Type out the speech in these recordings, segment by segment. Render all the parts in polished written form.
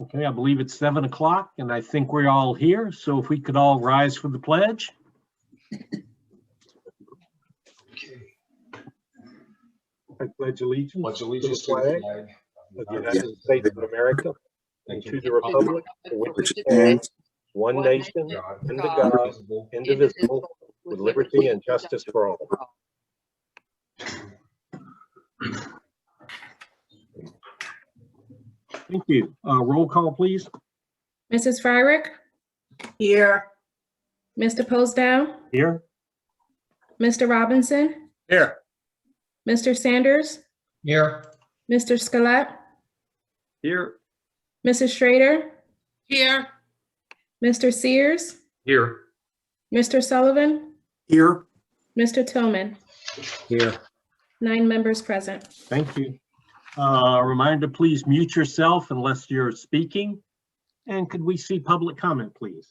Okay, I believe it's 7 o'clock and I think we're all here. So if we could all rise for the pledge. Okay. I pledge allegiance. Pledge allegiance to the flag Of the United States of America and to the republic for which it And stands, one nation, under God, indivisible, with liberty and justice for all. Thank you. Roll call, please. Mrs. Fryrick, here, Mr. Posdow, Here. Mr. Robinson, Here. Mr. Sanders, Here. Mr. Scalette, Here. Mrs. Schrader, here, Mr. Sears, Here. Mr. Sullivan, here, Mr. Tillman. Here. 9 members present. Thank you. Reminder, please mute yourself unless you're speaking. And could we see public comment, please?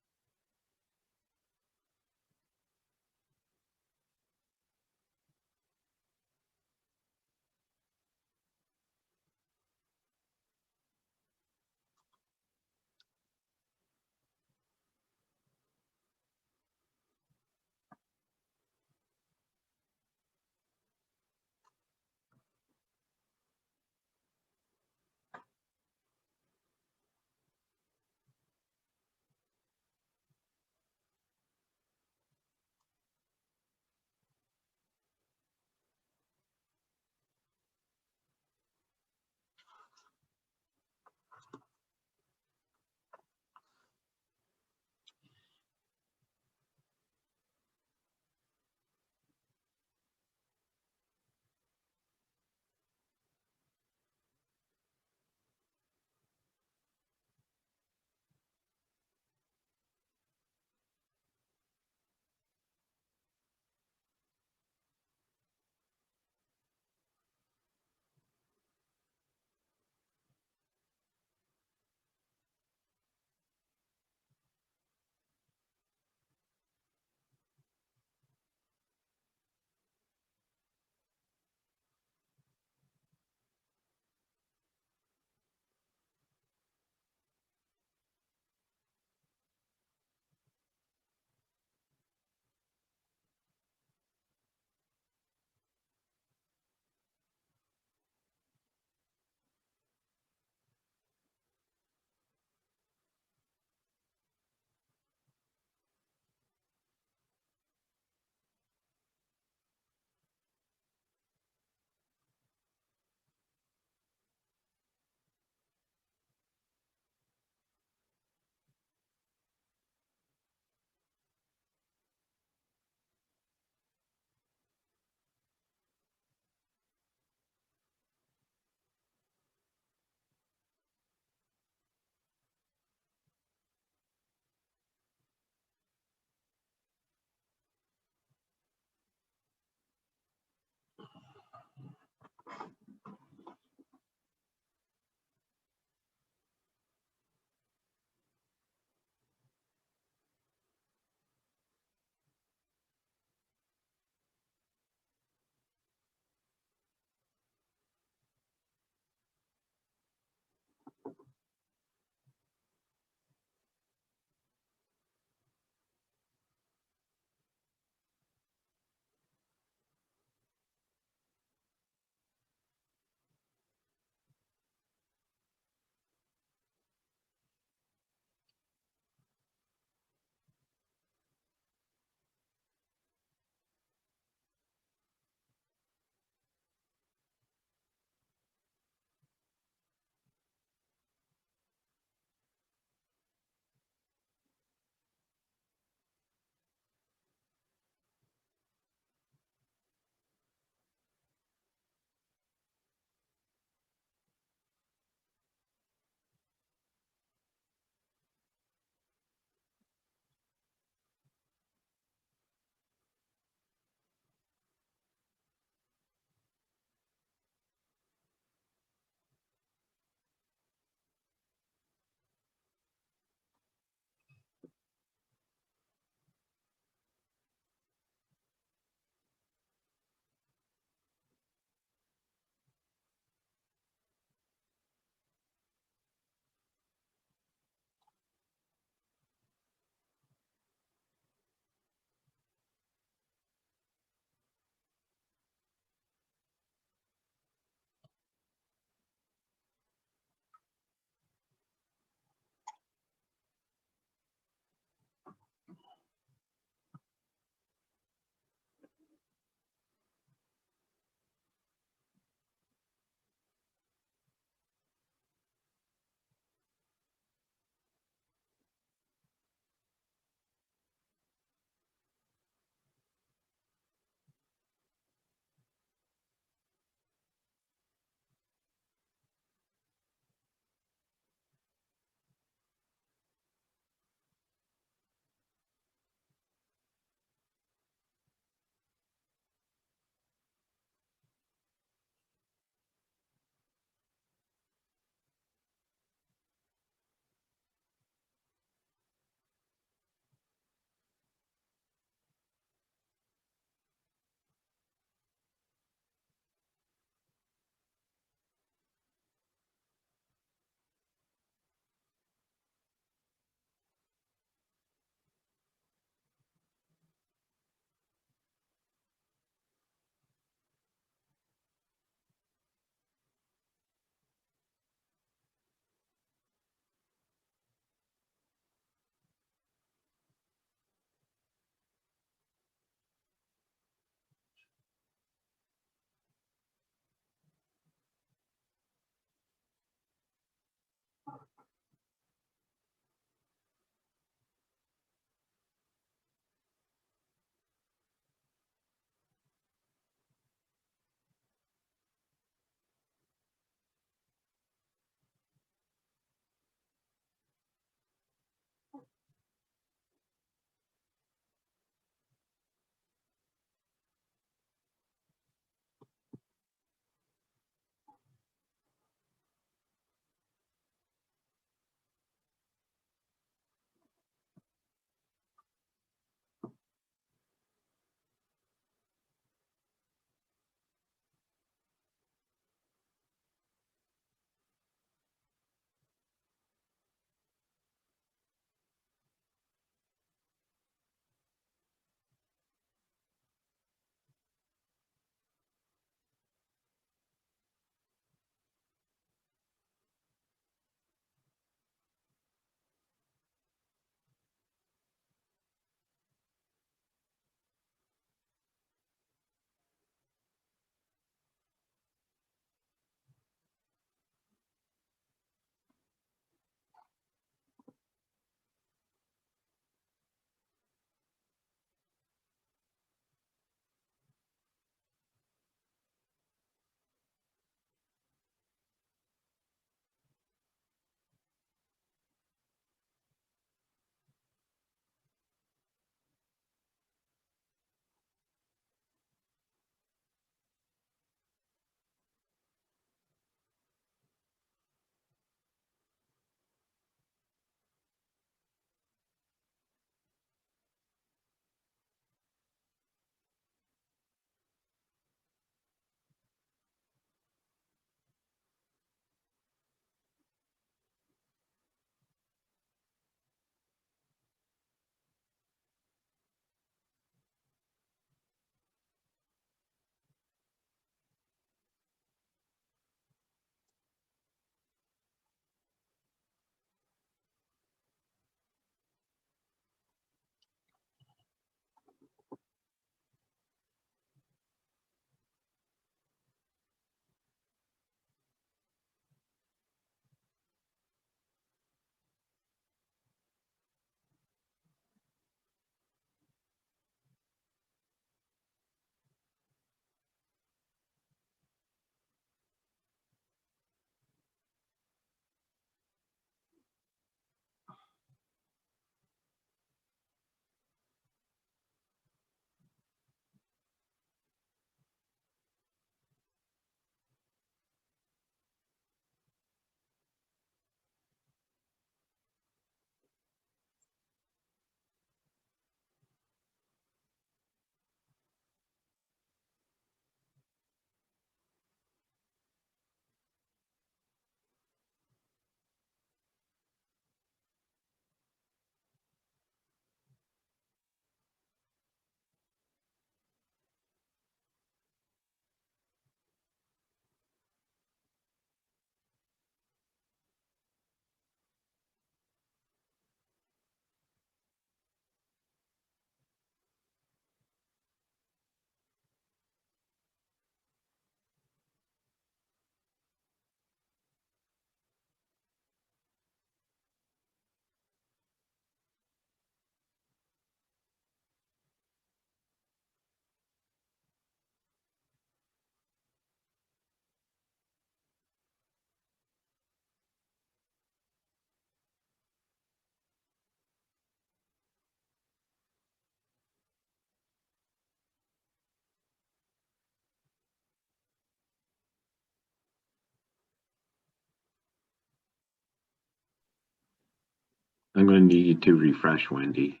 I'm going to need you to refresh, Wendy.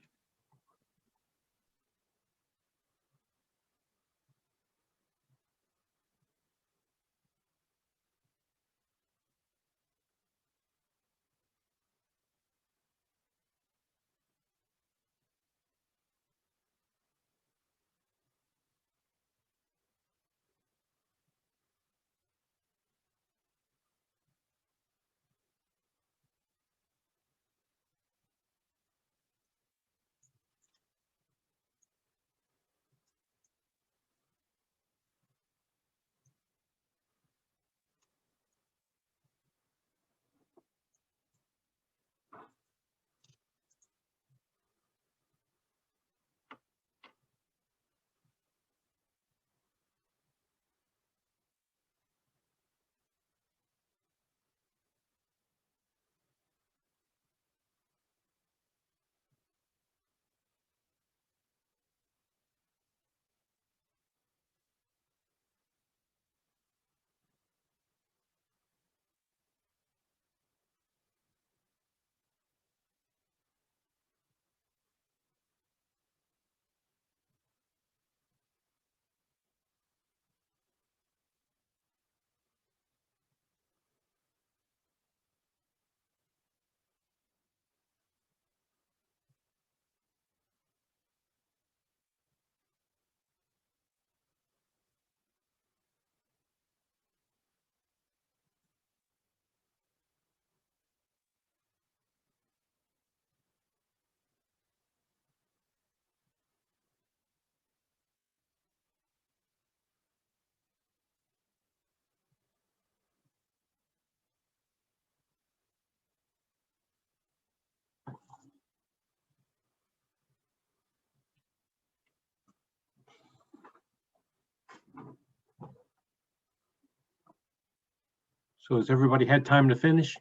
So has everybody had time to finish?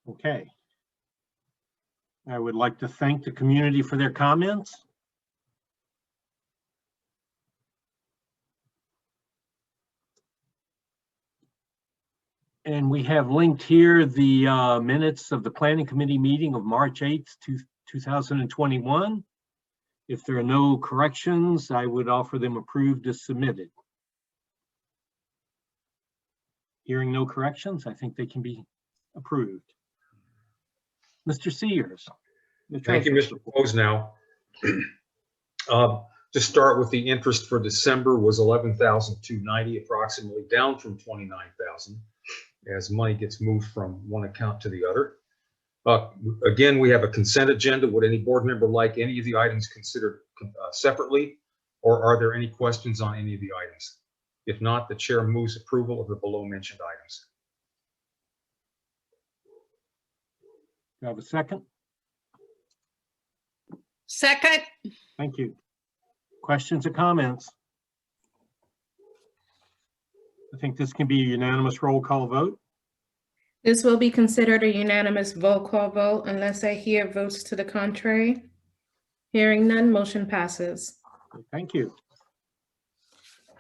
Okay. I would like to thank the community for their comments. And we have linked here the minutes of the Planning Committee meeting of March 8th, 2021. If there are no corrections, I would offer them approved as submitted. Hearing no corrections, I think they can be approved. Mr. Sears. Thank you, Mr. Posnow. To start with, the interest for December was $11,290, approximately, down from $29,000 as money gets moved from one account to the other. Again, we have a consent agenda. Would any board member like any of the items considered separately, or are there any questions on any of the items? If not, the chair moves approval of the below mentioned items. Do I have a second? Second. Thank you. Questions or comments? I think this can be a unanimous roll call vote. This will be considered a unanimous roll call vote unless I hear votes to the contrary. Hearing none, motion passes. Thank you.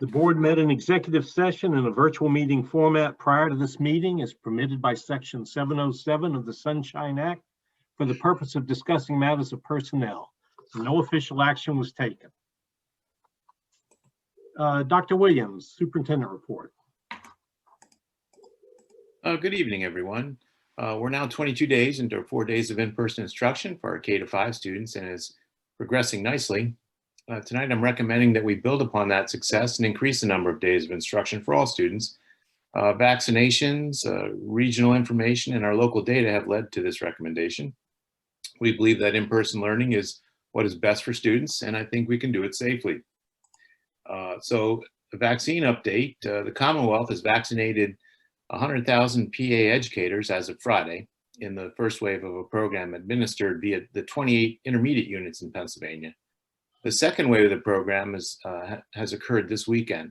The board met in executive session in a virtual meeting format prior to this meeting as permitted by Section 707 of the Sunshine Act for the purpose of discussing matters of personnel. No official action was taken. Dr. Williams, Superintendent Report. Good evening, everyone. We're now 22 days into 4 days of in-person instruction for our K-5 students, and it's progressing nicely. Tonight, I'm recommending that we build upon that success and increase the number of days of instruction for all students. Vaccinations, regional information, and our local data have led to this recommendation. We believe that in-person learning is what is best for students, and I think we can do it safely. So the vaccine update, the Commonwealth has vaccinated 100,000 PA educators as of Friday in the first wave of a program administered via the 28 intermediate units in Pennsylvania. The second wave of the program has occurred this weekend.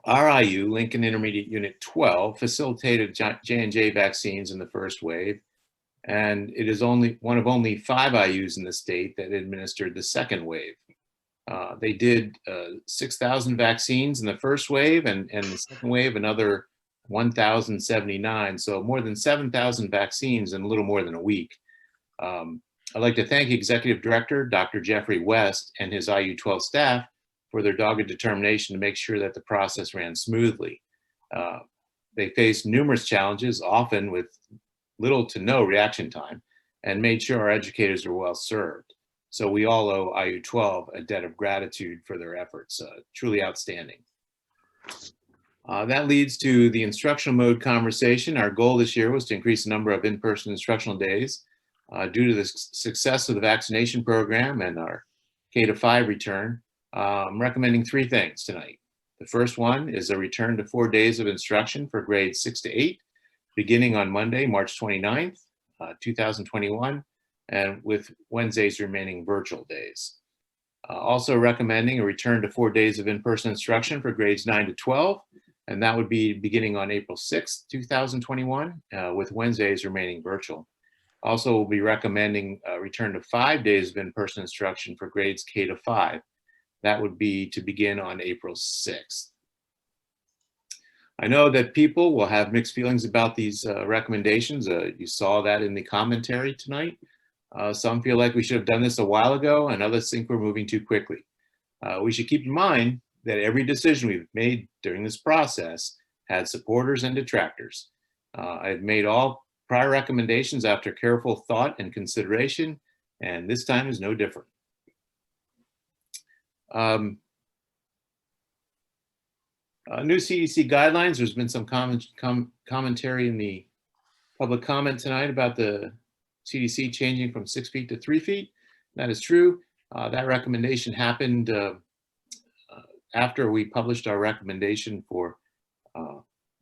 RIU, Lincoln Intermediate Unit 12, facilitated J&J vaccines in the first wave, and it is one of only 5 IUs in the state that administered the second wave. They did 6,000 vaccines in the first wave, and the second wave, another 1,079, so more than 7,000 vaccines in a little more than a week. I'd like to thank Executive Director, Dr. Jeffrey West, and his IU-12 staff for their dogged determination to make sure that the process ran smoothly. They faced numerous challenges, often with little to no reaction time, and made sure our educators were well served. So we all owe IU-12 a debt of gratitude for their efforts, truly outstanding. That leads to the instructional mode conversation. Our goal this year was to increase the number of in-person instructional days. Due to the success of the vaccination program and our K-5 return, I'm recommending 3 things tonight. The first one is a return to 4 days of instruction for grades 6 to 8, beginning on Monday, March 29th, 2021, and with Wednesdays remaining virtual days. Also recommending a return to 4 days of in-person instruction for grades 9 to 12, and that would be beginning on April 6th, 2021, with Wednesdays remaining virtual. Also, we'll be recommending a return to 5 days of in-person instruction for grades K to 5. That would be to begin on April 6th. I know that people will have mixed feelings about these recommendations. You saw that in the commentary tonight. Some feel like we should have done this a while ago, and others think we're moving too quickly. We should keep in mind that every decision we've made during this process had supporters and detractors. I've made all prior recommendations after careful thought and consideration, and this time is no different. New CDC guidelines. There's been some commentary in the public comment tonight about the CDC changing from 6 feet to 3 feet. That is true. That recommendation happened after we published our recommendation for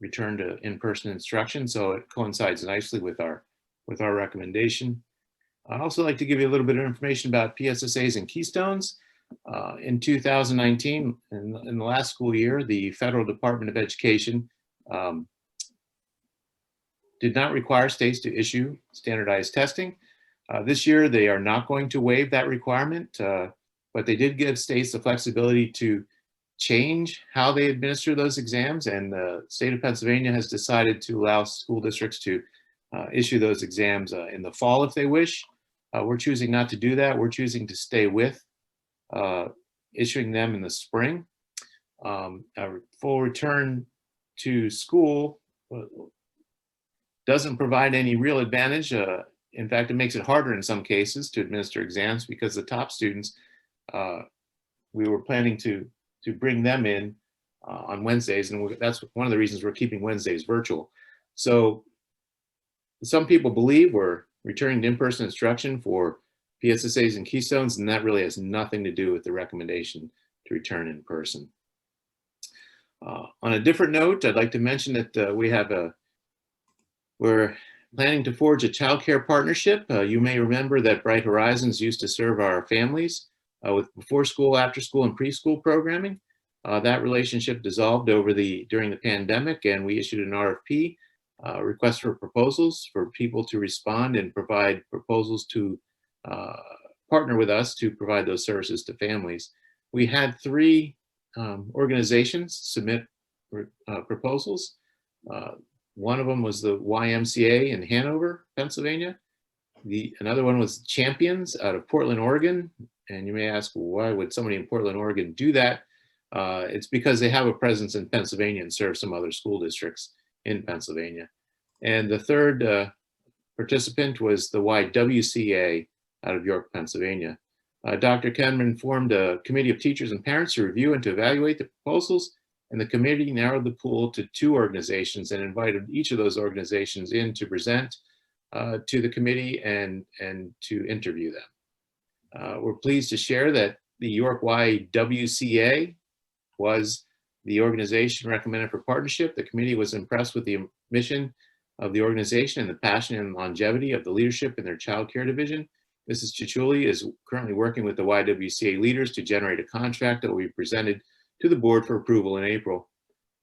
return to in-person instruction, so it coincides nicely with our recommendation. I'd also like to give you a little bit of information about PSSAs and Keystones. In 2019, in the last school year, the Federal Department of Education did not require states to issue standardized testing. This year, they are not going to waive that requirement, but they did give states the flexibility to change how they administer those exams, and the state of Pennsylvania has decided to allow school districts to issue those exams in the fall if they wish. We're choosing not to do that. We're choosing to stay with issuing them in the spring. A full return to school doesn't provide any real advantage. In fact, it makes it harder in some cases to administer exams because the top students, we were planning to bring them in on Wednesdays, and that's one of the reasons we're keeping Wednesdays virtual. So some people believe we're returning to in-person instruction for PSSAs and Keystones, and that really has nothing to do with the recommendation to return in person. On a different note, I'd like to mention that we're planning to forge a childcare partnership. You may remember that Bright Horizons used to serve our families with before school, after school, and preschool programming. That relationship dissolved during the pandemic, and we issued an RFP, request for proposals for people to respond and provide proposals to partner with us to provide those services to families. We had 3 organizations submit proposals. One of them was the YMCA in Hanover, Pennsylvania. Another one was Champions out of Portland, Oregon. And you may ask, why would somebody in Portland, Oregon do that? It's because they have a presence in Pennsylvania and serve some other school districts in Pennsylvania. And the third participant was the YWCA out of York, Pennsylvania. Dr. Kenman formed a committee of teachers and parents to review and to evaluate the proposals, and the committee narrowed the pool to 2 organizations and invited each of those organizations in to present to the committee and to interview them. We're pleased to share that the York YWCA was the organization recommended for partnership. The committee was impressed with the mission of the organization and the passion and longevity of the leadership in their child care division. Mrs. Chichuli is currently working with the YWCA leaders to generate a contract that will be presented to the board for approval in April.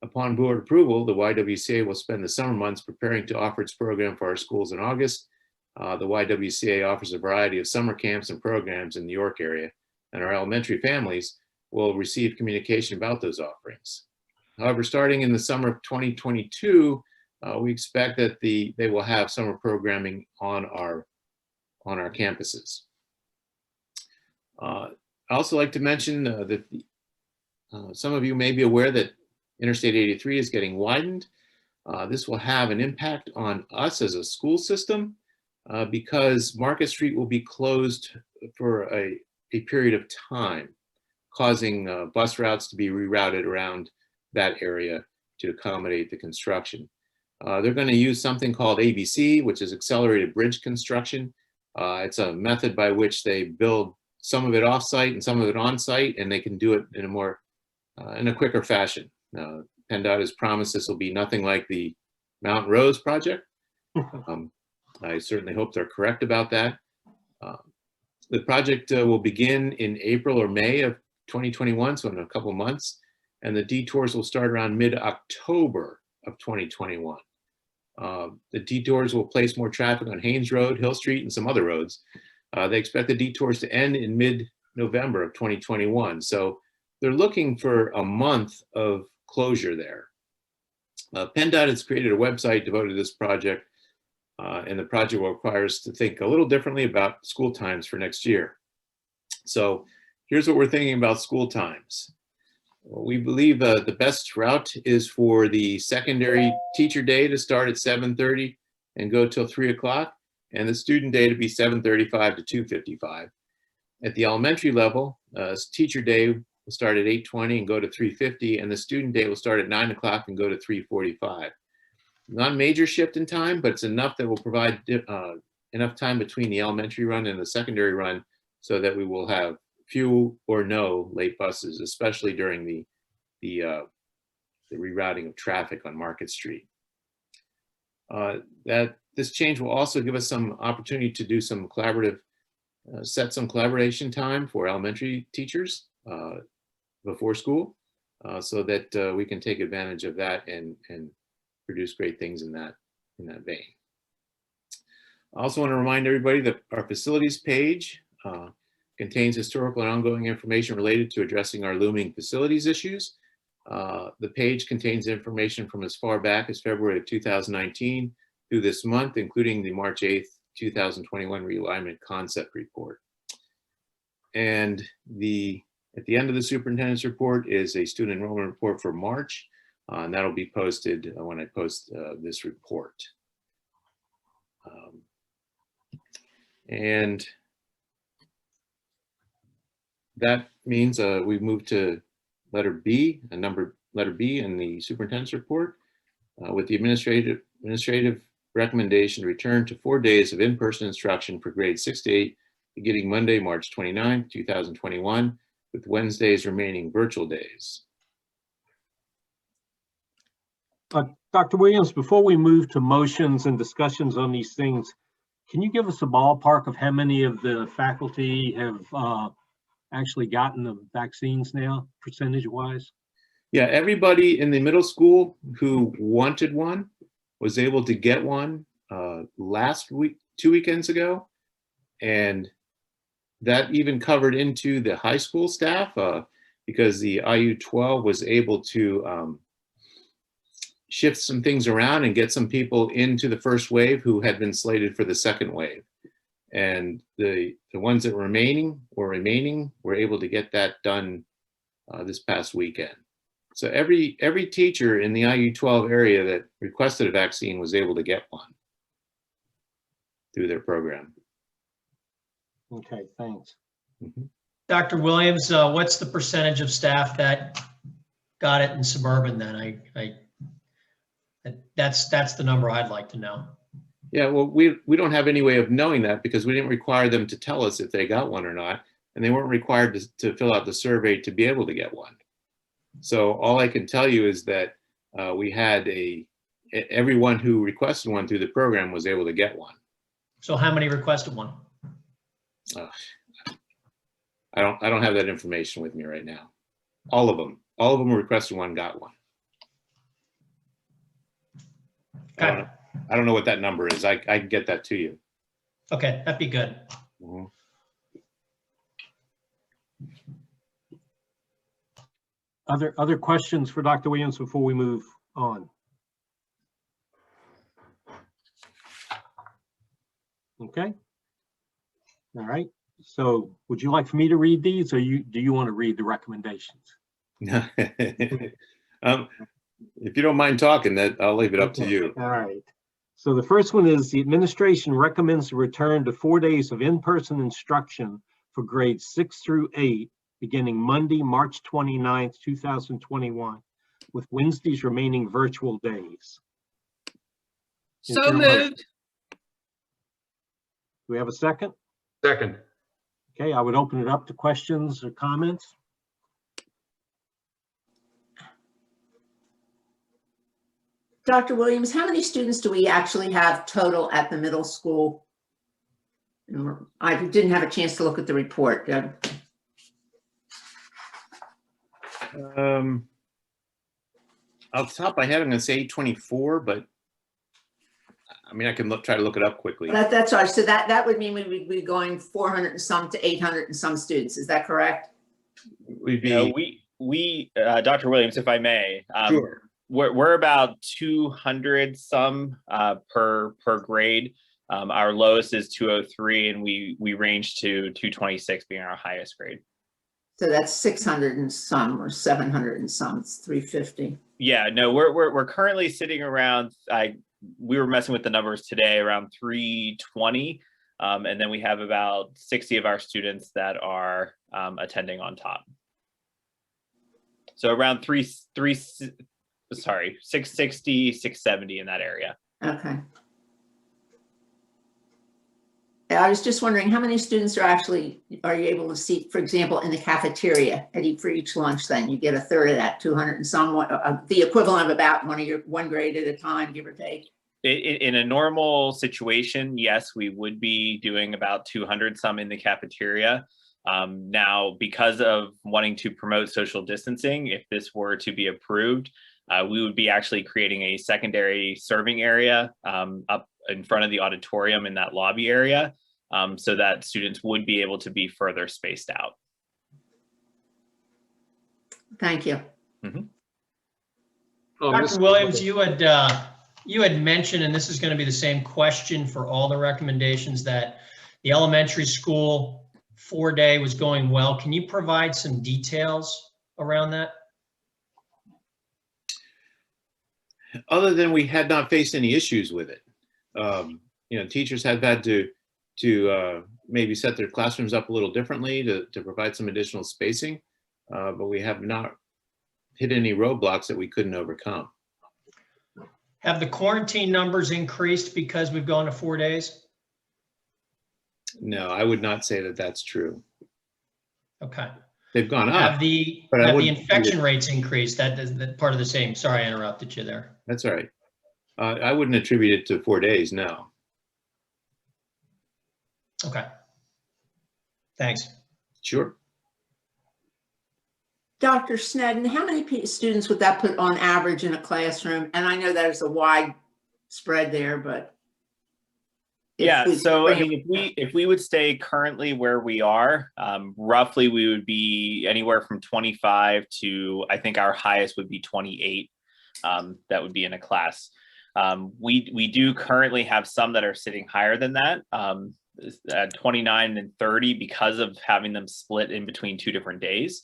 Upon board approval, the YWCA will spend the summer months preparing to offer its program for our schools in August. The YWCA offers a variety of summer camps and programs in the York area, and our elementary families will receive communication about those offerings. However, starting in the summer of 2022, we expect that they will have summer programming on our campuses. I also like to mention that some of you may be aware that Interstate 83 is getting widened. This will have an impact on us as a school system because Market Street will be closed for a period of time, causing bus routes to be rerouted around that area to accommodate the construction. They're going to use something called ABC, which is accelerated bridge construction. It's a method by which they build some of it off-site and some of it on-site, and they can do it in a more in a quicker fashion. PennDOT has promised this will be nothing like the Mountain Rose project. I certainly hope they're correct about that. The project will begin in April or May of 2021, so in a couple months, and the detours will start around mid-October of 2021. The detours will place more traffic on Haynes Road, Hill Street, and some other roads. They expect the detours to end in mid-November of 2021. So they're looking for a month of closure there. PennDOT has created a website devoted to this project, and the project will require us to think a little differently about school times for next year. So here's what we're thinking about school times. We believe the best route is for the secondary teacher day to start at 7:30 and go till 3 o'clock, and the student day to be 7:35 to 2:55. At the elementary level, teacher day will start at 8:20 and go to 3:50, and the student day will start at 9 o'clock and go to 3:45. Not a major shift in time, but it's enough that will provide enough time between the elementary run and the secondary run so that we will have few or no late buses, especially during the rerouting of traffic on Market Street. This change will also give us some opportunity to do some set some collaboration time for elementary teachers before school, so that we can take advantage of that and produce great things in that vein. I also want to remind everybody that our facilities page contains historical and ongoing information related to addressing our looming facilities issues. The page contains information from as far back as February of 2019 through this month, including the March 8th, 2021 realignment concept report. And at the end of the superintendent's report is a student enrollment report for March, and that'll be posted when I post this report. And that means we move to letter B, letter B in the superintendent's report, with the administrative recommendation to return to 4 days of in-person instruction for grades 6 to 8, beginning Monday, March 29, 2021, with Wednesdays remaining virtual days. Dr. Williams, before we move to motions and discussions on these things, can you give us a ballpark of how many of the faculty have actually gotten the vaccines now, percentage-wise? Yeah, everybody in the middle school who wanted one was able to get one last week, 2 weekends ago. And that even covered into the high school staff because the IU-12 was able to shift some things around and get some people into the first wave who had been slated for the second wave. And the ones that were remaining were able to get that done this past weekend. So every teacher in the IU-12 area that requested a vaccine was able to get one through their program. Okay, thanks. Mhm. Dr. Williams, what's the percentage of staff that got it in suburban then? That's the number I'd like to know. Yeah, well, we don't have any way of knowing that because we didn't require them to tell us if they got one or not, and they weren't required to fill out the survey to be able to get one. So all I can tell you is that we had everyone who requested one through the program was able to get one. So how many requested one? I don't have that information with me right now. All of them who requested one got one. Okay. I don't know what that number is. I can get that to you. Okay, that'd be good. Mhm. Other questions for Dr. Williams before we move on? Okay. All right. So would you like for me to read these, or do you want to read the recommendations? If you don't mind talking, that I'll leave it up to Okay. you. All right. So the first one is the administration recommends a return to 4 days of in-person instruction for grades 6 through 8, beginning Monday, March 29th, 2021, with Wednesdays remaining virtual days. Is So there a motion? moved. Do we have a second? Second. Okay, I would open it up to questions or comments. Dr. Williams, how many students do we actually have total at the middle school? And I didn't have a chance to look at the report. Off the top of my head, I'm going to say 24, but I mean, I can try to look it up quickly. That's all right. So that would mean we would be going 400 and some to 800 and some students. Is that correct? We'd be, No, we Dr. Williams, if I may, sure. we're about 200 some per grade. Our lowest is 203, and we range to 226 being our highest grade. So that's 600 and some, or 700 and some. It's 350. Yeah, no, we're currently sitting around. We were messing with the numbers today, around 320, and then we have about 60 of our students that are attending on top. So around 660, 670 in that area. Okay. I was just wondering how many students are you able to seat, for example, in the cafeteria for each lunch? Then you get a third of that, 200 and some, the equivalent of about one grade at a time, give or take. In a normal situation, yes, we would be doing about 200 some in the cafeteria. Now, because of wanting to promote social distancing, if this were to be approved, we would be actually creating a secondary serving area up in front of the auditorium in that lobby area, so that students would be able to be further spaced out. Thank you. Mm-hmm. Dr. Williams, you had mentioned, and this is going to be the same question for all the recommendations, that the elementary school 4-day was going well. Can you provide some details around that? Other than we had not faced any issues with it. Teachers have had to maybe set their classrooms up a little differently to provide some additional spacing, but we have not hit any roadblocks that we couldn't overcome. Have the quarantine numbers increased because we've gone to 4 days? No, I would not say that that's true. Okay. They've gone up. Have the infection rates increased? That part of the same. Sorry, I interrupted you there. That's all right. I wouldn't attribute it to 4 days, no. Okay. Thanks. Sure. Dr. Snedden, how many students would that put on average in a classroom? And I know there's a wide spread there, but. Yeah, so I mean, if we would stay currently where we are, roughly we would be anywhere from 25 to, I think our highest would be 28. That would be in a class. We do currently have some that are sitting higher than that, at 29 and 30, because of having them split in between 2 different days.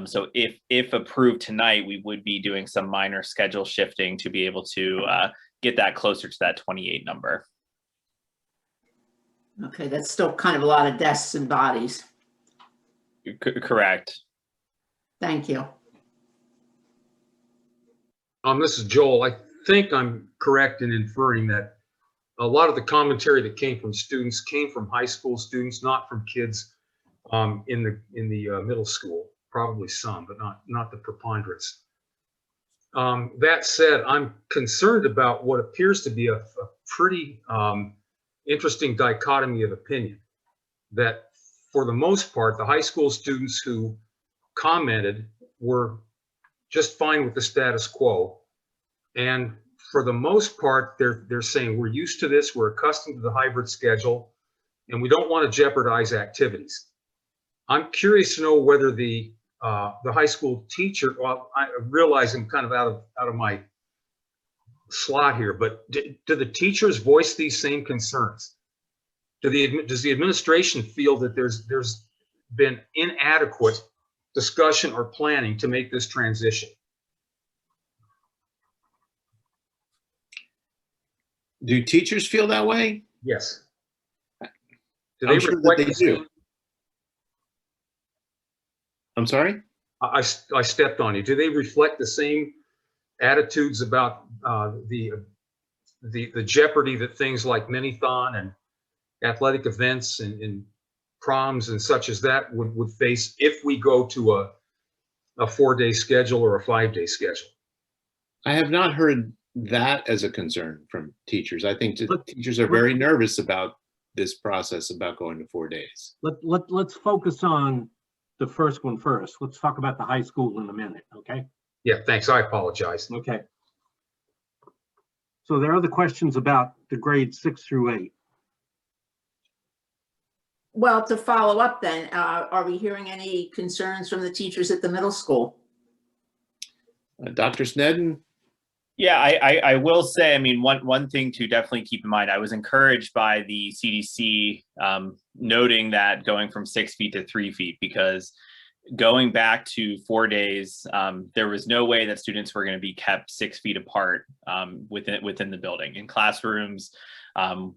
So if approved tonight, we would be doing some minor schedule shifting to be able to get that closer to that 28 number. Okay, that's still kind of a lot of desks and bodies. Correct. Thank you. This is Joel. I think I'm correct in inferring that a lot of the commentary that came from students came from high school students, not from kids in the middle school. Probably some, but not the preponderance. That said, I'm concerned about what appears to be a pretty interesting dichotomy of opinion, that for the most part, the high school students who commented were just fine with the status quo. And for the most part, they're saying we're used to this, we're accustomed to the hybrid schedule, and we don't want to jeopardize activities. I'm curious to know whether the the high school teacher, well, I realize I'm kind of out of my slot here, but do the teachers voice these same concerns? Does the administration feel that there's been inadequate discussion or planning to make this transition? Do teachers feel that way? Yes. Do I'm sure that reflect they the do. same- I'm sorry? I stepped on you. Do they reflect the same attitudes about the jeopardy that things like mini-thon and athletic events and proms and such as that would face if we go to a 4-day schedule or a 5-day schedule? I have not heard that as a concern from teachers. I think teachers are very nervous about this process about going to 4 days. Let's focus on the first one first. Let's talk about the high school in a minute, okay? Yeah, thanks. I apologize. Okay. So there are other questions about the grades 6 through 8. Well, to follow up then, are we hearing any concerns from the teachers at the middle school? Dr. Snedden? Yeah, I will say, I mean, one thing to definitely keep in mind, I was encouraged by the CDC noting that going from 6 feet to 3 feet, because going back to 4 days, there was no way that students were going to be kept 6 feet apart within the building. In classrooms,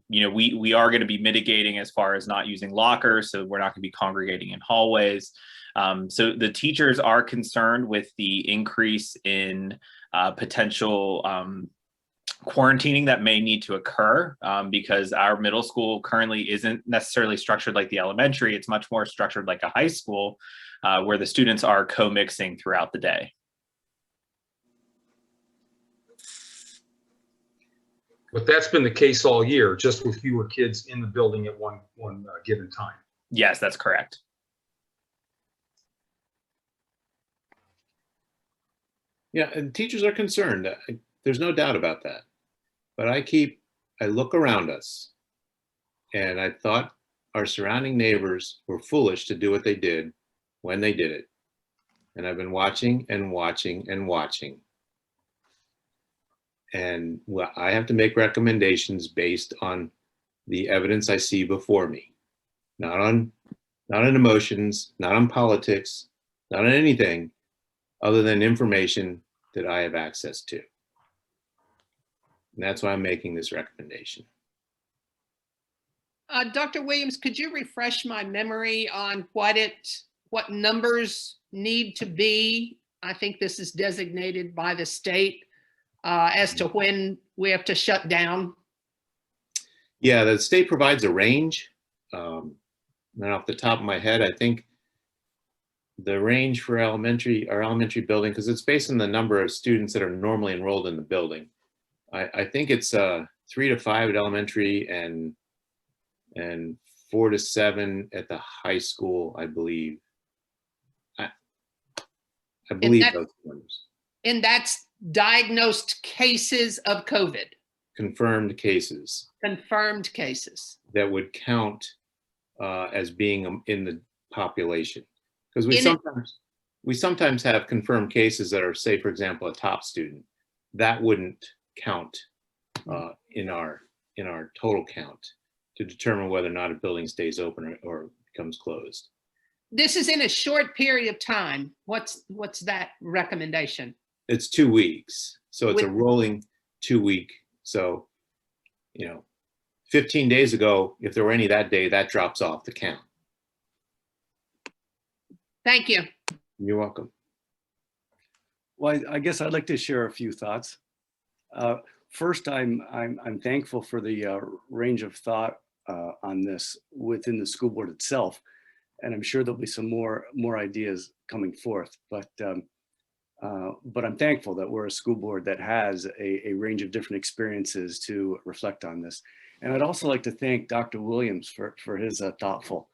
we are going to be mitigating as far as not using lockers, so we're not going to be congregating in hallways. So the teachers are concerned with the increase in potential quarantining that may need to occur, because our middle school currently isn't necessarily structured like the elementary. It's much more structured like a high school, where the students are co-mixing throughout the day. But that's been the case all year, just with fewer kids in the building at one given time. Yes, that's correct. Yeah, and teachers are concerned. There's no doubt about that. But I look around us, and I thought our surrounding neighbors were foolish to do what they did when they did it. And I've been watching and watching and watching. And well, I have to make recommendations based on the evidence I see before me, not on emotions, not on politics, not on anything other than information that I have access to. And that's why I'm making this recommendation. Dr. Williams, could you refresh my memory on what numbers need to be? I think this is designated by the state as to when we have to shut down. Yeah, the state provides a range. And off the top of my head, I think the range for our elementary building, because it's based on the number of students that are normally enrolled in the building. I think it's 3 to 5 at elementary and 4 to 7 at the high school, I believe. I believe those numbers. And that's diagnosed cases of COVID. Confirmed cases. Confirmed cases. That would count as being in the population. Because we sometimes have confirmed cases that are, say, for example, a top student. That wouldn't count in our total count to determine whether or not a building stays open or becomes closed. This is in a short period of time. What's that recommendation? It's 2 weeks, so it's a rolling 2-week. So, 15 days ago, if there were any that day, that drops off the count. Thank you. You're welcome. Well, I guess I'd like to share a few thoughts. First, I'm thankful for the range of thought on this within the school board itself, and I'm sure there'll be some more ideas coming forth. But I'm thankful that we're a school board that has a range of different experiences to reflect on this. And I'd also like to thank Dr. Williams for his thoughtful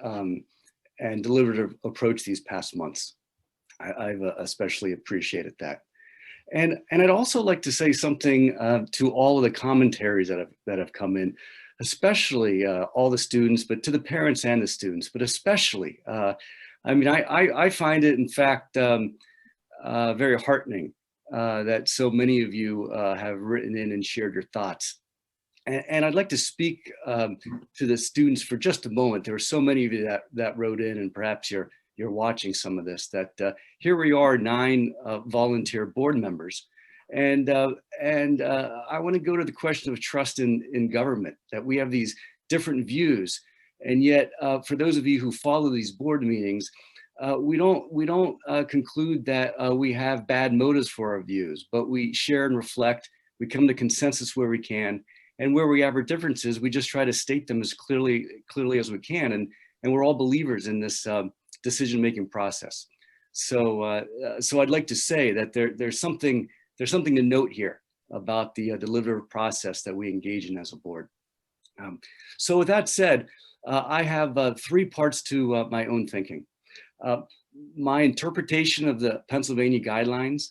and deliberative approach these past months. I've especially appreciated that. And I'd also like to say something to all of the commentaries that have come in, especially all the students, but to the parents and the students, but especially I mean, I find it, in fact, very heartening that so many of you have written in and shared your thoughts. And I'd like to speak to the students for just a moment. There were so many of you that wrote in, and perhaps you're watching some of this, that here we are, 9 volunteer board members. And I want to go to the question of trust in government, that we have these different views. And yet, for those of you who follow these board meetings, we don't conclude that we have bad motives for our views, but we share and reflect. We come to consensus where we can, and where we have our differences, we just try to state them as clearly as we can. And we're all believers in this decision-making process. So I'd like to say that there's something to note here about the deliberative process that we engage in as a board. So with that said, I have 3 parts to my own thinking. My interpretation of the Pennsylvania guidelines,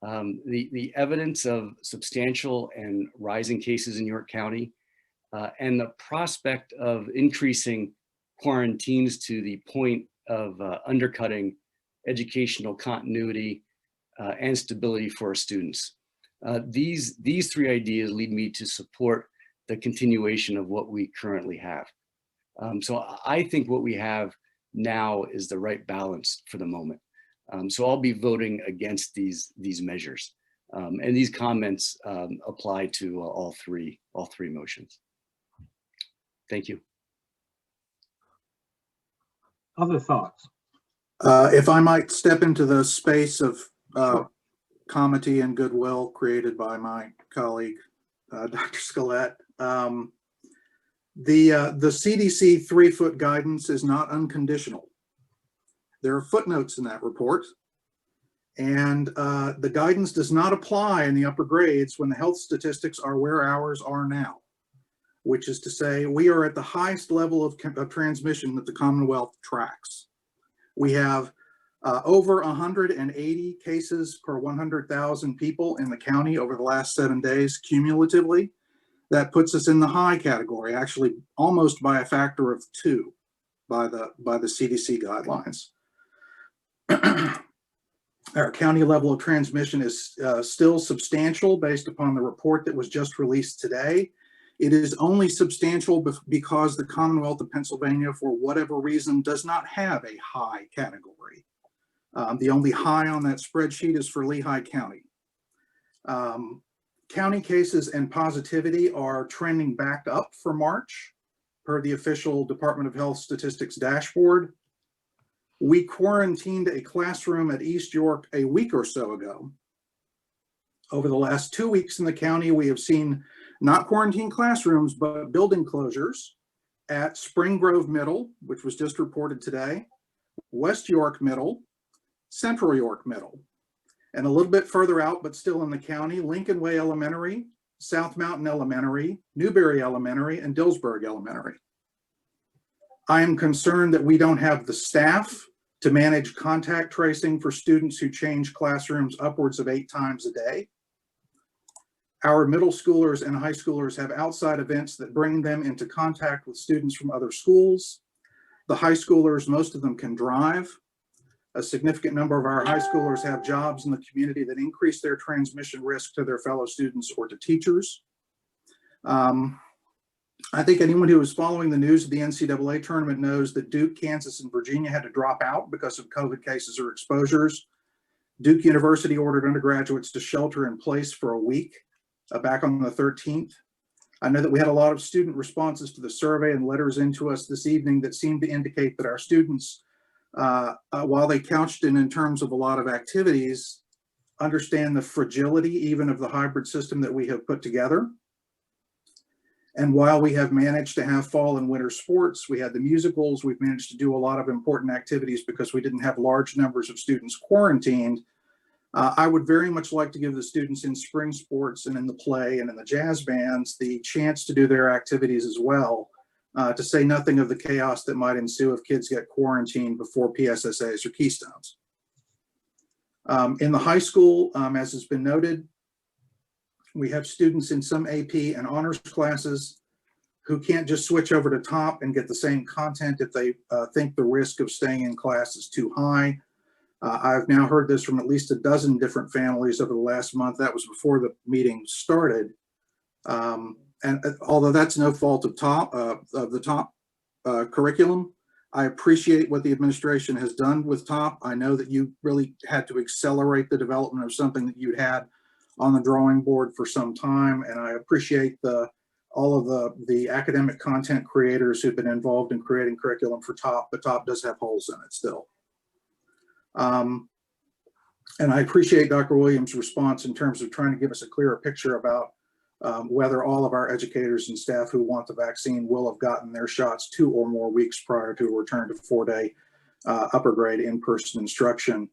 the evidence of substantial and rising cases in York County, and the prospect of increasing quarantines to the point of undercutting educational continuity and stability for our students. These 3 ideas lead me to support the continuation of what we currently have. So I think what we have now is the right balance for the moment. So I'll be voting against these measures. And these comments apply to all three motions. Thank you. Other thoughts? If I might step into the space of comity and goodwill created by my colleague, Dr. Scalette. The CDC 3-foot guidance is not unconditional. There are footnotes in that report, and the guidance does not apply in the upper grades when the health statistics are where ours are now, which is to say we are at the highest level of transmission that the Commonwealth tracks. We have over 180 cases per 100,000 people in the county over the last 7 days cumulatively. That puts us in the high category, actually almost by a factor of 2 by the CDC guidelines. Our county level of transmission is still substantial based upon the report that was just released today. It is only substantial because the Commonwealth of Pennsylvania, for whatever reason, does not have a high category. The only high on that spreadsheet is for Lehigh County. County cases and positivity are trending back up for March per the official Department of Health Statistics dashboard. We quarantined a classroom at East York a week or so ago. Over the last 2 weeks in the county, we have seen not quarantine classrooms, but building closures at Spring Grove Middle, which was just reported today, West York Middle, Central York Middle, and a little bit further out, but still in the county, Lincoln Way Elementary, South Mountain Elementary, Newberry Elementary, and Dillsburg Elementary. I am concerned that we don't have the staff to manage contact tracing for students who change classrooms upwards of 8 times a day. Our middle schoolers and high schoolers have outside events that bring them into contact with students from other schools. The high schoolers, most of them can drive. A significant number of our high schoolers have jobs in the community that increase their transmission risk to their fellow students or to teachers. I think anyone who is following the news of the NCAA tournament knows that Duke, Kansas, and Virginia had to drop out because of COVID cases or exposures. Duke University ordered undergraduates to shelter in place for a week back on the 13th. I know that we had a lot of student responses to the survey and letters into us this evening that seemed to indicate that our students, while they couched in terms of a lot of activities, understand the fragility even of the hybrid system that we have put together. And while we have managed to have fall and winter sports, we had the musicals, we've managed to do a lot of important activities because we didn't have large numbers of students quarantined. I would very much like to give the students in spring sports and in the play and in the jazz bands the chance to do their activities as well, to say nothing of the chaos that might ensue if kids get quarantined before PSSAs or Keystones. In the high school, as has been noted, we have students in some AP and honors classes who can't just switch over to Top and get the same content if they think the risk of staying in class is too high. I've now heard this from at least a dozen different families over the last month. That was before the meeting started. And although that's no fault of the Top curriculum, I appreciate what the administration has done with Top. I know that you really had to accelerate the development of something that you'd had on the drawing board for some time, and I appreciate all of the academic content creators who've been involved in creating curriculum for Top, but Top does have holes in it still. And I appreciate Dr. Williams' response in terms of trying to give us a clearer picture about whether all of our educators and staff who want the vaccine will have gotten their shots 2 or more weeks prior to a return to 4-day upper grade in-person instruction.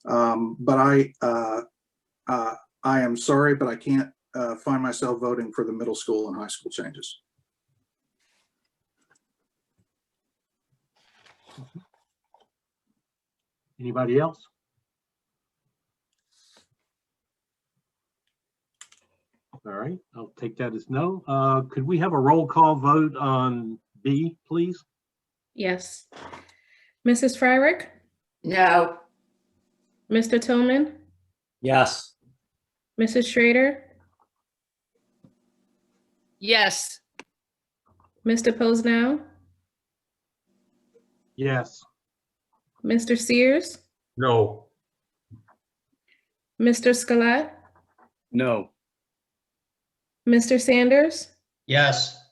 But I am sorry, but I can't find myself voting for the middle school and high school changes. Anybody else? All right, I'll take that as no. Could we have a roll call vote on B, please? Yes. Mrs. Fryrick? No. Mr. Tillman? Yes. Mrs. Schrader? Yes. Mr. Posnell? Yes. Mr. Sears? No. Mr. Scalette? No. Mr. Sanders? Yes.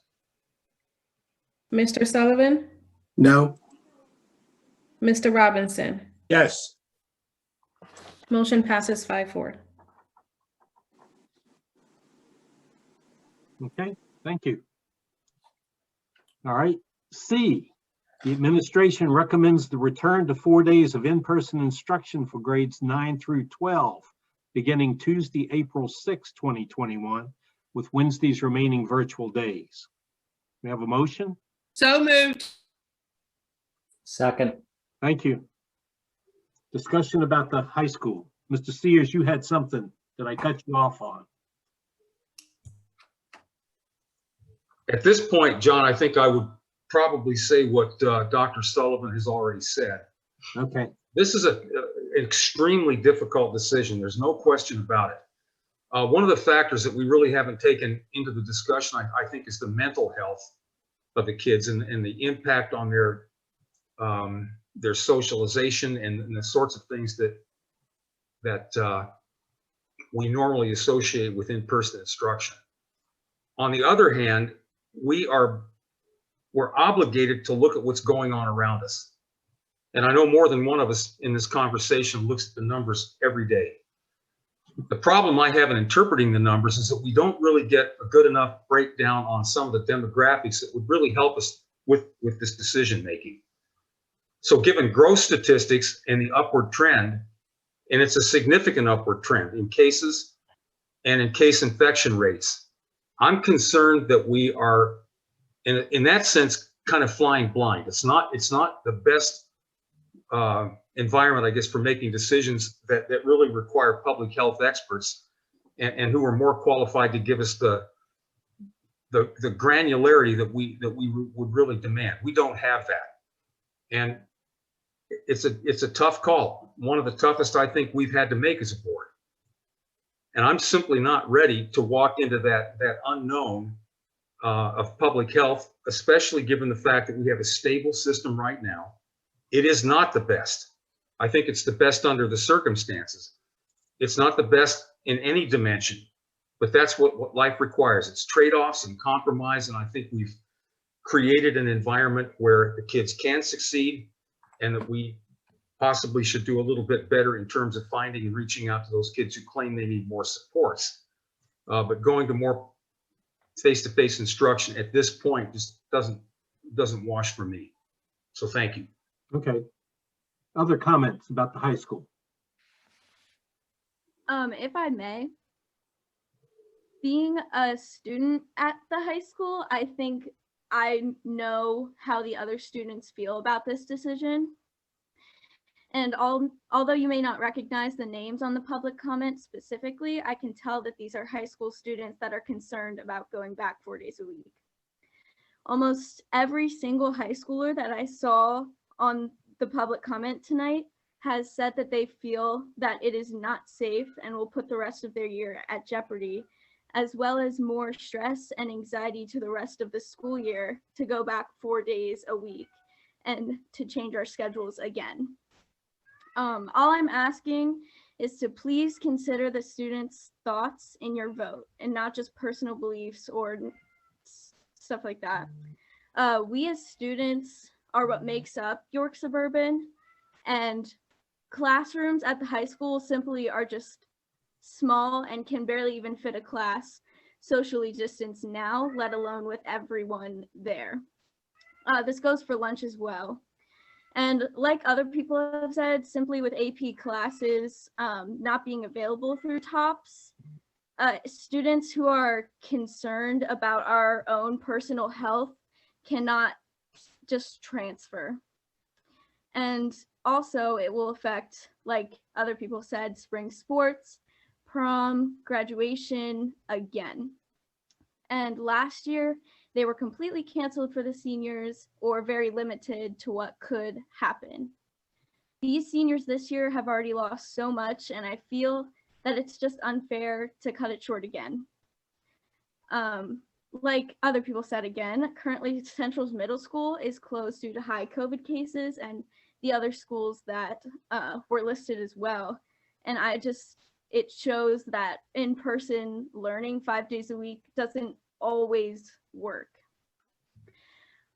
Mr. Sullivan? No. Mr. Robinson? Yes. Motion passes 5-4. Okay, thank you. All right, C, the administration recommends the return to 4 days of in-person instruction for grades 9 through 12, beginning Tuesday, April 6, 2021, with Wednesdays remaining virtual days. We have a motion? So moved. Second. Thank you. Discussion about the high school. Mr. Sears, you had something that I cut you off on. At this point, John, I think I would probably say what Dr. Sullivan has already said. Okay. This is an extremely difficult decision. There's no question about it. One of the factors that we really haven't taken into the discussion, I think, is the mental health of the kids and the impact on their socialization and the sorts of things that we normally associate with in-person instruction. On the other hand, we're obligated to look at what's going on around us. And I know more than one of us in this conversation looks at the numbers every day. The problem I have in interpreting the numbers is that we don't really get a good enough breakdown on some of the demographics that would really help us with this decision making. So given gross statistics and the upward trend, and it's a significant upward trend in cases and in case infection rates, I'm concerned that we are, in that sense, kind of flying blind. It's not the best environment, I guess, for making decisions that really require public health experts and who are more qualified to give us the granularity that we would really demand. We don't have that, and it's a tough call. One of the toughest I think we've had to make as a board. And I'm simply not ready to walk into that unknown of public health, especially given the fact that we have a stable system right now. It is not the best. I think it's the best under the circumstances. It's not the best in any dimension, but that's what life requires. It's trade-offs and compromise, and I think we've created an environment where the kids can succeed and that we possibly should do a little bit better in terms of finding and reaching out to those kids who claim they need more supports. But going to more face-to-face instruction at this point just doesn't wash for me. So thank you. Okay. Other comments about the high school? If I may, being a student at the high school, I think I know how the other students feel about this decision. And although you may not recognize the names on the public comment specifically, I can tell that these are high school students that are concerned about going back 4 days a week. Almost every single high schooler that I saw on the public comment tonight has said that they feel that it is not safe and will put the rest of their year at jeopardy, as well as more stress and anxiety to the rest of the school year to go back 4 days a week and to change our schedules again. All I'm asking is to please consider the students' thoughts in your vote and not just personal beliefs or stuff like that. We as students are what makes up York Suburban, and classrooms at the high school simply are just small and can barely even fit a class socially distanced now, let alone with everyone there. This goes for lunch as well. And like other people have said, simply with AP classes not being available through TOPS, students who are concerned about our own personal health cannot just transfer. And also it will affect, like other people said, spring sports, prom, graduation again. And last year, they were completely canceled for the seniors or very limited to what could happen. These seniors this year have already lost so much, and I feel that it's just unfair to cut it short again. Like other people said again, currently Central's middle school is closed due to high COVID cases and the other schools that were listed as well. And it shows that in-person learning 5 days a week doesn't always work.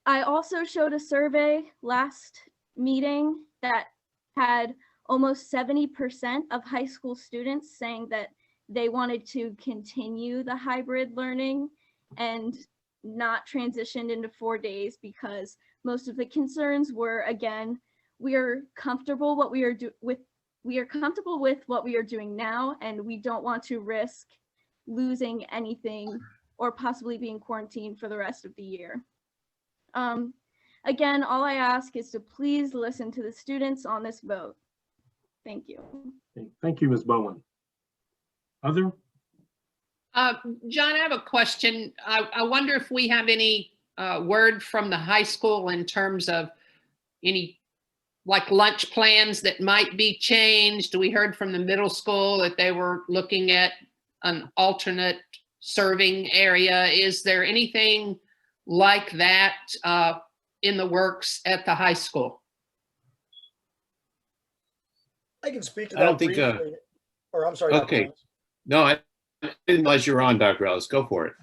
I also showed a survey last meeting that had almost 70% of high school students saying that they wanted to continue the hybrid learning and not transitioned into 4 days because most of the concerns were, again, we are comfortable with what we are doing now, and we don't want to risk losing anything or possibly being quarantined for the rest of the year. Again, all I ask is to please listen to the students on this vote. Thank you. Okay, thank you, Ms. Bowen. Other? John, I have a question. I wonder if we have any word from the high school in terms of any like lunch plans that might be changed. We heard from the middle school that they were looking at an alternate serving area. Is there anything like that in the works at the high school? I can speak to I that don't think, briefly. Or I'm sorry. Dr. okay. Ellis. No, I didn't realize you were on, Dr. Ellis. Go for it.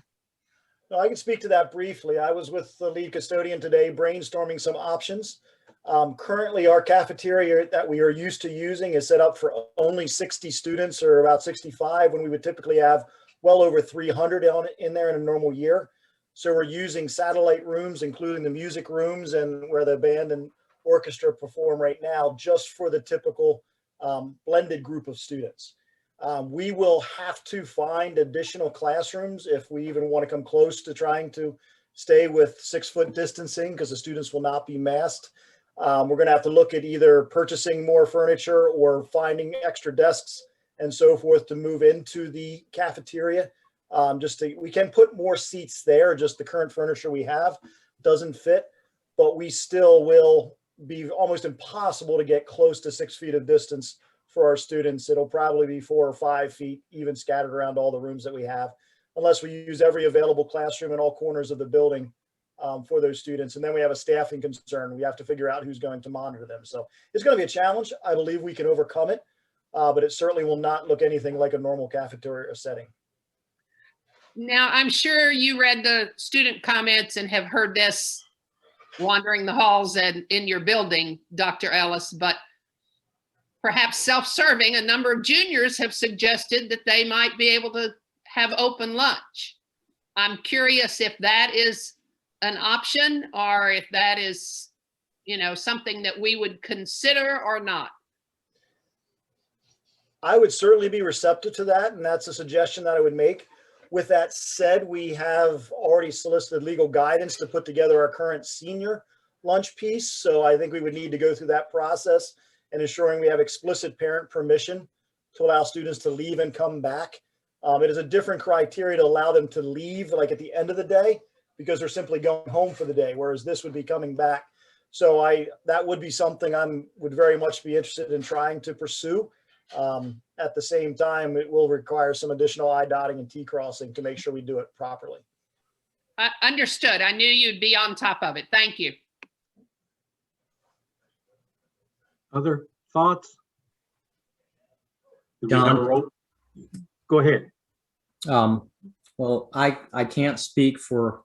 No, I can speak to that briefly. I was with the lead custodian today brainstorming some options. Currently, our cafeteria that we are used to using is set up for only 60 students or about 65 when we would typically have well over 300 in there in a normal year. So we're using satellite rooms, including the music rooms and where the band and orchestra perform right now, just for the typical blended group of students. We will have to find additional classrooms if we even want to come close to trying to stay with 6-foot distancing because the students will not be masked. We're going to have to look at either purchasing more furniture or finding extra desks and so forth to move into the cafeteria. We can put more seats there, just the current furniture we have doesn't fit, but we still will be almost impossible to get close to 6 feet of distance for our students. It'll probably be 4 or 5 feet even scattered around all the rooms that we have, unless we use every available classroom in all corners of the building for those students. And then we have a staffing concern. We have to figure out who's going to monitor them. So it's going to be a challenge. I believe we can overcome it, but it certainly will not look anything like a normal cafeteria setting. Now, I'm sure you read the student comments and have heard this wandering the halls and in your building, Dr. Ellis, but perhaps self-serving, a number of juniors have suggested that they might be able to have open lunch. I'm curious if that is an option or if that is, something that we would consider or not. I would certainly be receptive to that, and that's a suggestion that I would make. With that said, we have already solicited legal guidance to put together our current senior lunch piece. So I think we would need to go through that process and ensuring we have explicit parent permission to allow students to leave and come back. It is a different criteria to allow them to leave like at the end of the day because they're simply going home for the day, whereas this would be coming back. So that would be something would very much be interested in trying to pursue. At the same time, it will require some additional I dotting and T crossing to make sure we do it properly. Understood. I knew you'd be on top of it. Thank you. Other thoughts? Do we have a roll? Go ahead. Well, I can't speak for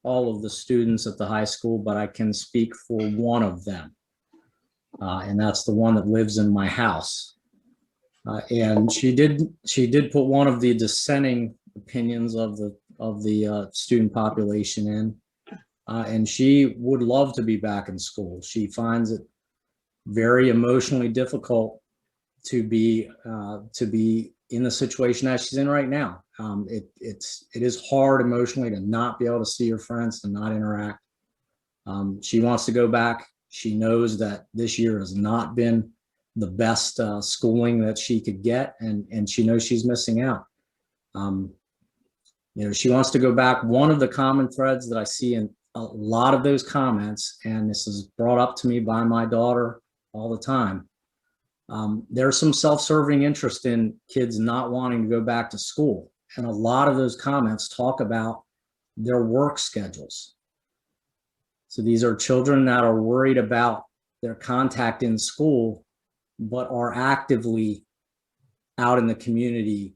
all of the students at the high school, but I can speak for one of them. And that's the one that lives in my house. And she did put one of the dissenting opinions of the student population in, and she would love to be back in school. She finds it very emotionally difficult to be in the situation that she's in right now. It is hard emotionally to not be able to see her friends, to not interact. She wants to go back. She knows that this year has not been the best schooling that she could get, and she knows she's missing out. She wants to go back. One of the common threads that I see in a lot of those comments, and this is brought up to me by my daughter all the time, there's some self-serving interest in kids not wanting to go back to school. And a lot of those comments talk about their work schedules. So these are children that are worried about their contact in school, but are actively out in the community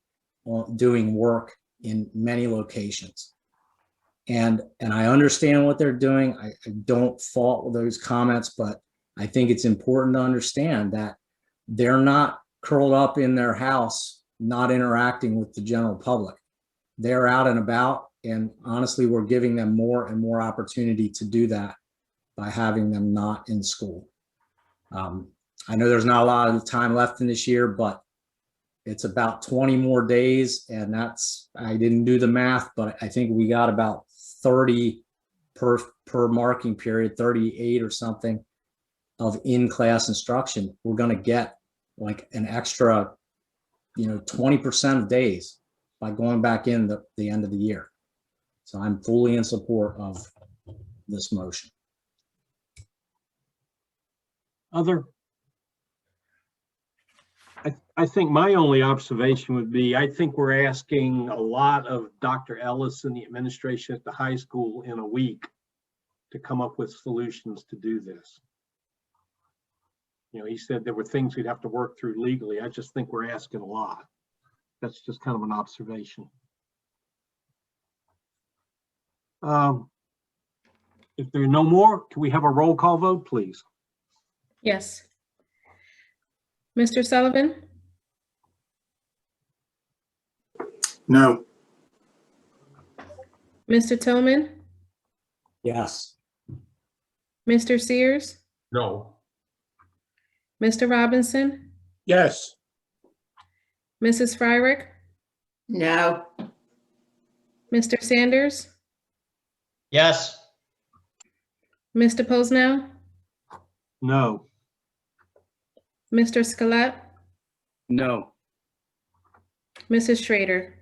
doing work in many locations. And I understand what they're doing. I don't fault those comments, but I think it's important to understand that they're not curled up in their house, not interacting with the general public. They're out and about, and honestly, we're giving them more and more opportunity to do that by having them not in school. I know there's not a lot of time left in this year, but it's about 20 more days, and I didn't do the math, but I think we got about 30 per marking period, 38 or something of in-class instruction. We're going to get like an extra 20% of days by going back in the end of the year. So I'm fully in support of this motion. Other? I think my only observation would be, I think we're asking a lot of Dr. Ellis and the administration at the high school in a week to come up with solutions to do this. He said there were things we'd have to work through legally. I just think we're asking a lot. That's just kind of an observation. If there are no more, can we have a roll call vote, please? Yes. Mr. Sullivan? No. Mr. Tillman? Yes. Mr. Sears? No. Mr. Robinson? Yes. Mrs. Fryrick? No. Mr. Sanders? Yes. Mr. Posnell? No. Mr. Scalette? No. Mrs. Schrader?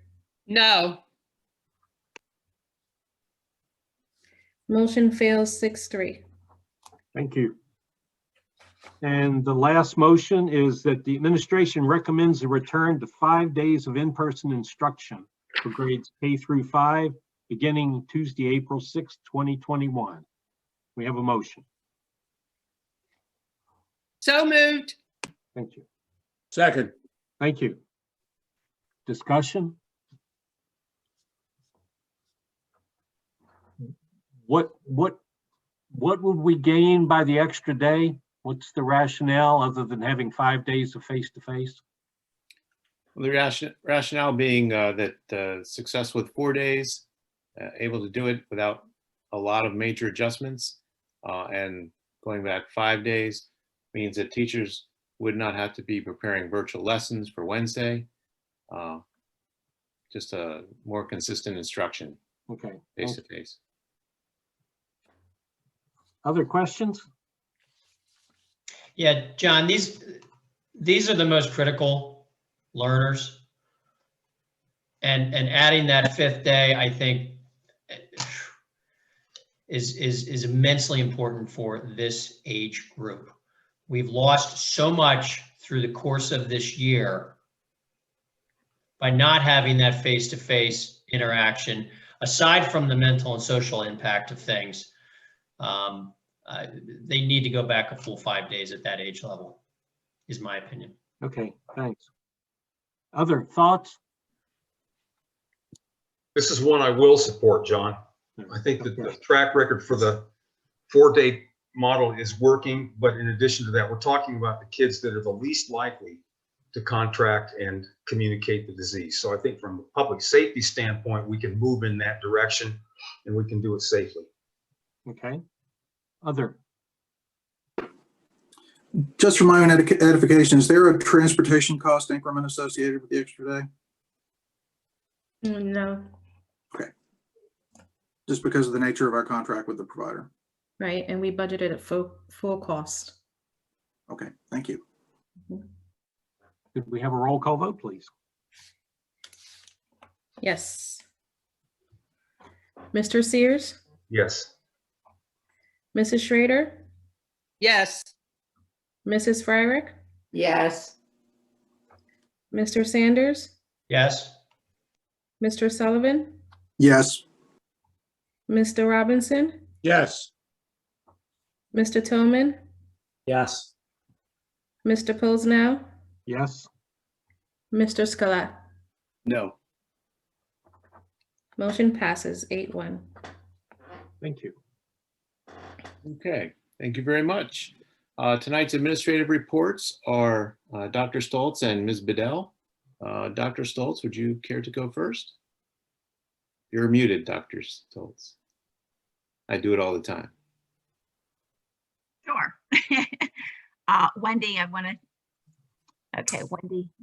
No. Motion fails 6-3. Thank you. And the last motion is that the administration recommends a return to 5 days of in-person instruction for grades K through 5, beginning Tuesday, April 6, 2021. We have a motion. So moved. Thank you. Second. Thank you. Discussion? What would we gain by the extra day? What's the rationale other than having 5 days of face-to-face? Well, the rationale being that success with 4 days, able to do it without a lot of major adjustments, and going back 5 days means that teachers would not have to be preparing virtual lessons for Wednesday. Just a more consistent instruction. Okay. Face-to-face. Other questions? Yeah, John, these are the most critical learners. And adding that 5th day, I think is immensely important for this age group. We've lost so much through the course of this year by not having that face-to-face interaction, aside from the mental and social impact of things. They need to go back a full 5 days at that age level, is my opinion. Okay, thanks. Other thoughts? This is one I will support, John. I think that the track record for the 4-day model is working, but in addition to that, we're talking about the kids that are the least likely to contract and communicate the disease. So I think from a public safety standpoint, we can move in that direction and we can do it safely. Okay. Other? Just for my own edification, is there a transportation cost increment associated with the extra day? No, Okay. Just because of the nature of our contract with the provider. right, and we budgeted at full cost. Okay, thank you. Could we have a roll call vote, please? Yes. Mr. Sears, Yes. Mrs. Schrader, Yes. Mrs. Fryrick, Yes. Mr. Sanders, Yes? Mr. Sullivan, Yes. Mr. Robinson, Yes. Mr. Tillman, Yes. Mr. Posnell, Yes. Mr. Scalette. No. Motion passes 8-1. Thank you. Okay, thank you very much. Tonight's administrative reports are Dr. Stoltz and Ms. Bedell. Dr. Stoltz, would you care to go first? You're muted, Dr. Stoltz. I do it all the time. Sure. Wendy, okay,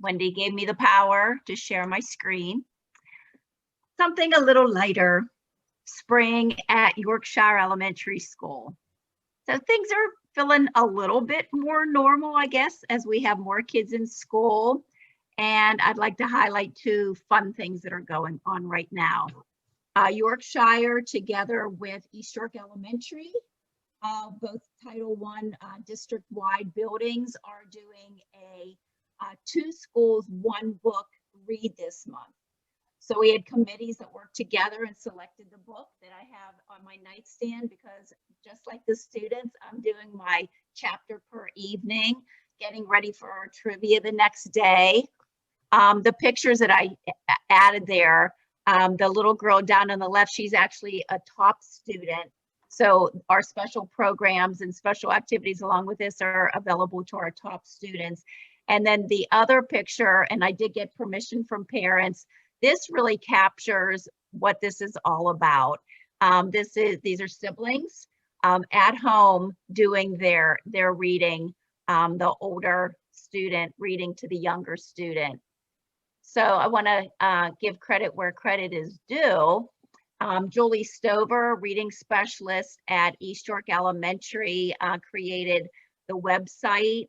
Wendy gave me the power to share my screen. Something a little lighter, spring at Yorkshire Elementary School. So things are feeling a little bit more normal, I guess, as we have more kids in school. And I'd like to highlight 2 fun things that are going on right now. Yorkshire, together with East York Elementary, both Title I district-wide buildings, are doing a 2 schools, 1 book read this month. So we had committees that worked together and selected the book that I have on my nightstand, because just like the students, I'm doing my chapter per evening, getting ready for our trivia the next day. The pictures that I added there, the little girl down on the left, she's actually a top student. So our special programs and special activities along with this are available to our top students. And then the other picture, and I did get permission from parents, this really captures what this is all about. These are siblings at home doing their reading, the older student reading to the younger student. So I want to give credit where credit is due. Julie Stover, reading specialist at East York Elementary, created the website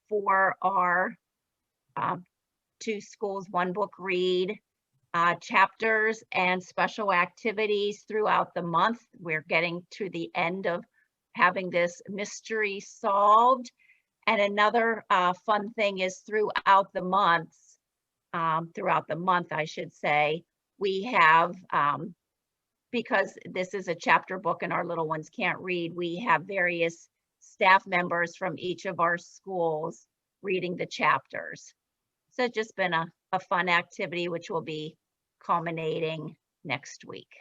for our 2 schools, 1 book read, chapters and special activities throughout the month. We're getting to the end of having this mystery solved. And another fun thing is throughout the month, I should say, we have, because this is a chapter book and our little ones can't read, we have various staff members from each of our schools reading the chapters. So it's just been a fun activity, which will be culminating next week.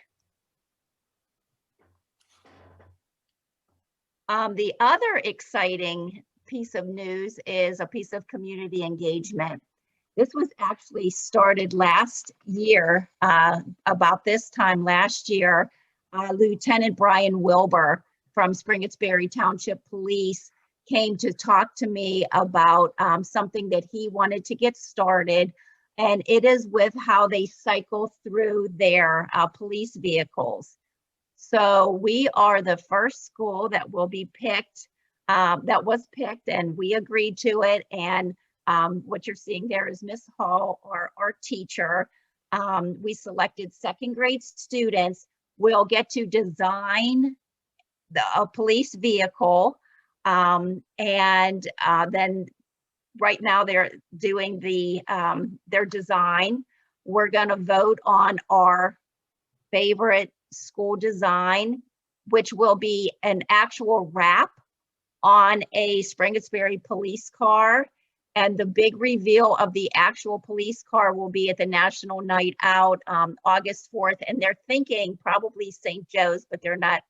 The other exciting piece of news is a piece of community engagement. This was actually started last year, about this time last year. Lieutenant Brian Wilbur from Springettsbury Township Police came to talk to me about something that he wanted to get started, and it is with how they cycle through their police vehicles. So we are the first school that will be picked, that was picked, and we agreed to it. And what you're seeing there is Miss Hall, our teacher. We selected 2nd grade students. Will get to design a police vehicle. And then right now they're doing their design. We're going to vote on our favorite school design, which will be an actual wrap on a Springersbury police car. And the big reveal of the actual police car will be at the National Night Out, August 4th. And they're thinking probably St. Joe's, but they're not,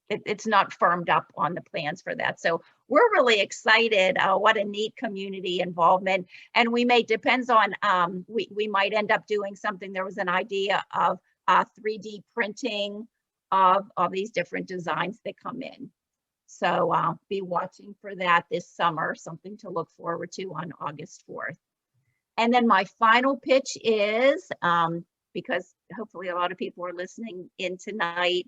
it's not firmed up on the plans for that. So we're really excited. What a neat community involvement. And we may, depends on, we might end up doing something. There was an idea of 3D printing of these different designs that come in. So be watching for that this summer, something to look forward to on August 4th. And then my final pitch is, because hopefully a lot of people are listening in tonight,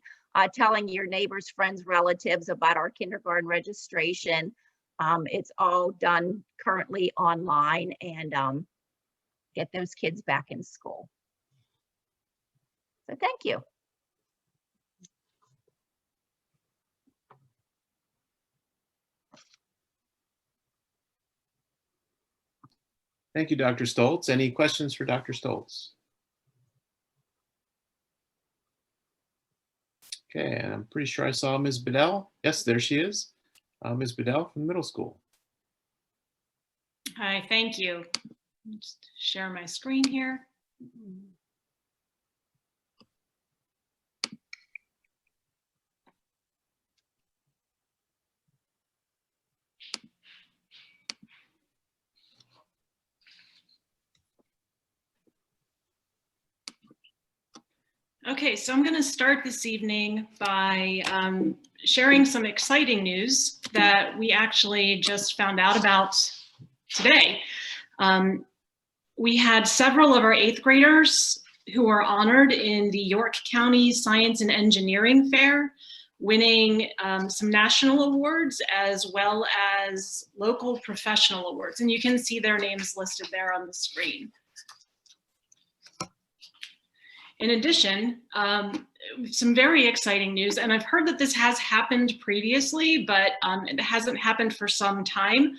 telling your neighbors, friends, relatives about our kindergarten registration. It's all done currently online, and get those kids back in school. So thank you. Thank you, Dr. Stoltz. Any questions for Dr. Stoltz? Okay, and I'm pretty sure I saw Ms. Bedell. Yes, there she is. Ms. Bedell from middle school. Hi, thank you. Just share my screen here. Okay, so I'm going to start this evening by sharing some exciting news that we actually just found out about today. We had several of our 8th graders who were honored in the York County Science and Engineering Fair, winning some national awards as well as local professional awards. And you can see their names listed there on the screen. In addition, some very exciting news, and I've heard that this has happened previously, but it hasn't happened for some time,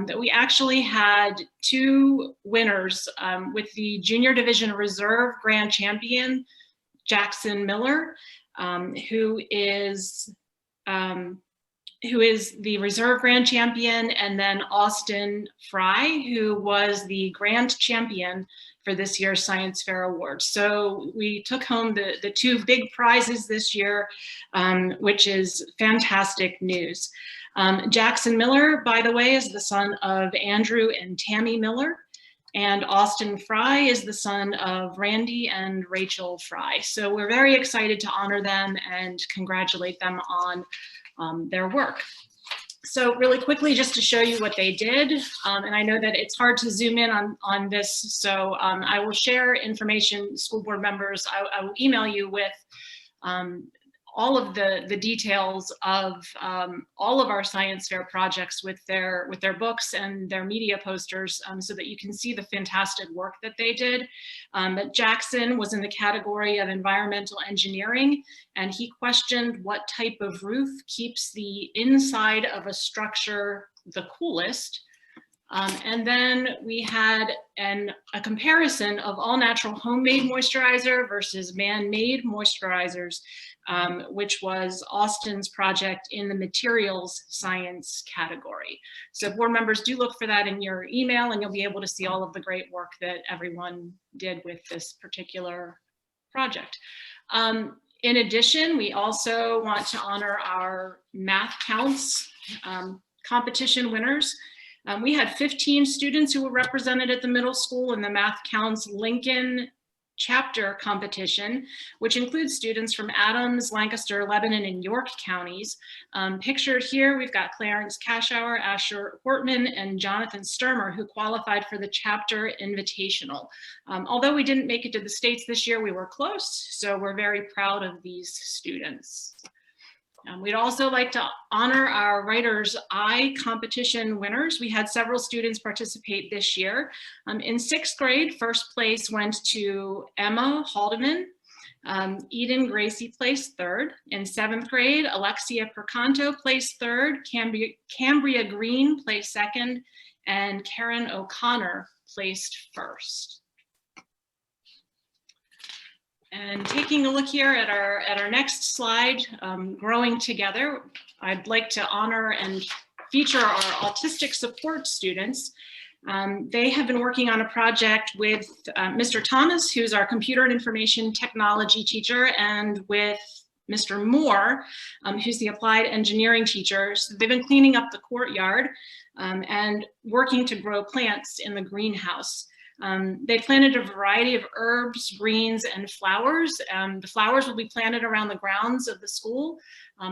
that we actually had 2 winners with the Junior Division Reserve Grand Champion, Jackson Miller, who is the Reserve Grand Champion, and then Austin Fry, who was the Grand Champion for this year's Science Fair Award. So we took home the 2 big prizes this year, which is fantastic news. Jackson Miller, by the way, is the son of Andrew and Tammy Miller, and Austin Fry is the son of Randy and Rachel Fry. So we're very excited to honor them and congratulate them on their work. So really quickly, just to show you what they did, and I know that it's hard to zoom in on this, so I will share information, school board members, I will email you with all of the details of all of our science fair projects with their books and their media posters, so that you can see the fantastic work that they did. But Jackson was in the category of environmental engineering, and he questioned what type of roof keeps the inside of a structure the coolest. And then we had a comparison of all natural homemade moisturizer versus man-made moisturizers, which was Austin's project in the materials science category. So board members, do look for that in your email, and you'll be able to see all of the great work that everyone did with this particular project. In addition, we also want to honor our Math Counts competition winners. We had 15 students who were represented at the middle school in the Math Counts Lincoln chapter competition, which includes students from Adams, Lancaster, Lebanon, and York counties. Pictured here, we've got Clarence Cashauer, Asher Hortman, and Jonathan Sturmer, who qualified for the chapter invitational. Although we didn't make it to the States this year, we were close, so we're very proud of these students. We'd also like to honor our Writer's Eye competition winners. We had several students participate this year. In 6th grade, first place went to Emma Haldeman. Eden Gracie placed third. In 7th grade, Alexia Percanto placed third, Cambria Green placed second, and Karen O'Connor placed first. And taking a look here at our next slide, Growing Together, I'd like to honor and feature our autistic support students. They have been working on a project with Mr. Thomas, who's our computer and information technology teacher, and with Mr. Moore, who's the applied engineering teacher. So they've been cleaning up the courtyard and working to grow plants in the greenhouse. They planted a variety of herbs, greens, and flowers. The flowers will be planted around the grounds of the school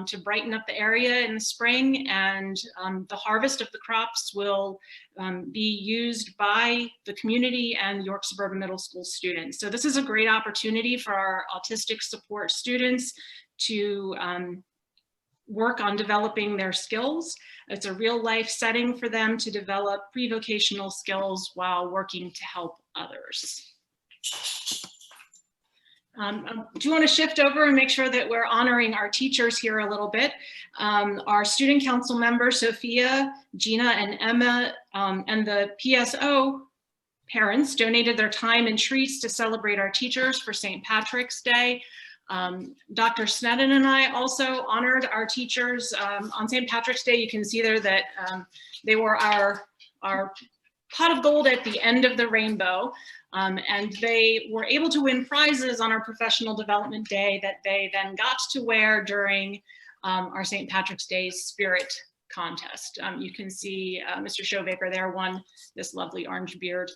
to brighten up the area in the spring, and the harvest of the crops will be used by the community and York Suburban Middle School students. So this is a great opportunity for our autistic support students to work on developing their skills. It's a real life setting for them to develop pre-vocational skills while working to help others. I do want to shift over and make sure that we're honoring our teachers here a little bit. Our student council members, Sophia, Gina, and Emma, and the PSO parents donated their time and treats to celebrate our teachers for St. Patrick's Day. Dr. Sneddon and I also honored our teachers on St. Patrick's Day. You can see there that they were our pot of gold at the end of the rainbow. And they were able to win prizes on our professional development day that they then got to wear during our St. Patrick's Day spirit contest. You can see Mr. Showbaker there won this lovely orange beard.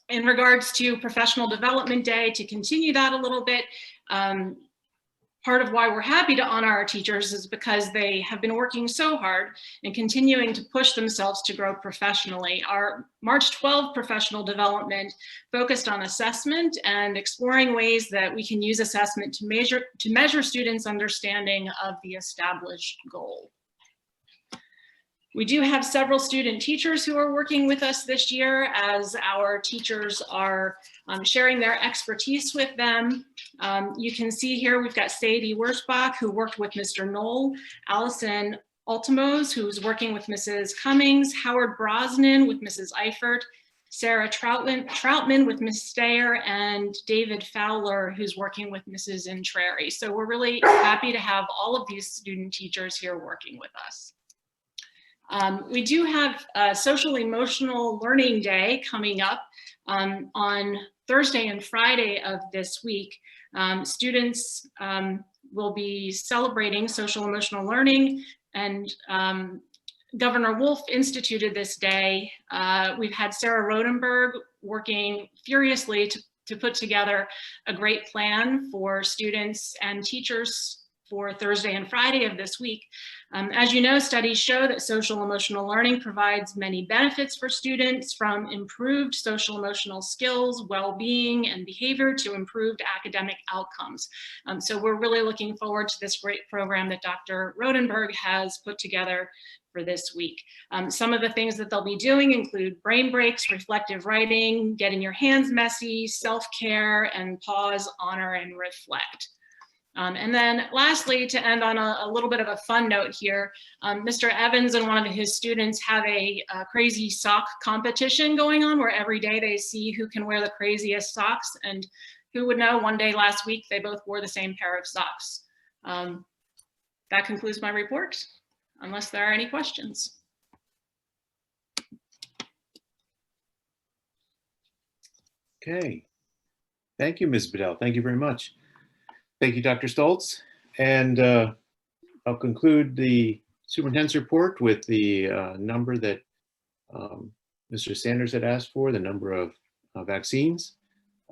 In regards to Professional Development Day, to continue that a little bit, part of why we're happy to honor our teachers is because they have been working so hard and continuing to push themselves to grow professionally. Our March 12 professional development focused on assessment and exploring ways that we can use assessment to measure students' understanding of the established goal. We do have several student teachers who are working with us this year as our teachers are sharing their expertise with them. You can see here we've got Sadie Wurzbach, who worked with Mr. Knoll, Allison Ultimos, who's working with Mrs. Cummings, Howard Brosnan with Mrs. Eifert, Sarah Troutman with Ms. Stayer, and David Fowler, who's working with Mrs. Intreri. So we're really happy to have all of these student teachers here working with us. We do have a Social Emotional Learning Day coming up on Thursday and Friday of this week. Students will be celebrating social emotional learning, and Governor Wolf instituted this day. We've had Sarah Rodenberg working furiously to put together a great plan for students and teachers for Thursday and Friday of this week. As you know, studies show that social emotional learning provides many benefits for students, from improved social emotional skills, well-being, and behavior to improved academic outcomes. So we're really looking forward to this great program that Dr. Rodenberg has put together for this week. Some of the things that they'll be doing include brain breaks, reflective writing, getting your hands messy, self-care, and pause, honor, and reflect. And then lastly, to end on a little bit of a fun note here, Mr. Evans and one of his students have a crazy sock competition going on, where every day they see who can wear the craziest socks, and who would know, one day last week they both wore the same pair of socks. That concludes my report, unless there are any questions. Okay. Thank you, Ms. Bedell. Thank you very much. Thank you, Dr. Stoltz. And I'll conclude the superintendent's report with the number that Mr. Sanders had asked for, the number of vaccines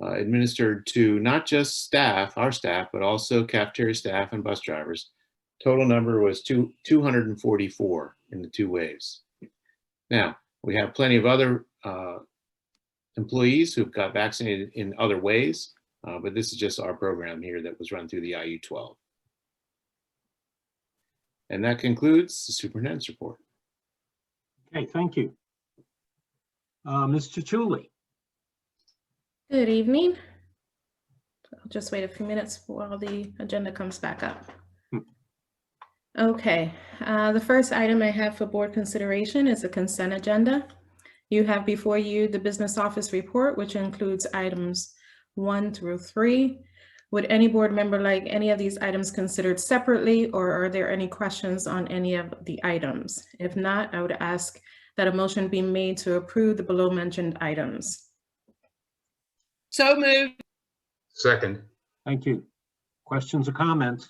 administered to not just staff, our staff, but also cafeteria staff and bus drivers. Total number was 244 in the 2 waves. Now, we have plenty of other employees who've got vaccinated in other ways. But this is just our program here that was run through the IU-12. And that concludes the superintendent's report. Okay, thank you. Ms. Chichuli. Good evening. just wait a few minutes while the agenda comes back up. Okay, the first item I have for board consideration is the consent agenda. You have before you the business office report, which includes items 1 through 3. Would any board member like any of these items considered separately, or are there any questions on any of the items? If not, I would ask that a motion be made to approve the below mentioned items. So moved. Second. Thank you. Questions or comments?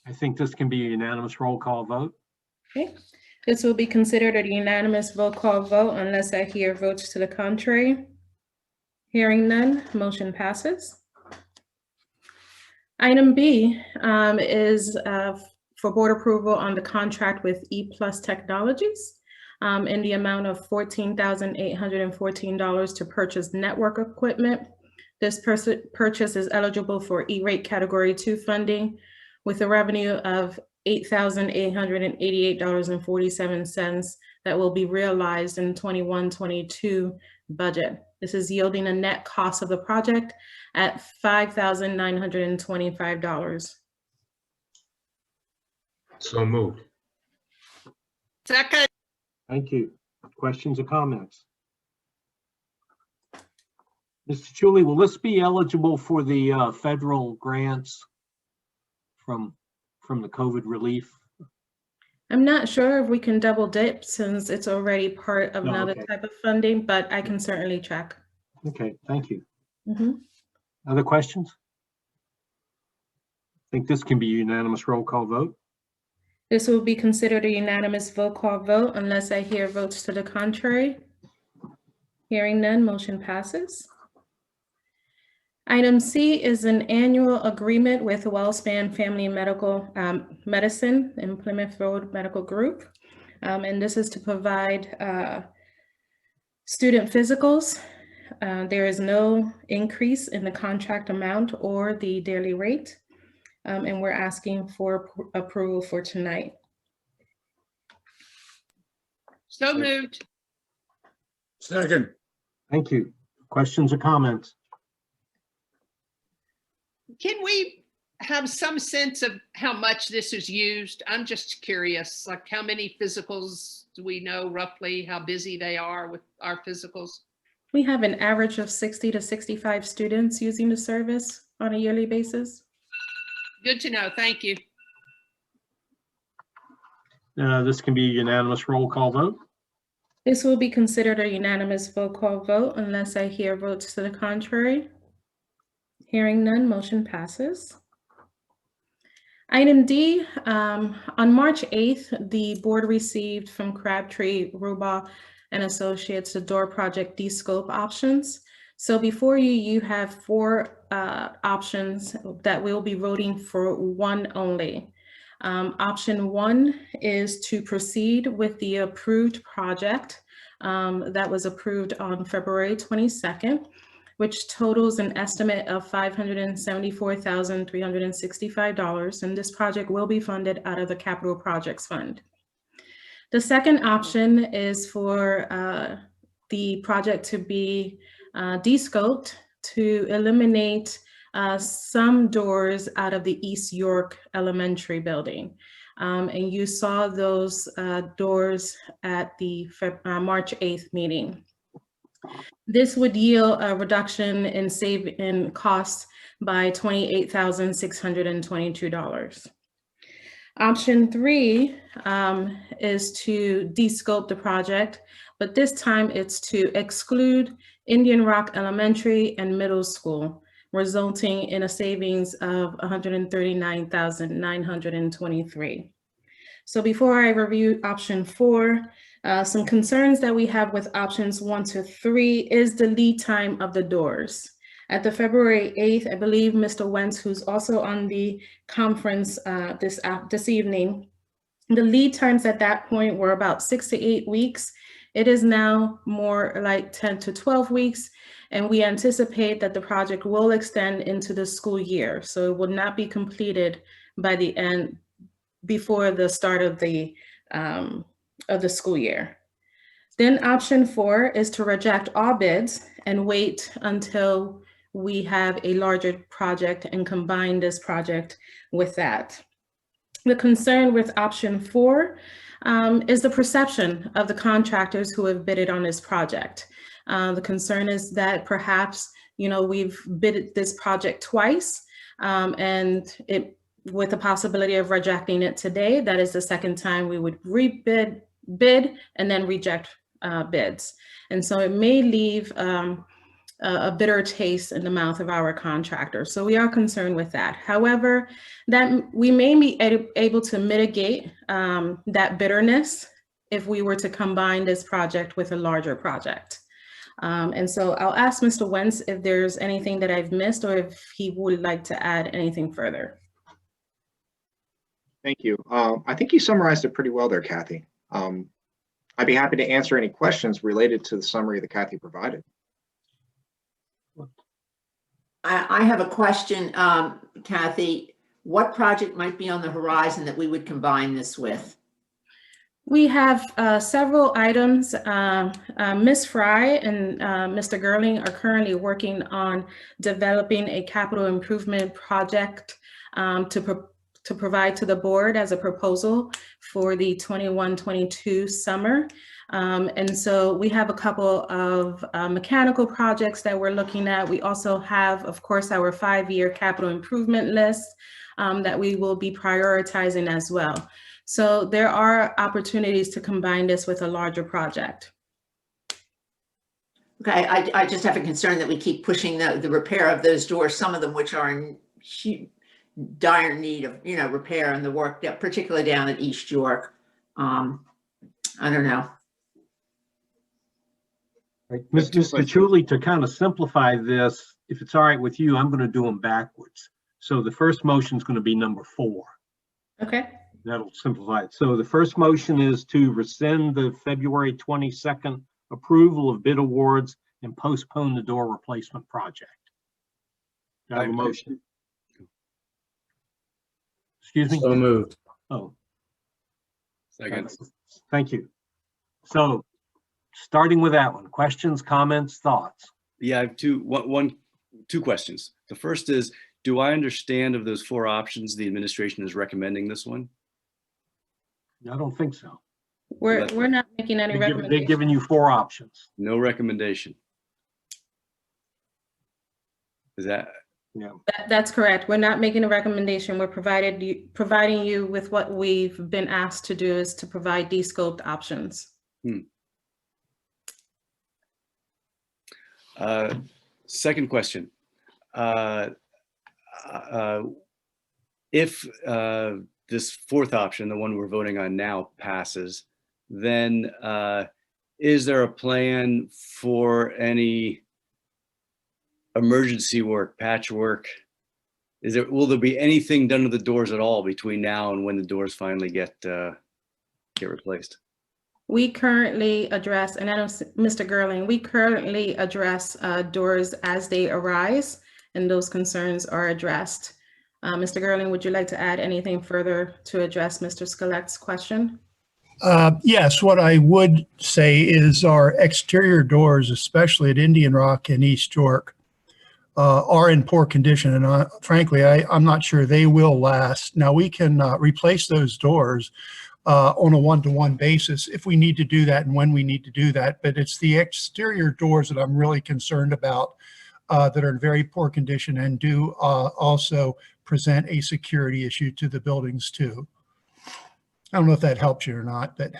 I think this can be a unanimous roll call vote. Okay, this will be considered a unanimous roll call vote unless I hear votes to the contrary. Hearing none, motion passes. Item B is for board approval on the contract with E+ Technologies in the amount of $14,814 to purchase network equipment. This purchase is eligible for E-rate Category 2 funding with a revenue of $8,888.47 that will be realized in 21-22 budget. This is yielding a net cost of the project at $5,925. So moved. Second. Thank you. Questions or comments? Mr. Chuli, will this be eligible for the federal grants from the COVID relief? I'm not sure if we can double dip since it's already part of Oh, another okay. type of funding, but I can certainly check. Okay, thank you. Mhm. Other questions? I think this can be a unanimous roll call vote. This will be considered a unanimous roll call vote unless I hear votes to the contrary. Hearing none, motion passes. Item C is an annual agreement with WellSpan Family Medicine in Plymouth Road Medical Group. And this is to provide student physicals. There is no increase in the contract amount or the daily rate. And we're asking for approval for tonight. So moved. Second. Thank you. Questions or comments? Can we have some sense of how much this is used? I'm just curious, like how many physicals do we know roughly how busy they are with our physicals? We have an average of 60 to 65 students using the service on a yearly basis. Good to know. Thank you. This can be a unanimous roll call vote. This will be considered a unanimous roll call vote unless I hear votes to the contrary. Hearing none, motion passes. Item D, on March 8th, the board received from Crabtree, Rubaugh and Associates the door project de-scope options. So before you, you have 4 options that we'll be voting for one only. Option 1 is to proceed with the approved project that was approved on February 22nd, which totals an estimate of $574,365, and this project will be funded out of the Capital Projects Fund. The second option is for the project to be de-scoped to eliminate some doors out of the East York Elementary building. And you saw those doors at the March 8th meeting. This would yield a reduction in costs by $28,622. Option 3 is to de-scope the project, but this time it's to exclude Indian Rock Elementary and Middle School, resulting in a savings of $139,923. So before I review option 4, some concerns that we have with options 1 to 3 is the lead time of the doors. At the February 8th, I believe Mr. Wentz, who's also on the conference this evening, the lead times at that point were about 6 to 8 weeks. It is now more like 10 to 12 weeks, and we anticipate that the project will extend into the school year. So it will not be completed by the end, before the start of the school year. Then option 4 is to reject all bids and wait until we have a larger project and combine this project with that. The concern with option 4 is the perception of the contractors who have bidded on this project. The concern is that perhaps, we've bid this project twice, and with the possibility of rejecting it today, that is the second time we would bid, and then reject bids. And so it may leave a bitter taste in the mouth of our contractors. So we are concerned with that. However, that we may be able to mitigate that bitterness if we were to combine this project with a larger project. And so I'll ask Mr. Wentz if there's anything that I've missed or if he would like to add anything further. Thank you. I think you summarized it pretty well there, Kathy. I'd be happy to answer any questions related to the summary that Kathy provided. I have a question, Kathy. What project might be on the horizon that we would combine this with? We have several items. Ms. Fry and Mr. Gerling are currently working on developing a capital improvement project to provide to the board as a proposal for the 21-22 summer. And so we have a couple of mechanical projects that we're looking at. We also have, of course, our 5-year capital improvement list that we will be prioritizing as well. So there are opportunities to combine this with a larger project. Okay, I just have a concern that we keep pushing the repair of those doors, some of them which are in dire need of repair and the work, particularly down at East York. I don't know. Right. Mr. Chuli, to kind of simplify this, if it's all right with you, I'm going to do them backwards. So the first motion is going to be number 4. Okay. That'll simplify it. So the first motion is to rescind the February 22nd approval of bid awards and postpone the door replacement project. Do I have a motion? Excuse me? So moved. Oh. Second. Thank you. So starting with that one, questions, comments, thoughts? Yeah, I have two questions. The first is, do I understand of those 4 options, the administration is recommending this one? I don't think so. We're not making any recommendations. They've given you 4 options. No recommendation. Is that? Yeah. That's correct. We're not making a recommendation. We're providing you with what we've been asked to do, is to provide descoped options. Second question. If this 4th option, the one we're voting on now, passes, then is there a plan for any emergency work, patchwork? Will there be anything done to the doors at all between now and when the doors finally get replaced? We currently address, and I know Mr. Gerling, we currently address doors as they arise, and those concerns are addressed. Mr. Gerling, would you like to add anything further to address Mr. Skelet's question? Yes, what I would say is our exterior doors, especially at Indian Rock and East York, are in poor condition, and frankly, I'm not sure they will last. Now, we can replace those doors on a one-to-one basis if we need to do that and when we need to do that, but it's the exterior doors that I'm really concerned about, that are in very poor condition and do also present a security issue to the buildings too. I don't know if that helps you or not, but.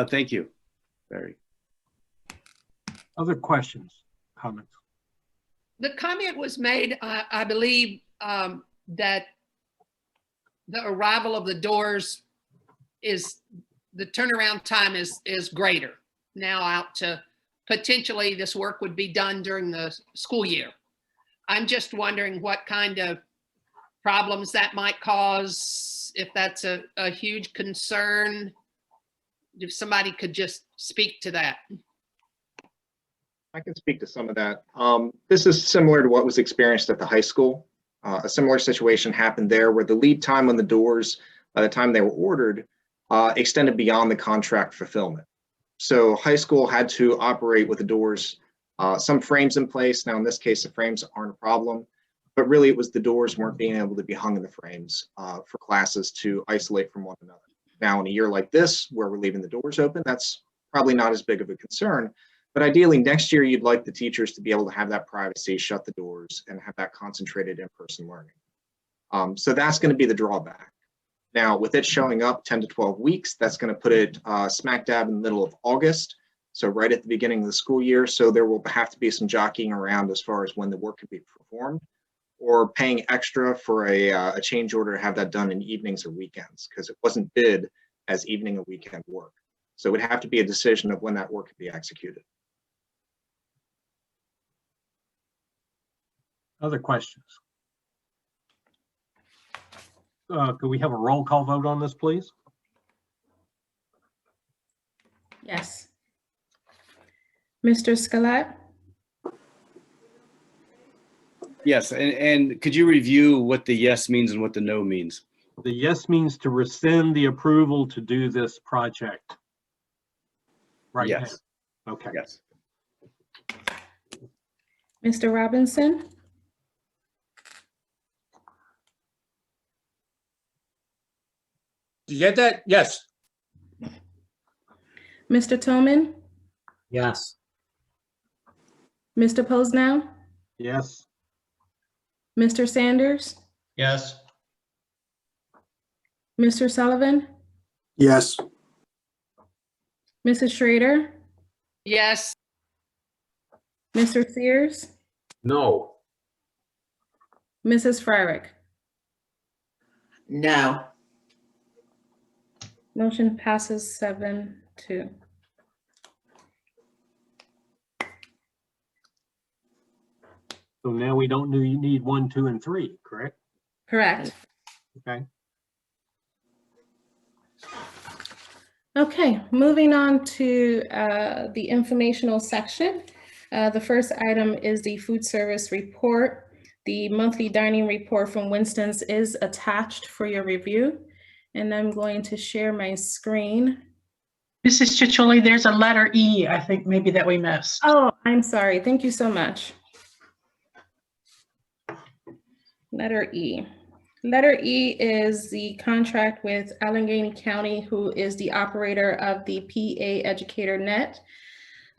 Thank you, Barry. Other questions, comments? The comment was made, I believe, that the arrival of the doors the turnaround time is greater now out to potentially this work would be done during the school year. I'm just wondering what kind of problems that might cause, if that's a huge concern, if somebody could just speak to that. I can speak to some of that. This is similar to what was experienced at the high school. A similar situation happened there where the lead time on the doors, by the time they were ordered, extended beyond the contract fulfillment. So high school had to operate with the doors, some frames in place. Now, in this case, the frames aren't a problem, but really it was the doors weren't being able to be hung in the frames for classes to isolate from one another. Now, in a year like this, where we're leaving the doors open, that's probably not as big of a concern. But ideally, next year, you'd like the teachers to be able to have that privacy, shut the doors, and have that concentrated in-person learning. So that's going to be the drawback. Now, with it showing up 10 to 12 weeks, that's going to put it smack dab in the middle of August, so right at the beginning of the school year. So there will have to be some jockeying around as far as when the work can be performed, or paying extra for a change order to have that done in evenings or weekends, because it wasn't bid as evening or weekend work. So it would have to be a decision of when that work could be executed. Other questions? Could we have a roll call vote on this, please? Yes. Mr. Scalette? Yes, and could you review what the yes means and what the no means? The yes means to rescind the approval to do this project. Right Yes. now. Okay. Yes. Mr. Robinson? Did you get that? Yes. Mr. Tillman? Yes. Mr. Posnow? Yes. Mr. Sanders? Yes. Mr. Sullivan? Yes. Mrs. Schrader? Yes. Mr. Sears? No. Mrs. Fryrick? No. Motion passes 7-2. So now we don't need 1, 2, and 3, correct? Correct. Okay. Okay, moving on to the informational section. The first item is the food service report. The monthly dining report from Winston's is attached for your review. And I'm going to share my screen. Mrs. Chicholi, there's a letter E, I think maybe that we missed. Oh, I'm sorry. Thank you so much. Letter E. Letter E is the contract with Allegheny County, who is the operator of the PA Educator Net,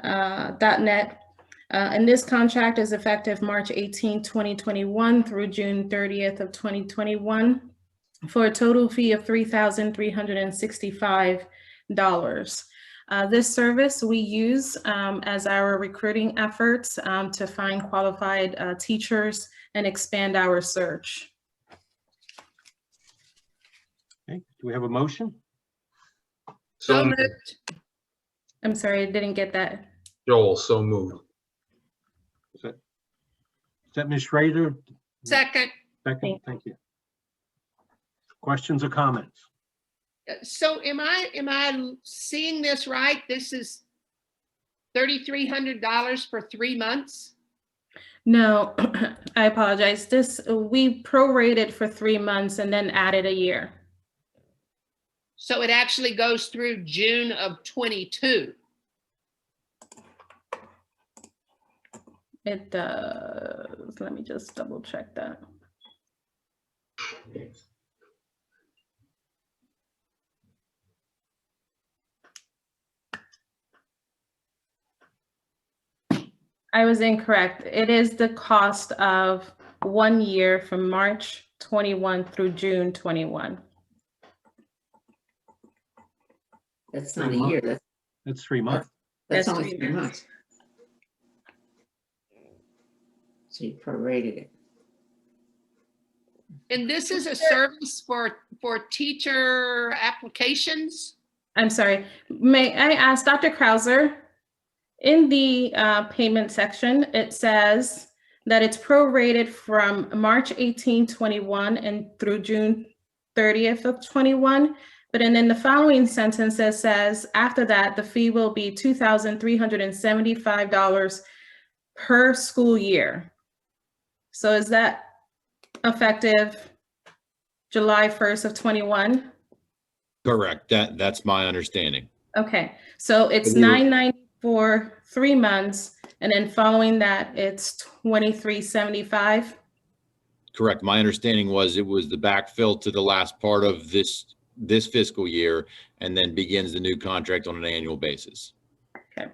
.net. And this contract is effective March 18, 2021 through June 30th of 2021 for a total fee of $3,365. This service we use as our recruiting efforts to find qualified teachers and expand our search. Okay, do we have a motion? So moved. I'm sorry, I didn't get that. Joel, so moved. Is that Ms. Schrader? Second. Second, thank you. Questions or comments? So am I seeing this right? This is $3,300 for 3 months? No, I apologize. This, we prorated for 3 months and then added a year. So it actually goes through June of 22. It does. Let me just double check that. I was incorrect. It is the cost of 1 year from March 21 through June 21. That's not a year. That's 3 months. That's That's only 3 3 months. So you prorated it. And this is a service for teacher applications? I'm sorry. May I ask Dr. Krauser, in the payment section, it says that it's prorated from March 18, 21 and through June 30th of 21. But then in the following sentence, it says, after that, the fee will be $2,375 per school year. So is that effective July 1st of 21? Correct. That's my understanding. Okay, so it's And you were- $990 for 3 months, and then following that, it's $2375. Correct. My understanding was it was the backfill to the last part of this fiscal year, and then begins the new contract on an annual basis. Okay.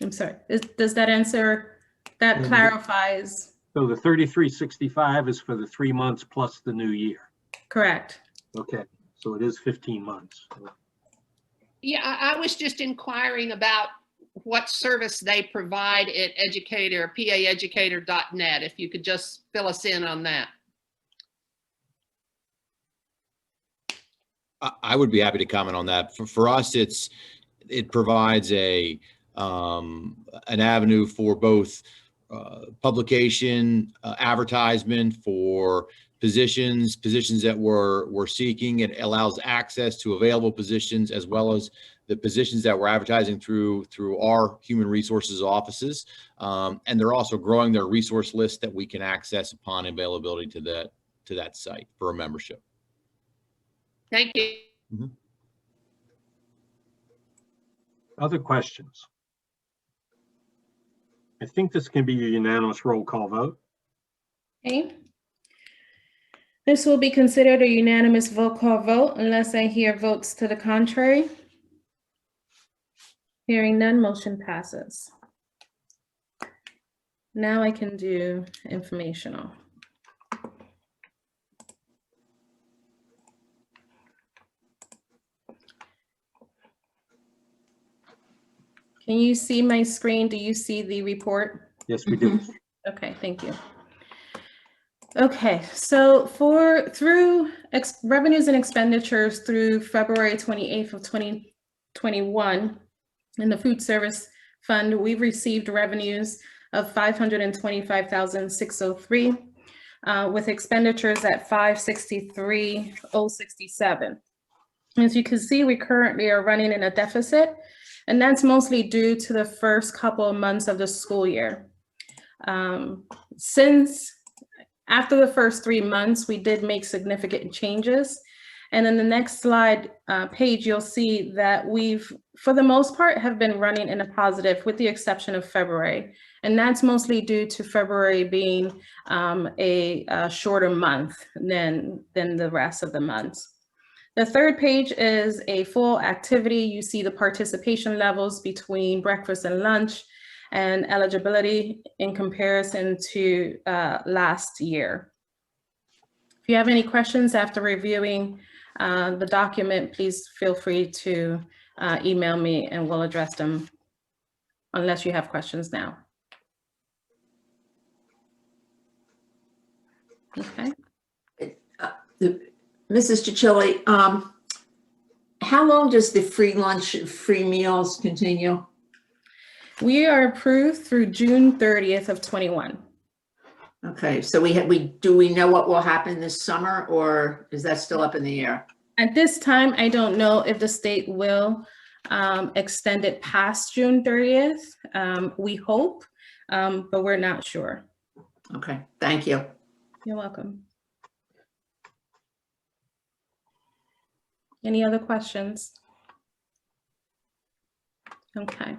I'm sorry. Does that answer? That Mhm. clarifies. So the 3365 is for the 3 months plus the new year. Correct. Okay, so it is 15 months. Yeah, I was just inquiring about what service they provide at paeducator.net. If you could just fill us in on that. I would be happy to comment on that. For us, it provides an avenue for both publication, advertisement for positions that we're seeking. It allows access to available positions as well as the positions that we're advertising through our human resources offices. And they're also growing their resource list that we can access upon availability to that site for a membership. Thank you. Mm-hmm. Other questions? I think this can be a unanimous roll call vote. Okay. This will be considered a unanimous vote call vote unless I hear votes to the contrary. Hearing none, motion passes. Now I can do informational. Can you see my screen? Do you see the report? Yes, we do. Okay, thank you. Okay, so through revenues and expenditures through February 28th of 2021, in the food service fund, we've received revenues of $525,603, with expenditures at $563,067. As you can see, we currently are running in a deficit, and that's mostly due to the first couple of months of the school year. Since after the first 3 months, we did make significant changes. And in the next slide page, you'll see that we've, for the most part, have been running in a positive with the exception of February. And that's mostly due to February being a shorter month than the rest of the months. The third page is a full activity. You see the participation levels between breakfast and lunch and eligibility in comparison to last year. If you have any questions after reviewing the document, please feel free to email me and we'll address them unless you have questions now. Okay. Mrs. Chichilli, how long does the free lunch, free meals continue? We are approved through June 30th of 21. Okay, so do we know what will happen this summer, or is that still up in the air? At this time, I don't know if the state will extend it past June 30th. We hope, but we're not sure. Okay, thank you. You're welcome. Any other questions? Okay.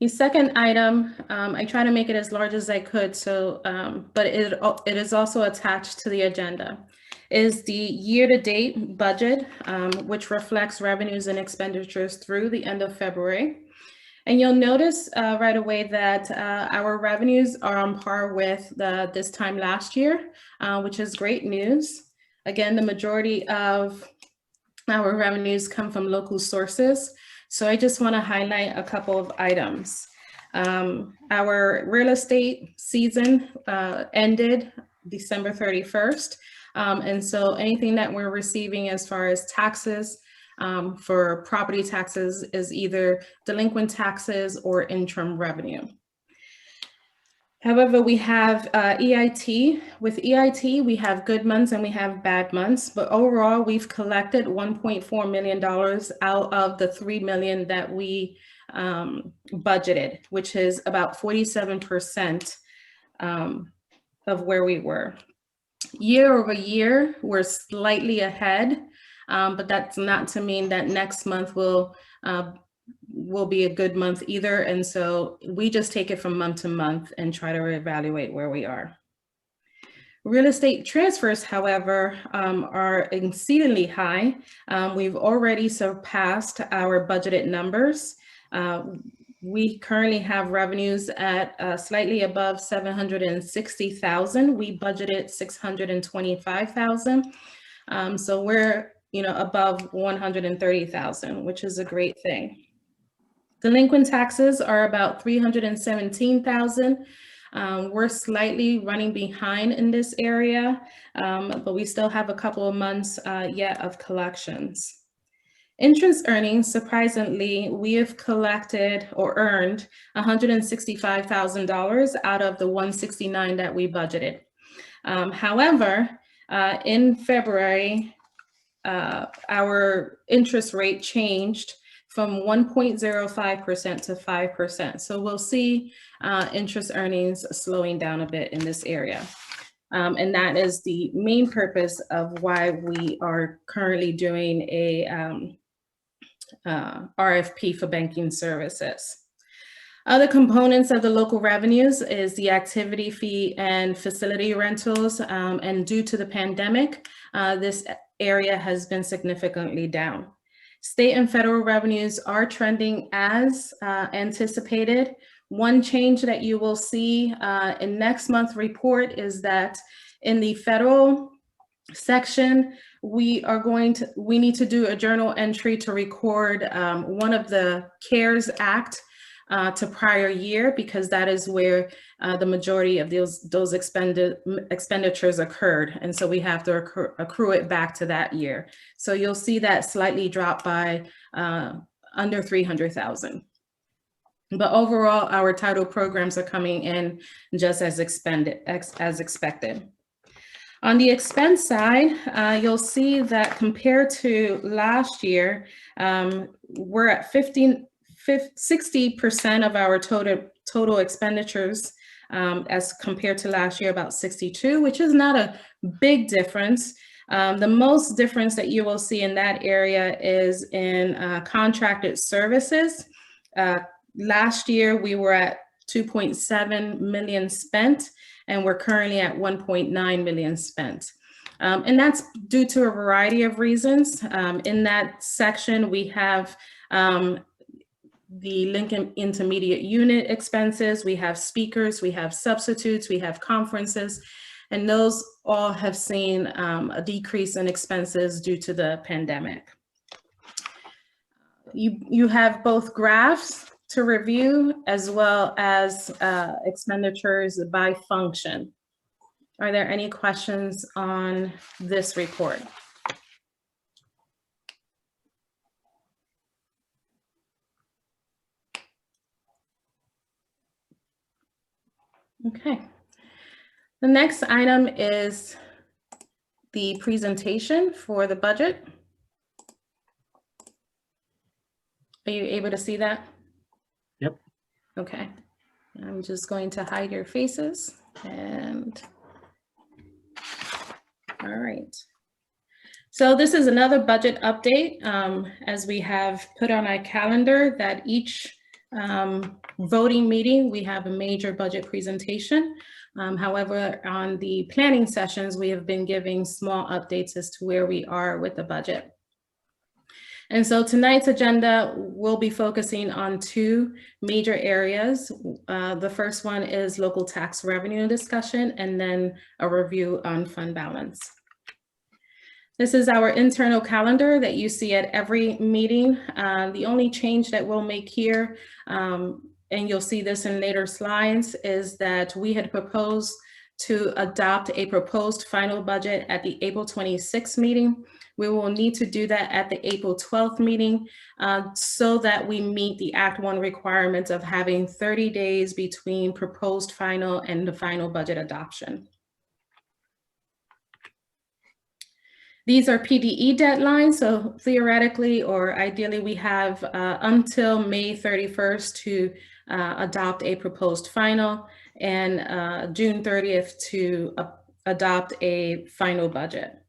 The second item, I try to make it as large as I could, so but it is also attached to the agenda, is the year-to-date budget, which reflects revenues and expenditures through the end of February. And you'll notice right away that our revenues are on par with this time last year, which is great news. Again, the majority of our revenues come from local sources. So I just want to highlight a couple of items. Our real estate season ended December 31st. And so anything that we're receiving as far as taxes for property taxes is either delinquent taxes or interim revenue. However, we have EIT. With EIT, we have good months and we have bad months, but overall, we've collected $1.4 million out of the $3 million that we budgeted, which is about 47% of where we were. Year over year, we're slightly ahead. but that's not to mean that next month will be a good month either. And so we just take it from month to month and try to reevaluate where we are. Real estate transfers, however, are exceedingly high. We've already surpassed our budgeted numbers. We currently have revenues at slightly above 760,000. We budgeted 625,000. So we're, above 130,000, which is a great thing. Delinquent taxes are about 317,000. We're slightly running behind in this area, but we still have a couple of months yet of collections. Interest earnings, surprisingly, we have collected or earned $165,000 out of the $169,000 that we budgeted. However, in February, our interest rate changed from 1.05% to 5%. So we'll see interest earnings slowing down a bit in this area. And that is the main purpose of why we are currently doing a RFP for banking services. Other components of the local revenues is the activity fee and facility rentals. And due to the pandemic, this area has been significantly down. State and federal revenues are trending as anticipated. One change that you will see in next month's report is that in the federal section, we need to do a journal entry to record one of the CARES Act to prior year, because that is where the majority of those expenditures occurred. And so we have to accrue it back to that year. So you'll see that slightly drop by under 300,000. But overall, our title programs are coming in just as expected. On the expense side, you'll see that compared to last year, we're at 60% of our total expenditures as compared to last year, about 62, which is not a big difference. The most difference that you will see in that area is in contracted services. Last year, we were at 2.7 million spent, and we're currently at 1.9 million spent. And that's due to a variety of reasons. In that section, we have the Lincoln Intermediate Unit expenses, we have speakers, we have substitutes, we have conferences, and those all have seen a decrease in expenses due to the pandemic. You have both graphs to review as well as expenditures by function. Are there any questions on this report? Okay. The next item is the presentation for the budget. Are you able to see that? Yep. Okay. I'm just going to hide your faces and all right. So this is another budget update, as we have put on our calendar that each voting meeting, we have a major budget presentation. However, on the planning sessions, we have been giving small updates as to where we are with the budget. And so tonight's agenda will be focusing on two major areas. The first one is local tax revenue discussion, and then a review on fund balance. This is our internal calendar that you see at every meeting. The only change that we'll make here, and you'll see this in later slides, is that we had proposed to adopt a proposed final budget at the April 26th meeting. We will need to do that at the April 12th meeting so that we meet the Act 1 requirements of having 30 days between proposed final and the final budget adoption. These are Pde deadlines, so theoretically or ideally we have until May 31st to adopt a proposed final and June 30th to adopt a final budget.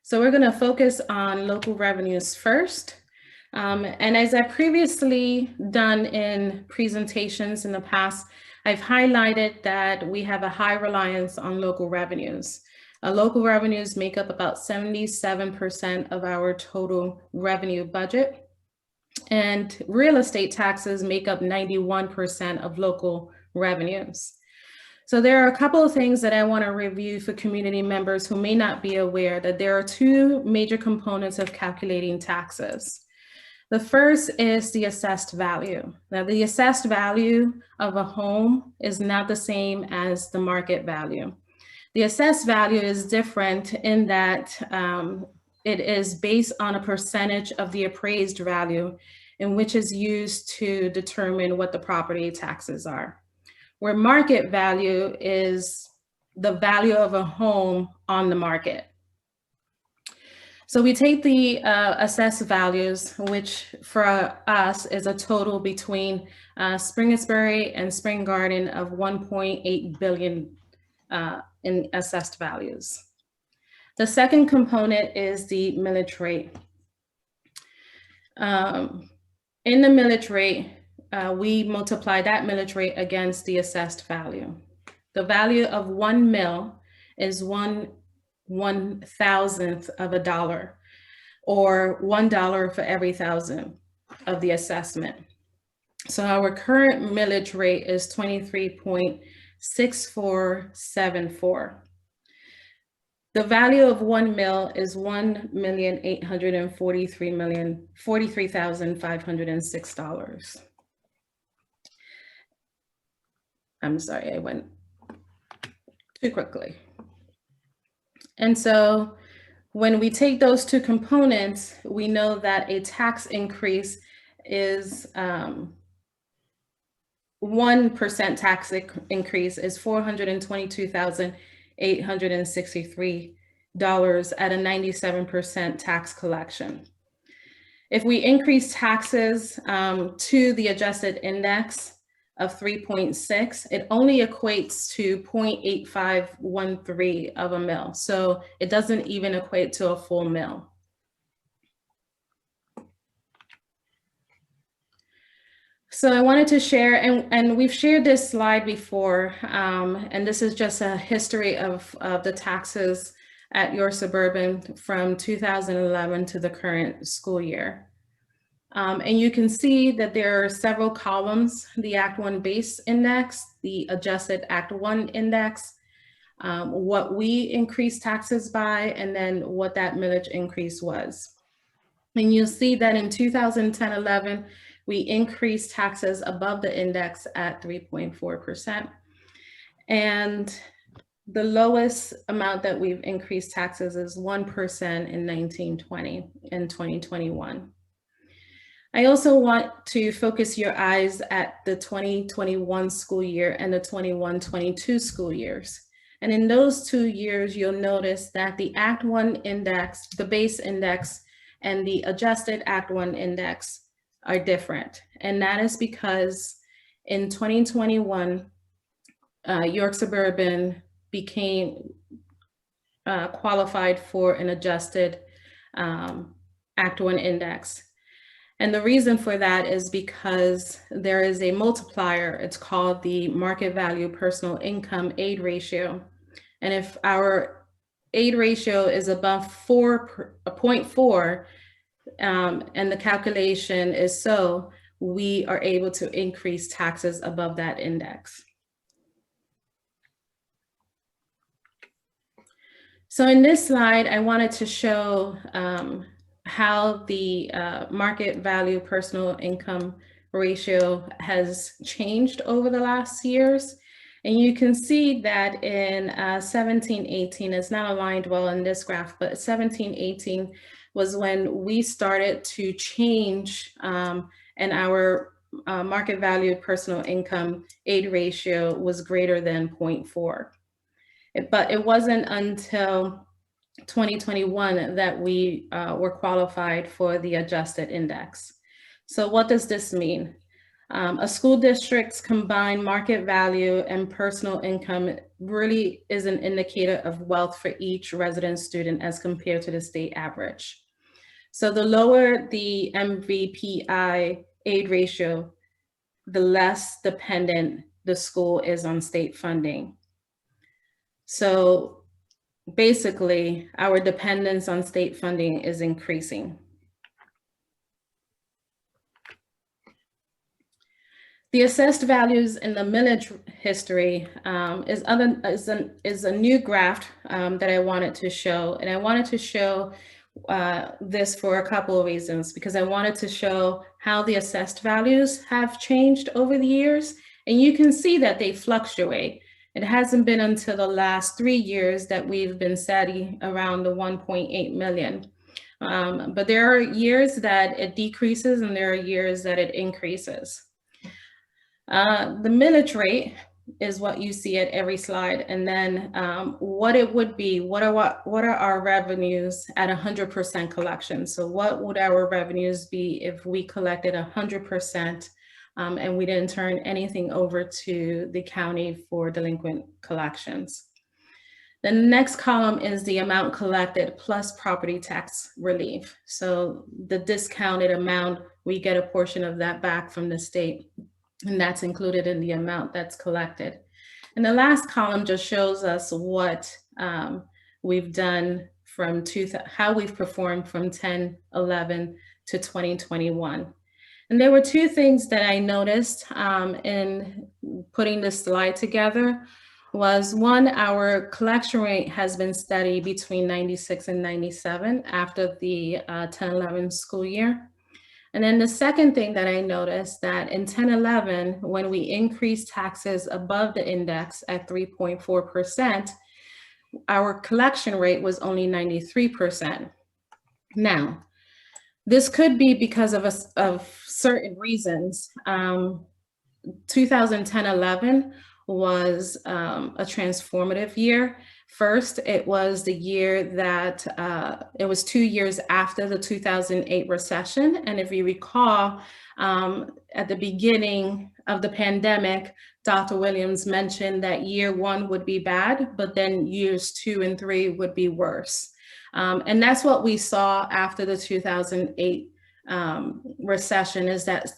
So we're going to focus on local revenues first. And as I previously done in presentations in the past, I've highlighted that we have a high reliance on local revenues. Local revenues make up about 77% of our total revenue budget. And real estate taxes make up 91% of local revenues. So there are a couple of things that I want to review for community members who may not be aware that there are two major components of calculating taxes. The first is the assessed value. Now, the assessed value of a home is not the same as the market value. The assessed value is different in that it is based on a percentage of the appraised value, in which is used to determine what the property taxes are. Where market value is the value of a home on the market. So we take the assessed values, which for us is a total between Springersbury and Spring Garden of 1.8 billion in assessed values. The second component is the millage rate. In the millage rate, we multiply that millage rate against the assessed value. The value of 1 mil is 1/1000th of a dollar, or $1 for every 1,000 of the assessment. So our current millage rate is 23.6474. The value of 1 mil is $1,843,506. I'm sorry, I went too quickly. And so when we take those two components, we know that a tax increase is 1% tax increase is $422,863 at a 97% tax collection. If we increase taxes to the adjusted index of 3.6, it only equates to 0.8513 of a mil. So it doesn't even equate to a full mil. So I wanted to share, and we've shared this slide before, and this is just a history of the taxes at York Suburban from 2011 to the current school year. And you can see that there are several columns: the Act 1 base index, the adjusted Act 1 index, what we increased taxes by, and then what that millage increase was. And you'll see that in 2010-11, we increased taxes above the index at 3.4%. And the lowest amount that we've increased taxes is 1% in 1920 and 2021. I also want to focus your eyes at the 2021 school year and the 21-22 school years. And in those 2 years, you'll notice that the Act 1 index, the base index, and the adjusted Act 1 index are different. And that is because in 2021, York Suburban became qualified for an adjusted Act 1 index. And the reason for that is because there is a multiplier. It's called the market value personal income aid ratio. And if our aid ratio is above 0.4, and the calculation is so, we are able to increase taxes above that index. So in this slide, I wanted to show how the market value personal income ratio has changed over the last years. And you can see that in 17-18, it's not aligned well in this graph, but 17-18 was when we started to change and our market value personal income aid ratio was greater than 0.4. But it wasn't until 2021 that we were qualified for the adjusted index. So what does this mean? A school district's combined market value and personal income really is an indicator of wealth for each resident student as compared to the state average. So the lower the MVPI aid ratio, the less dependent the school is on state funding. So basically, our dependence on state funding is increasing. The assessed values in the millage history is a new graph that I wanted to show. And I wanted to show this for a couple of reasons, because I wanted to show how the assessed values have changed over the years. And you can see that they fluctuate. It hasn't been until the last 3 years that we've been steady around the 1.8 million. But there are years that it decreases and there are years that it increases. The millage rate is what you see at every slide, and then what it would be, what are our revenues at 100% collection? So what would our revenues be if we collected 100% and we didn't turn anything over to the county for delinquent collections? The next column is the amount collected plus property tax relief. So the discounted amount, we get a portion of that back from the state, and that's included in the amount that's collected. And the last column just shows us what we've done from how we've performed from 10/11 to 2021. And there were two things that I noticed in putting this slide together. Was one, our collection rate has been steady between 96 and 97 after the 10/11 school year. And then the second thing that I noticed that in 10/11, when we increased taxes above the index at 3.4%, our collection rate was only 93%. Now, this could be because of certain reasons. 2010-11 was a transformative year. First, it was the year that, it was 2 years after the 2008 recession. And if you recall, at the beginning of the pandemic, Dr. Williams mentioned that year 1 would be bad, but then years 2 and 3 would be worse. And that's what we saw after the 2008 recession, is that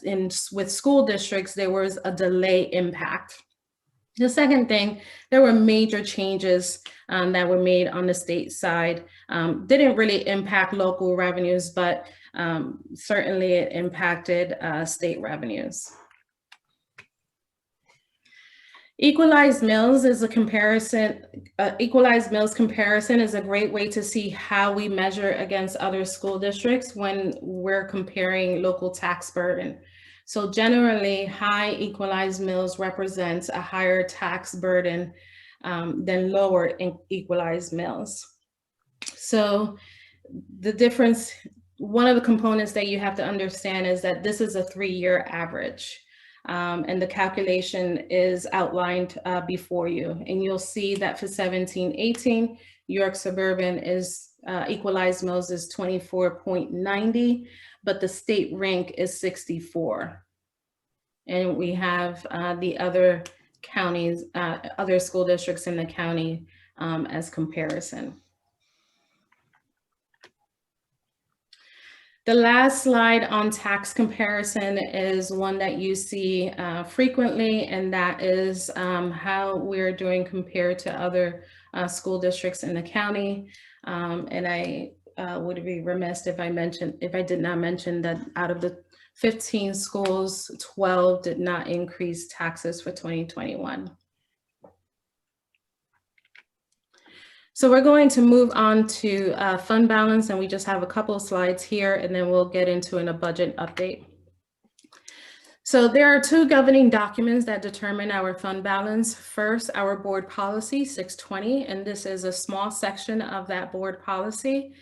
with school districts, there was a delay impact. The second thing, there were major changes that were made on the state side. Didn't really impact local revenues, but certainly it impacted state revenues. Equalized mills is a comparison. Equalized mills comparison is a great way to see how we measure against other school districts when we're comparing local tax burden. So generally, high equalized mills represents a higher tax burden than lower equalized mills. So the difference, one of the components that you have to understand is that this is a 3-year average. And the calculation is outlined before you. And you'll see that for 17-18, York Suburban is equalized mills is 24.90, but the state rank is 64. And we have the other counties, other school districts in the county as comparison. The last slide on tax comparison is one that you see frequently, and that is how we're doing compared to other school districts in the county. And I would be remiss if I did not mention that out of the 15 schools, 12 did not increase taxes for 2021. So we're going to move on to fund balance, and we just have a couple of slides here, and then we'll get into a budget update. So there are 2 governing documents that determine our fund balance. First, our board policy 620, and this is a small section of that board policy.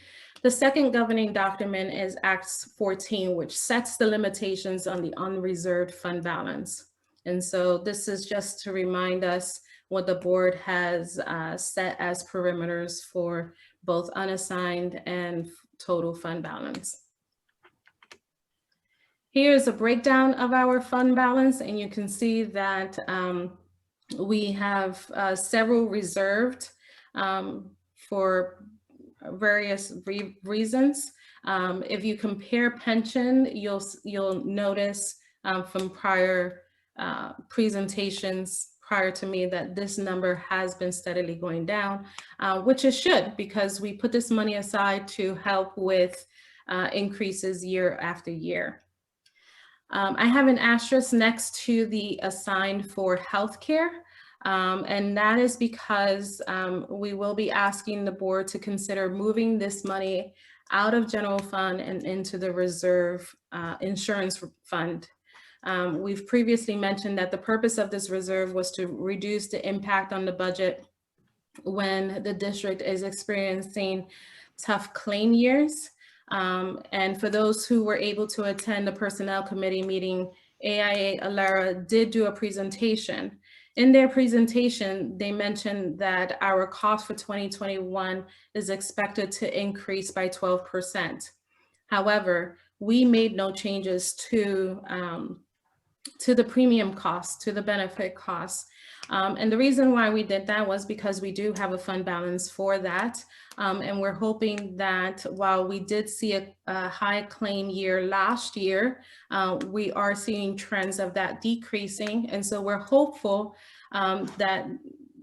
The second governing document is Act 14, which sets the limitations on the unreserved fund balance. And so this is just to remind us what the board has set as perimeters for both unassigned and total fund balance. Here's a breakdown of our fund balance, and you can see that we have several reserved for various reasons. If you compare pension, you'll notice from prior presentations prior to me that this number has been steadily going down, which it should, because we put this money aside to help with increases year after year. I have an asterisk next to the assigned for healthcare, and that is because we will be asking the board to consider moving this money out of general fund and into the reserve insurance fund. We've previously mentioned that the purpose of this reserve was to reduce the impact on the budget when the district is experiencing tough claim years. And for those who were able to attend the personnel committee meeting, AIA Alara did do a presentation. In their presentation, they mentioned that our cost for 2021 is expected to increase by 12%. However, we made no changes to the premium costs, to the benefit costs. And the reason why we did that was because we do have a fund balance for that. And we're hoping that while we did see a high claim year last year, we are seeing trends of that decreasing. And so we're hopeful that,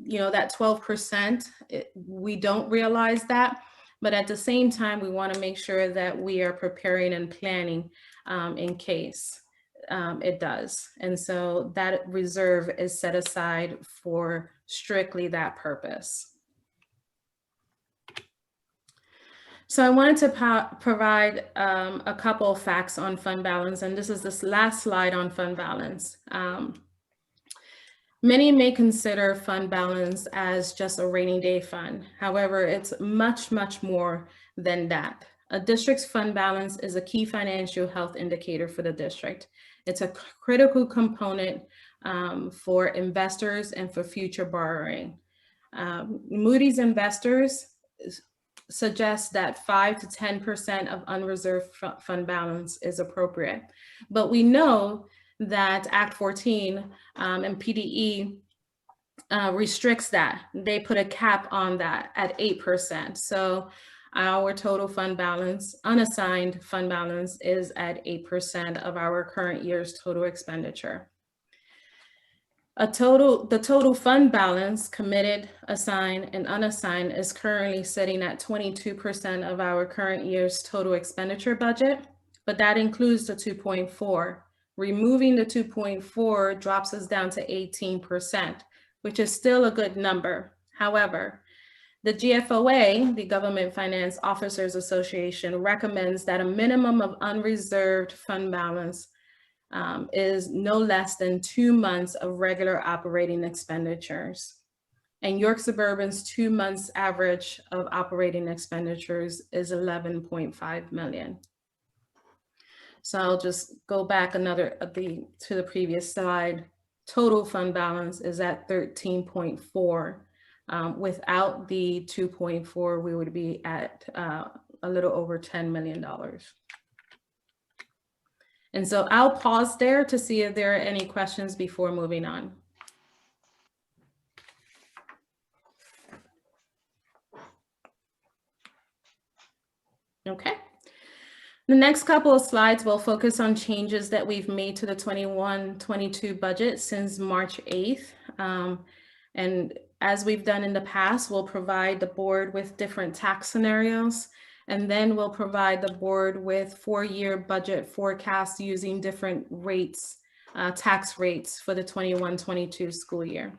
that 12%, we don't realize that. But at the same time, we want to make sure that we are preparing and planning in case it does. And so that reserve is set aside for strictly that purpose. So I wanted to provide a couple of facts on fund balance, and this is this last slide on fund balance. Many may consider fund balance as just a rainy day fund. However, it's much, much more than that. A district's fund balance is a key financial health indicator for the district. It's a critical component for investors and for future borrowing. Moody's investors suggest that 5 to 10% of unreserved fund balance is appropriate. But we know that Act 14 and PDE restricts that. They put a cap on that at 8%. So our total fund balance, unassigned fund balance, is at 8% of our current year's total expenditure. The total fund balance, committed, assigned, and unassigned, is currently sitting at 22% of our current year's total expenditure budget, but that includes the 2.4. Removing the 2.4 drops us down to 18%, which is still a good number. However, the GFOA, the Government Finance Officers Association, recommends that a minimum of unreserved fund balance is no less than 2 months of regular operating expenditures. And York Suburban's 2 months average of operating expenditures is 11.5 million. So I'll just go back to the previous slide. Total fund balance is at 13.4. Without the 2.4, we would be at a little over $10 million. And so I'll pause there to see if there are any questions before moving on. Okay. The next couple of slides will focus on changes that we've made to the 21-22 budget since March 8th. And as we've done in the past, we'll provide the board with different tax scenarios, and then we'll provide the board with 4-year budget forecasts using different rates, tax rates for the 21-22 school year.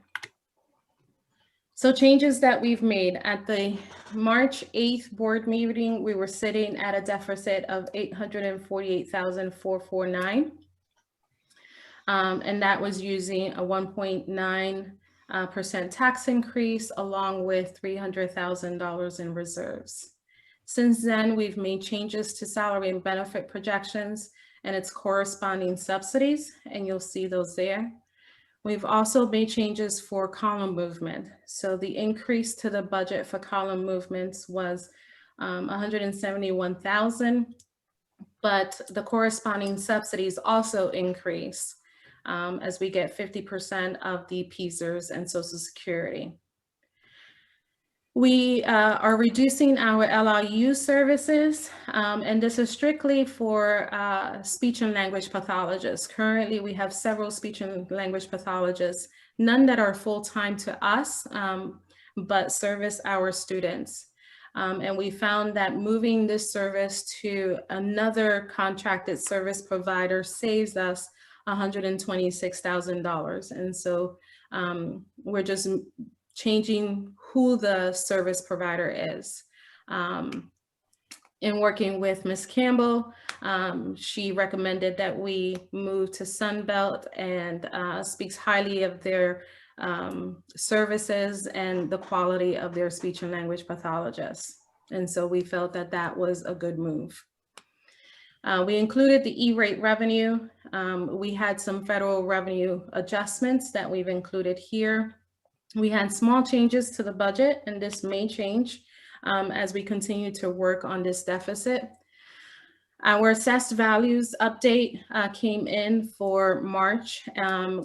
So changes that we've made at the March 8th board meeting, we were sitting at a deficit of $848,449. And that was using a 1.9% tax increase along with $300,000 in reserves. Since then, we've made changes to salary and benefit projections and its corresponding subsidies, and you'll see those there. We've also made changes for column movement. So the increase to the budget for column movements was $171,000. but the corresponding subsidies also increase as we get 50% of the PSERS and Social Security. We are reducing our LIU services, and this is strictly for speech and language pathologists. Currently, we have several speech and language pathologists, none that are full-time to us, but service our students. And we found that moving this service to another contracted service provider saves us $126,000. And so we're just changing who the service provider is. In working with Ms. Campbell, she recommended that we move to Sunbelt and speaks highly of their services and the quality of their speech and language pathologists. And so we felt that that was a good move. We included the E-rate revenue. We had some federal revenue adjustments that we've included here. We had small changes to the budget, and this may change as we continue to work on this deficit. Our assessed values update came in for March,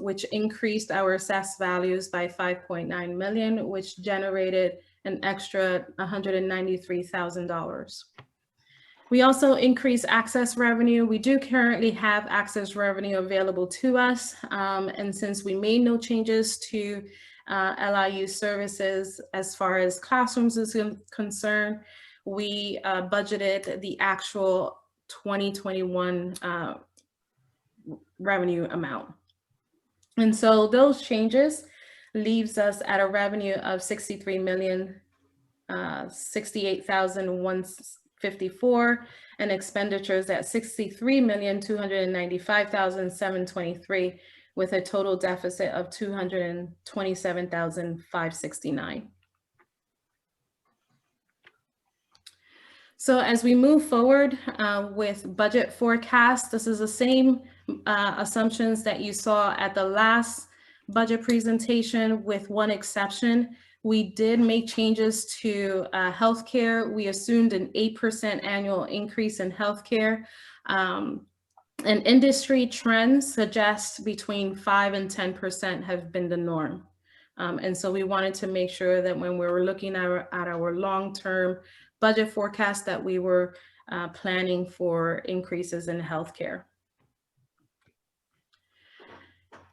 which increased our assessed values by 5.9 million, which generated an extra $193,000. We also increased access revenue. We do currently have access revenue available to us. And since we made no changes to LIU services as far as classrooms is concerned, we budgeted the actual 2021 revenue amount. And so those changes leaves us at a revenue of $63,068,154 and expenditures at $63,295,723 with a total deficit of $227,569. So as we move forward with budget forecast, this is the same assumptions that you saw at the last budget presentation with one exception. We did make changes to healthcare. We assumed an 8% annual increase in healthcare. And industry trends suggest between 5 and 10% have been the norm. And so we wanted to make sure that when we were looking at our long-term budget forecast that we were planning for increases in healthcare.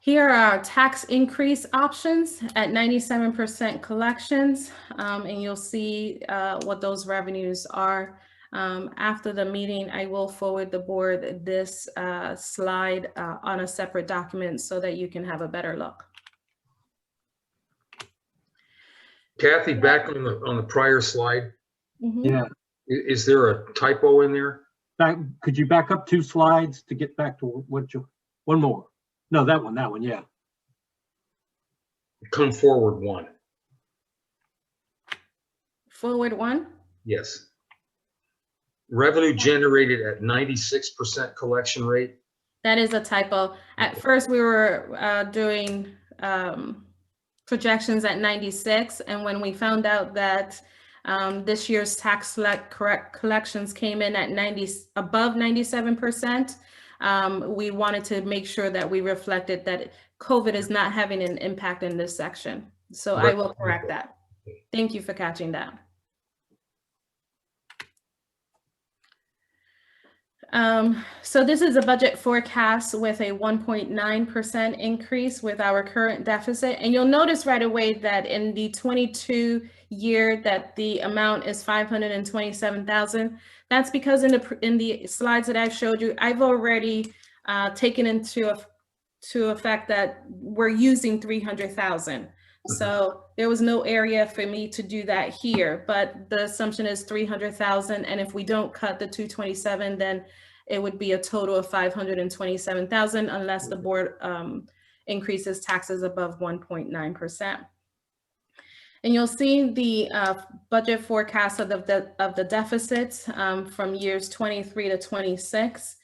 Here are our tax increase options at 97% collections, and you'll see what those revenues are. After the meeting, I will forward the board this slide on a separate document so that you can have a better look. Kathy, back on the prior slide. Mm-hmm. Yeah. Is there a typo in there? Could you back up 2 slides to get back to what you, one more? No, that one, yeah. Come forward 1. Forward 1? Yes. Revenue generated at 96% collection rate. That is a typo. At first we were doing projections at 96, and when we found out that this year's tax collections came in at above 97%, we wanted to make sure that we reflected that COVID is not having an impact in this section. So I will correct that. Thank you for catching that. So this is a budget forecast with a 1.9% increase with our current deficit. And you'll notice right away that in the 22 year that the amount is 527,000. That's because in the slides that I've showed you, I've already taken into effect that we're using 300,000. So there was no area for me to do that here, but the assumption is 300,000. And if we don't cut the 227, then it would be a total of 527,000 unless the board increases taxes above 1.9%. And you'll see the budget forecast of the deficits from years 23 to 26.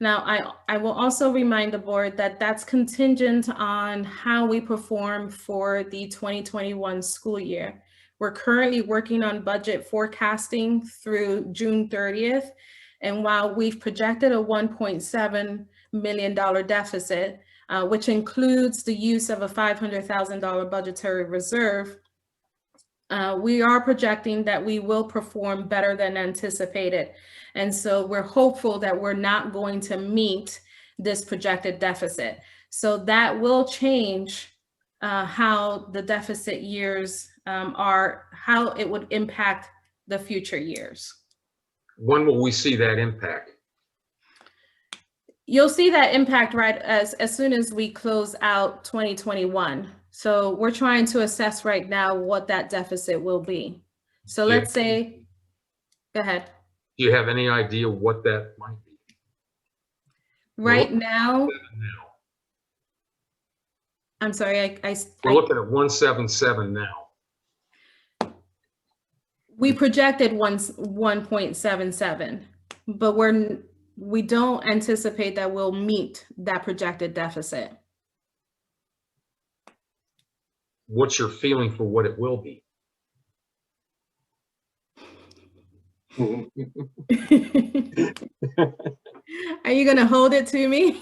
Now, I will also remind the board that that's contingent on how we perform for the 2021 school year. We're currently working on budget forecasting through June 30th. And while we've projected a $1.7 million deficit, which includes the use of a $500,000 budgetary reserve, we are projecting that we will perform better than anticipated. And so we're hopeful that we're not going to meet this projected deficit. So that will change how the deficit years are, how it would impact the future years. When will we see that impact? You'll see that impact right as soon as we close out 2021. So we're trying to assess right now what that deficit will be. So let's say, go ahead. Do you have any idea what that might be? Right now, I'm sorry, we're looking at 177 now. We projected 1.77, but we don't anticipate that we'll meet that projected deficit. What's your feeling for what it will be? Are you going to hold it to me?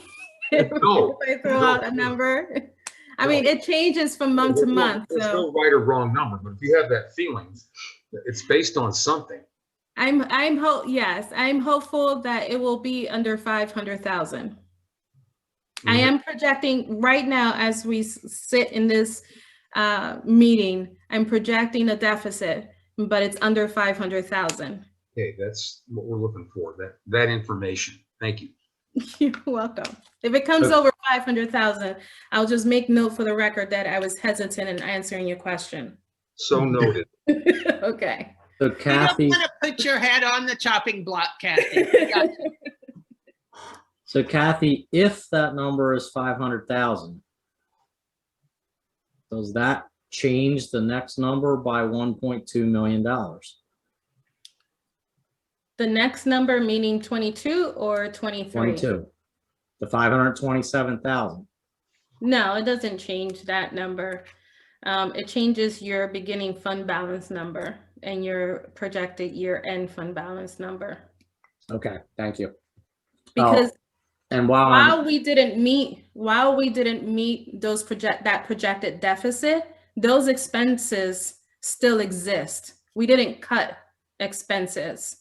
No. If I throw out a number? I mean, it changes from month to month. There's So no right or wrong number, but if you have that feeling, it's based on something. I'm hopeful that it will be under 500,000. I am projecting right now as we sit in this meeting, I'm projecting a deficit, but it's under 500,000. Okay, that's what we're looking for, that information. Thank you. You're welcome. If it comes over 500,000, I'll just make note for the record that I was hesitant in answering your question. So noted. Okay. So You Kathy, don't want to put your head on the chopping block, Kathy. so Kathy, if that number is 500,000, does that change the next number by $1.2 million? The next number meaning 22 or 23? 22. The 527,000. No, it doesn't change that number. It changes your beginning fund balance number and your projected year-end fund balance number. Okay, thank you. Because and while we didn't meet those that projected deficit, those expenses still exist. We didn't cut expenses.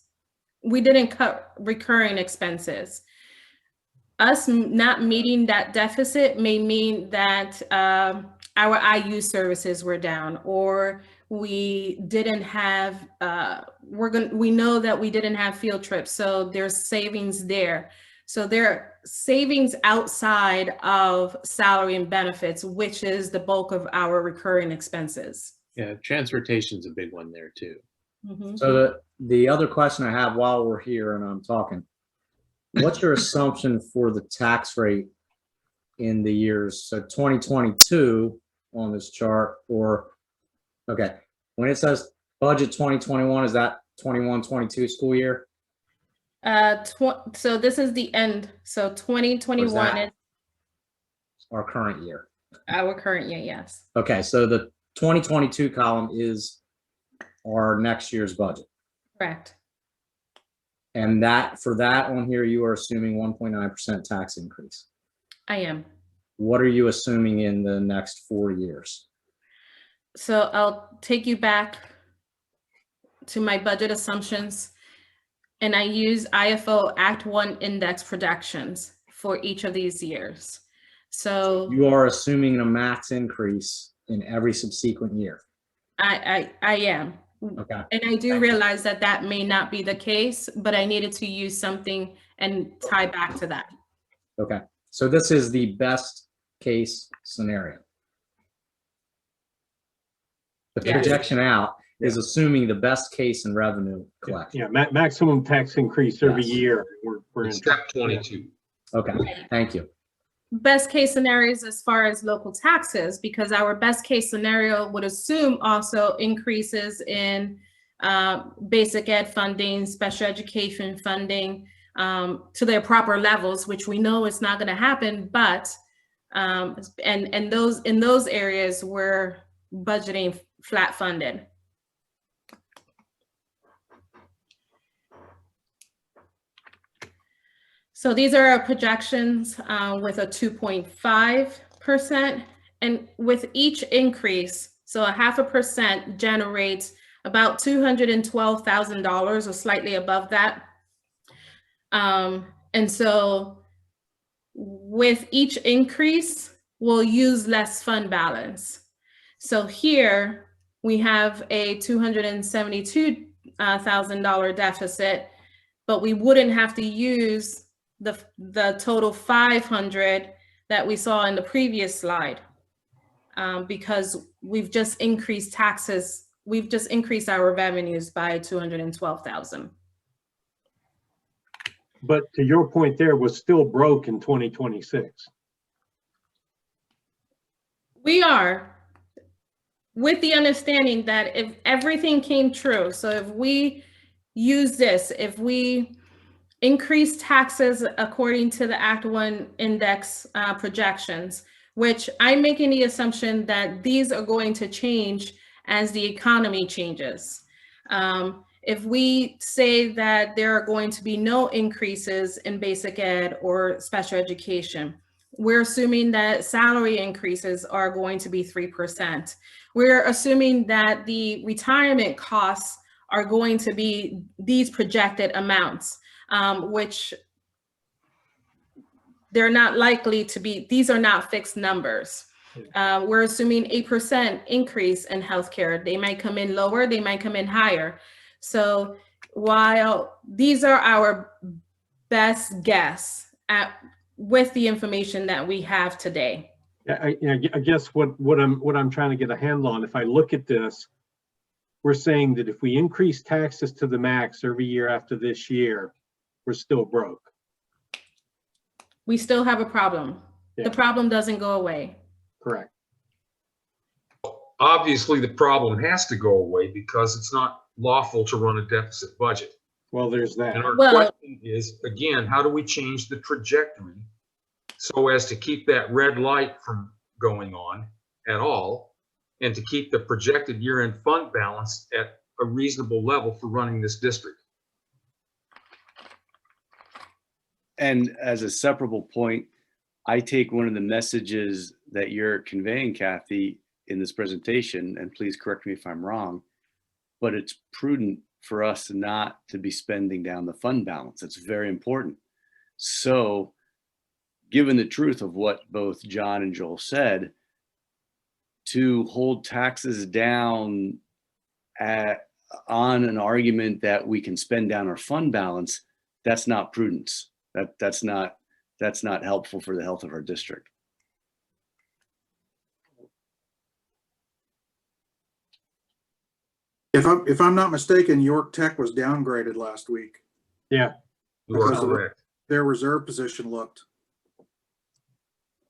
We didn't cut recurring expenses. Us not meeting that deficit may mean that our IU services were down, or we didn't have, we know that we didn't have field trips, so there's savings there. So there are savings outside of salary and benefits, which is the bulk of our recurring expenses. Yeah, transportation's a big one there too. Mm-hmm. So the other question I have while we're here and I'm talking, what's your assumption for the tax rate in the years, so 2022 on this chart, or, okay, when it says budget 2021, is that 21-22 school year? So this is the end. So 2021 is our current year. Our current year, yes. Okay, so the 2022 column is our next year's budget. Correct. And that, for that on here, you are assuming 1.9% tax increase. I am. What are you assuming in the next 4 years? So I'll take you back to my budget assumptions, and I use IFO Act 1 index projections for each of these years. So you are assuming a max increase in every subsequent year. I am. Okay. And I do realize that that may not be the case, but I needed to use something and tie back to that. Okay. So this is the best case scenario. The projection out is assuming the best case in revenue collection. Yeah, maximum tax increase every year. We're in step 22. Okay, thank you. Best case scenarios as far as local taxes, because our best case scenario would assume also increases in basic ed funding, special education funding to their proper levels, which we know is not going to happen, but and in those areas we're budgeting flat funded. So these are our projections with a 2.5%. And with each increase, so 0.5% generates about $212,000 or slightly above that. And so with each increase, we'll use less fund balance. So here we have a $272,000 deficit, but we wouldn't have to use the total 500 that we saw in the previous slide because we've just increased taxes. We've just increased our revenues by 212,000. But to your point there, we're still broke in 2026. We are, with the understanding that if everything came true, so if we use this, if we increase taxes according to the Act 1 index projections, which I'm making the assumption that these are going to change as the economy changes. If we say that there are going to be no increases in basic ed or special education, we're assuming that salary increases are going to be 3%. We're assuming that the retirement costs are going to be these projected amounts, which they're not likely to be, these are not fixed numbers. We're assuming 8% increase in healthcare. They might come in lower, they might come in higher. So while these are our best guess with the information that we have today. I guess what I'm trying to get a handle on, if I look at this, we're saying that if we increase taxes to the max every year after this year, we're still broke. We still have a problem. Yeah. The problem doesn't go away. Correct. Obviously, the problem has to go away because it's not lawful to run a deficit budget. Well, there's that. And our question is, again, how do we change the trajectory so as to keep that red light from going on at all and to keep the projected year-end fund balance at a reasonable level for running this district? And as a separable point, I take one of the messages that you're conveying, Kathy, in this presentation, and please correct me if I'm wrong, but it's prudent for us not to be spending down the fund balance. It's very important. So given the truth of what both John and Joel said, to hold taxes down on an argument that we can spend down our fund balance, that's not prudence. That's not helpful for the health of our district. If I'm not mistaken, York Tech was downgraded last week. Yeah, you are correct. Their reserve position looked.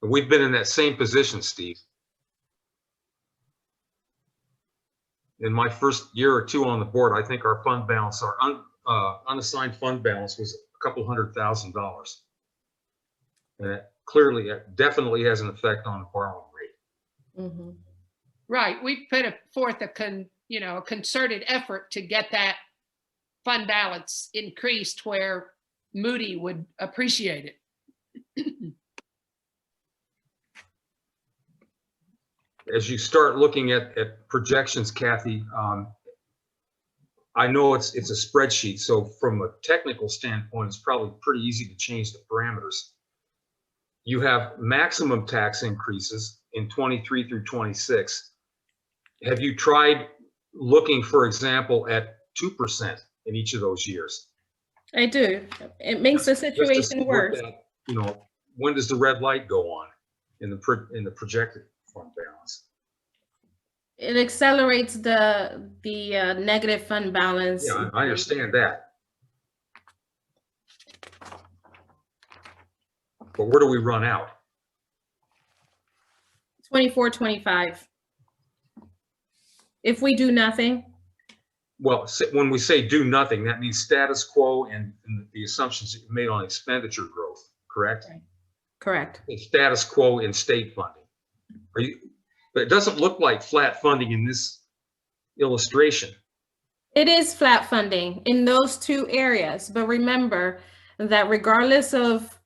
We've been in that same position, Steve. In my first year or two on the board, I think our fund balance, our unassigned fund balance was a couple $100,000. And it definitely has an effect on the borrowing rate. Mm-hmm. Right. We put forth a concerted effort to get that fund balance increased where Moody would appreciate it. As you start looking at projections, Kathy, I know it's a spreadsheet, so from a technical standpoint, it's probably pretty easy to change the parameters. You have maximum tax increases in 23 through 26. Have you tried looking, for example, at 2% in each of those years? I do. It makes the situation worse. That, when does the red light go on in the projected fund balance? It accelerates the negative fund balance. Yeah, I understand that. But where do we run out? 24, 25. If we do nothing. Well, when we say do nothing, that means status quo and the assumptions that you made on expenditure growth, correct? Right. Correct. And status quo in state funding. But it doesn't look like flat funding in this illustration. It is flat funding in those two areas, but remember that regardless of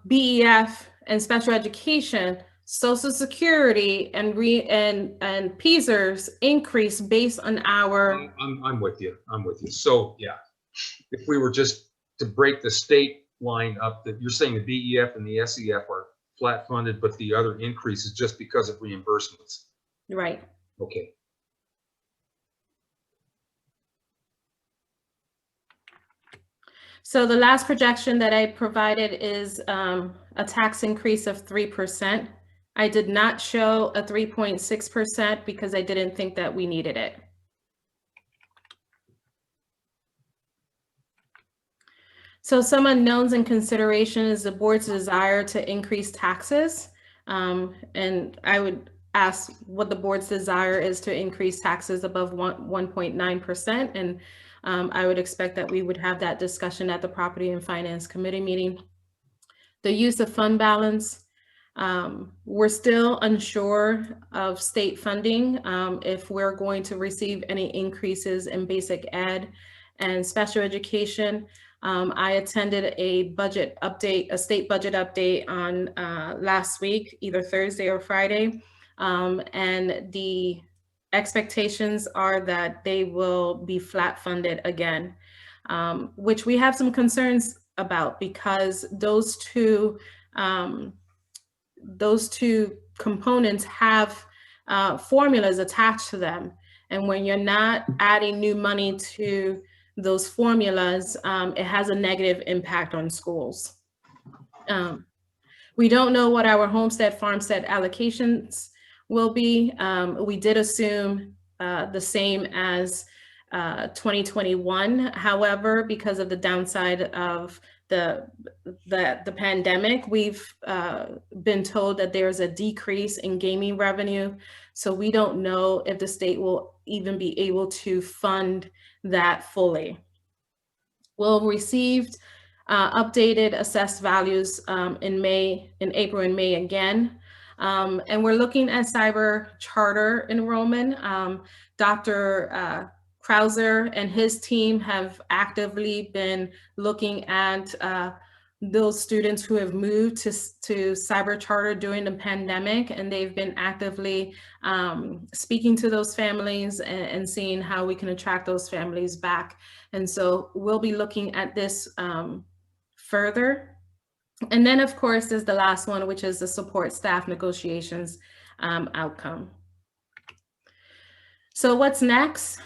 BEF and special education, Social Security and PSERS increase based on our. I'm with you. I'm with you. So yeah, if we were just to break the state line up, that you're saying the BEF and the SEF are flat funded, but the other increase is just because of reimbursements. Right. Okay. So the last projection that I provided is a tax increase of 3%. I did not show a 3.6% because I didn't think that we needed it. So some unknowns and consideration is the board's desire to increase taxes. And I would ask what the board's desire is to increase taxes above 1.9%. And I would expect that we would have that discussion at the Property and Finance Committee meeting. The use of fund balance, we're still unsure of state funding if we're going to receive any increases in basic ed and special education. I attended a budget update, a state budget update on last week, either Thursday or Friday. And the expectations are that they will be flat funded again, which we have some concerns about because those two components have formulas attached to them. And when you're not adding new money to those formulas, it has a negative impact on schools. We don't know what our homestead farmstead allocations will be. We did assume the same as 2021. However, because of the downside of the pandemic, we've been told that there's a decrease in gaming revenue. So we don't know if the state will even be able to fund that fully. We'll receive updated assessed values in April and May again. And we're looking at cyber charter enrollment. Dr. Krauser and his team have actively been looking at those students who have moved to cyber charter during the pandemic, and they've been actively speaking to those families and seeing how we can attract those families back. And so we'll be looking at this further. And then of course is the last one, which is the support staff negotiations outcome. So what's next?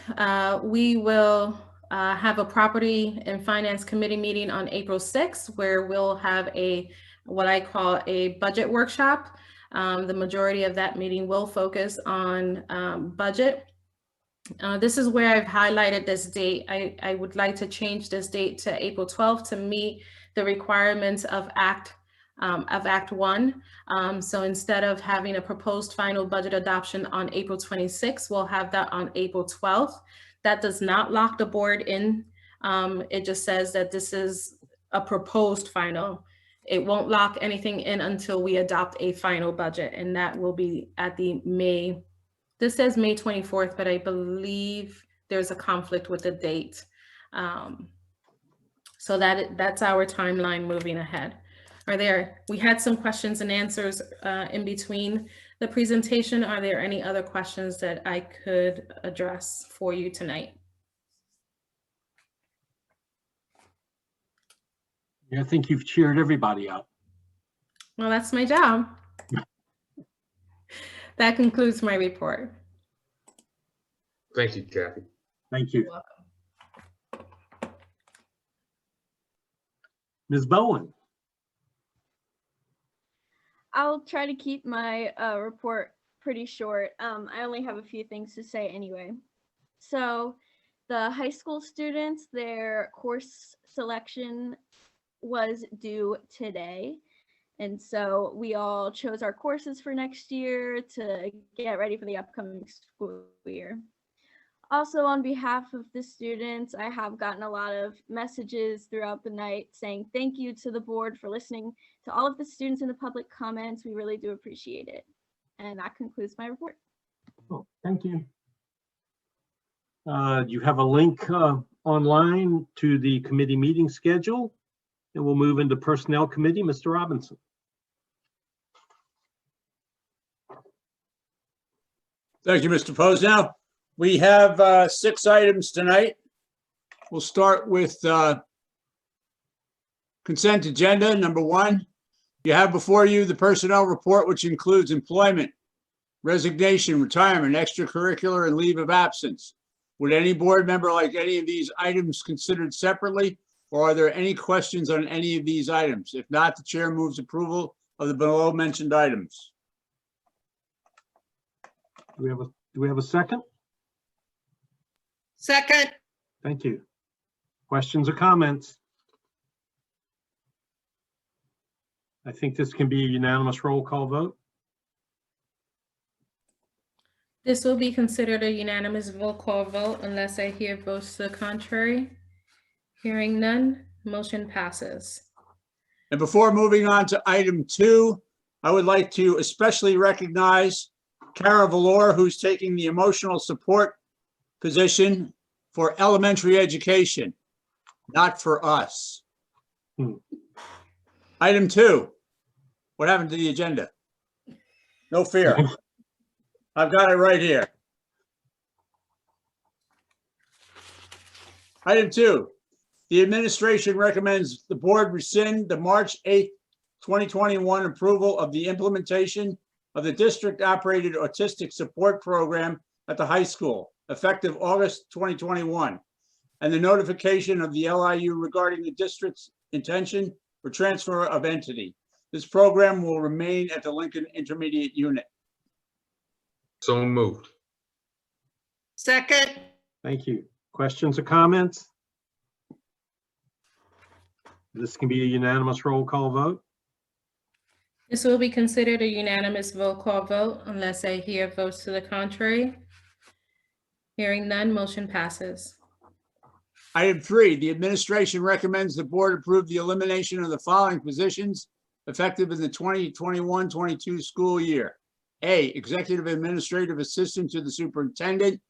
We will have a Property and Finance Committee meeting on April 6th, where we'll have what I call a budget workshop. The majority of that meeting will focus on budget. This is where I've highlighted this date. I would like to change this date to April 12th to meet the requirements of Act 1. So instead of having a proposed final budget adoption on April 26th, we'll have that on April 12th. That does not lock the board in. It just says that this is a proposed final. It won't lock anything in until we adopt a final budget, and that will be at the May. This says May 24th, but I believe there's a conflict with the date. So that's our timeline moving ahead. We had some questions and answers in between the presentation. Are there any other questions that I could address for you tonight? Yeah, I think you've cheered everybody up. Well, that's my job. That concludes my report. Thank you, Kathy. Thank you. Ms. Bowen. I'll try to keep my report pretty short. I only have a few things to say anyway. So the high school students, their course selection was due today. And so we all chose our courses for next year to get ready for the upcoming school year. Also, on behalf of the students, I have gotten a lot of messages throughout the night saying thank you to the board for listening to all of the students in the public comments. We really do appreciate it. And that concludes my report. Oh, thank you. You have a link online to the committee meeting schedule. And we'll move into Personnel Committee. Mr. Robinson. Thank you, Mr. Posnell. We have 6 items tonight. We'll start with consent agenda. Number 1, you have before you the personnel report, which includes employment, resignation, retirement, extracurricular, and leave of absence. Would any board member like any of these items considered separately, or are there any questions on any of these items? If not, the chair moves approval of the below mentioned items. Do we have a second? Second. Thank you. Questions or comments? I think this can be a unanimous roll call vote. This will be considered a unanimous roll call vote unless I hear votes to the contrary. Hearing none, motion passes. And before moving on to item 2, I would like to especially recognize Kara Valor, who's taking the emotional support position for elementary education, not for us. Item 2, what happened to the agenda? No fear. I've got it right here. Item 2, the administration recommends the board rescind the March 8th, 2021 approval of the implementation of the district-operated autistic support program at the high school, effective August 2021, and the notification of the LIU regarding the district's intention for transfer of entity. This program will remain at the Lincoln Intermediate Unit. So moved. Second. Thank you. Questions or comments? This can be a unanimous roll call vote. This will be considered a unanimous roll call vote unless I hear votes to the contrary. Hearing none, motion passes. Item 3, the administration recommends the board approve the elimination of the following positions effective in the 2021-22 school year. A, Executive Administrative Assistant to the Superintendent.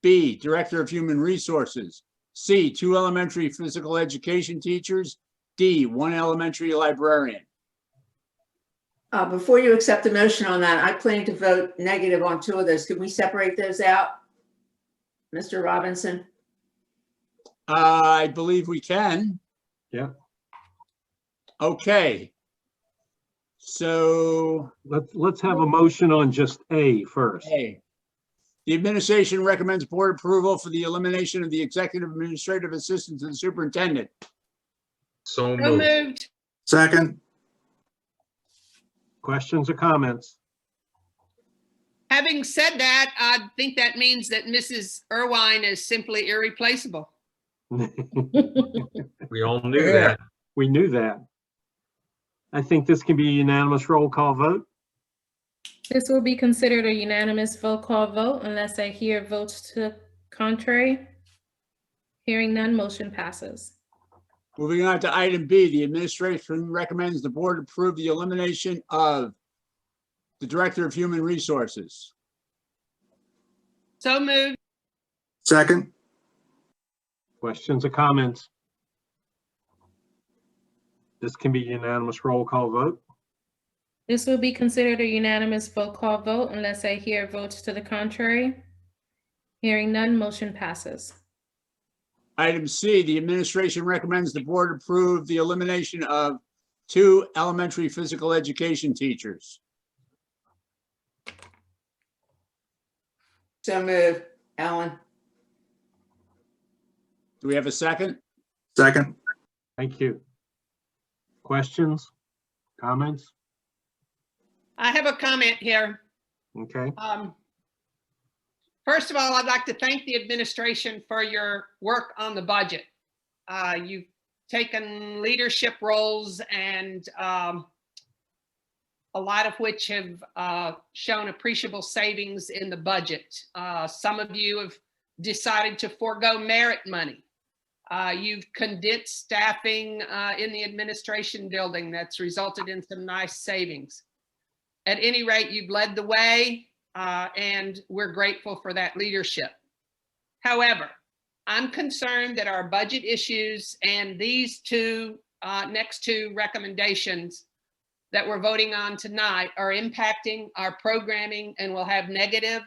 B, Director of Human Resources. C, 2 elementary physical education teachers. D, 1 elementary librarian. Before you accept the motion on that, I plan to vote negative on 2 of those. Can we separate those out? Mr. Robinson? I believe we can. Yeah. Okay. So let's have a motion on just A first. A. The administration recommends board approval for the elimination of the executive administrative assistant to the superintendent. So So moved. moved. Second. Questions or comments? Having said that, I think that means that Mrs. Irwine is simply irreplaceable. We all knew that. We knew that. I think this can be a unanimous roll call vote. This will be considered a unanimous roll call vote unless I hear votes to the contrary. Hearing none, motion passes. Moving on to item B, the administration recommends the board approve the elimination of the Director of Human Resources. So moved. Second. Questions or comments? This can be a unanimous roll call vote. This will be considered a unanimous roll call vote unless I hear votes to the contrary. Hearing none, motion passes. Item C, the administration recommends the board approve the elimination of 2 elementary physical education teachers. So moved. Ellen? Do we have a second? Second. Thank you. Questions, comments? I have a comment here. Okay. First of all, I'd like to thank the administration for your work on the budget. You've taken leadership roles and a lot of which have shown appreciable savings in the budget. Some of you have decided to forego merit money. You've condensed staffing in the administration building that's resulted in some nice savings. At any rate, you've led the way. And we're grateful for that leadership. However, I'm concerned that our budget issues and these 2 next two recommendations that we're voting on tonight are impacting our programming and will have negative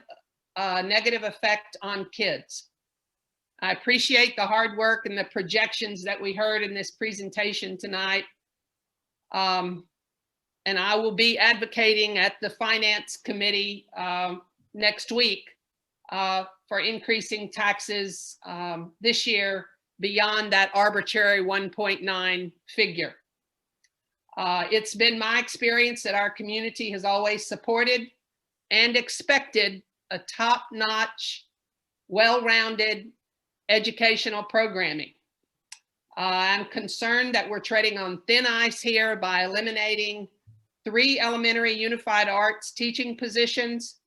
effect on kids. I appreciate the hard work and the projections that we heard in this presentation tonight. And I will be advocating at the Finance Committee next week for increasing taxes this year beyond that arbitrary 1.9 figure. It's been my experience that our community has always supported and expected a top-notch, well-rounded educational programming. I'm concerned that we're treading on thin ice here by eliminating 3 elementary unified arts teaching positions,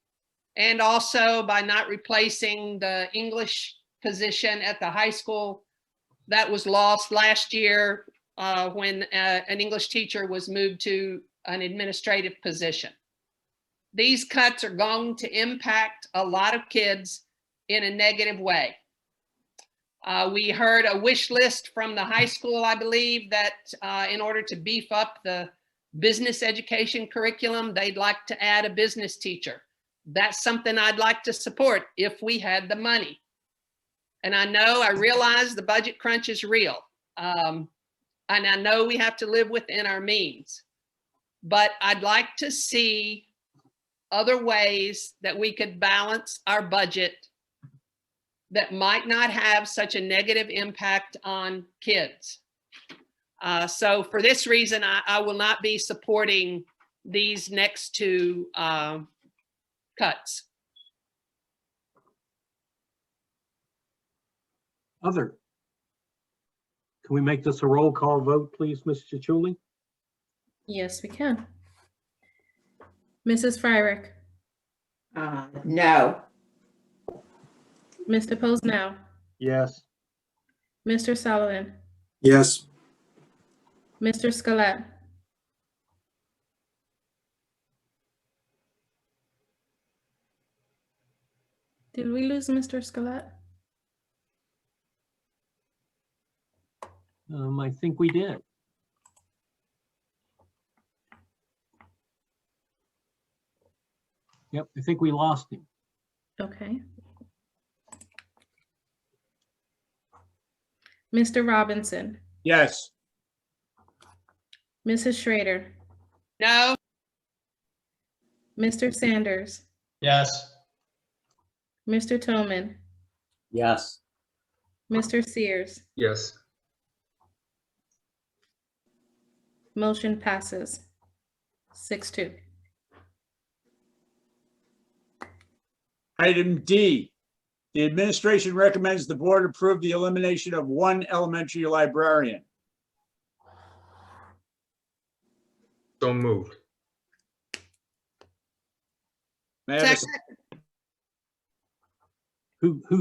and also by not replacing the English position at the high school that was lost last year when an English teacher was moved to an administrative position. These cuts are going to impact a lot of kids in a negative way. We heard a wish list from the high school, I believe, that in order to beef up the business education curriculum, they'd like to add a business teacher. That's something I'd like to support if we had the money. And I realize the budget crunch is real. And I know we have to live within our means, but I'd like to see other ways that we could balance our budget that might not have such a negative impact on kids. So for this reason, I will not be supporting these next two cuts. Other. Can we make this a roll call vote, please, Ms. Chichuli? Yes, we can. Mrs. Fryrick, No. Mr. Posnell, Yes. Mr. Sullivan, Yes. Mr. Scalette, did we lose Mr. Scalette? I think we did. Yep, I think we lost him. Okay. Mr. Robinson, Yes. Mrs. Schrader, No. Mr. Sanders, Yes. Mr. Toman, Yes. Mr. Sears. Yes. Motion passes 6-2. Item D, the administration recommends the board approve the elimination of 1 elementary librarian. So moved. May I have a Second.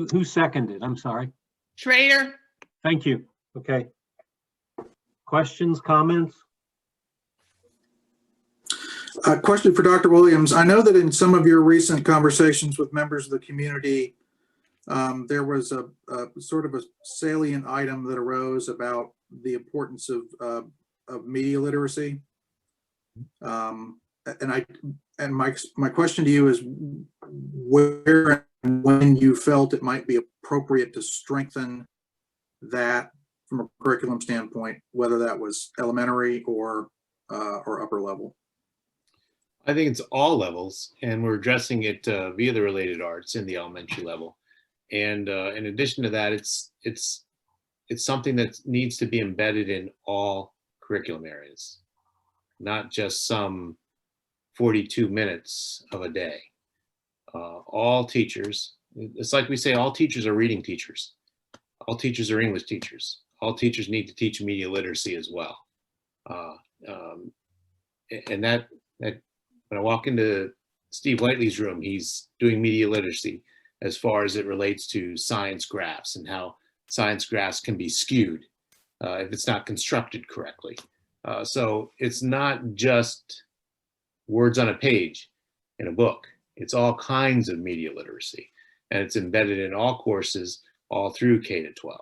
Who seconded? I'm sorry. Schrader. Thank you. Okay. Questions, comments? A question for Dr. Williams. I know that in some of your recent conversations with members of the community, there was a sort of a salient item that arose about the importance of media literacy. And my question to you is where and when you felt it might be appropriate to strengthen that from a curriculum standpoint, whether that was elementary or upper level. I think it's all levels, and we're addressing it via the related arts in the elementary level. And in addition to that, it's something that needs to be embedded in all curriculum areas, not just some 42 minutes of a day. All teachers, it's like we say, all teachers are reading teachers. All teachers are English teachers. All teachers need to teach media literacy as well. And that when I walk into Steve Whiteley's room, he's doing media literacy as far as it relates to science graphs and how science graphs can be skewed if it's not constructed correctly. So it's not just words on a page in a book. It's all kinds of media literacy, and it's embedded in all courses all through K-12.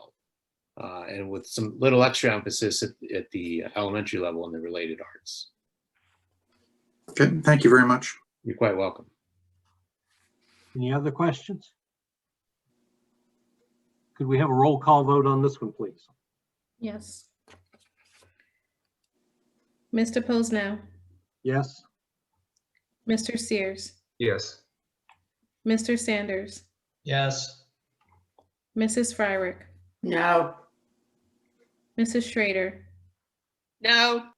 and with some little extra emphasis at the elementary level in the related arts. Okay, thank you very much. You're quite welcome. Any other questions? Could we have a roll call vote on this one, please? Yes. Mr. Posnell, Yes? Mr. Sears, Yes. Mr. Sanders, Yes. Mrs. Fryrick, No. Mrs. Schrader, No,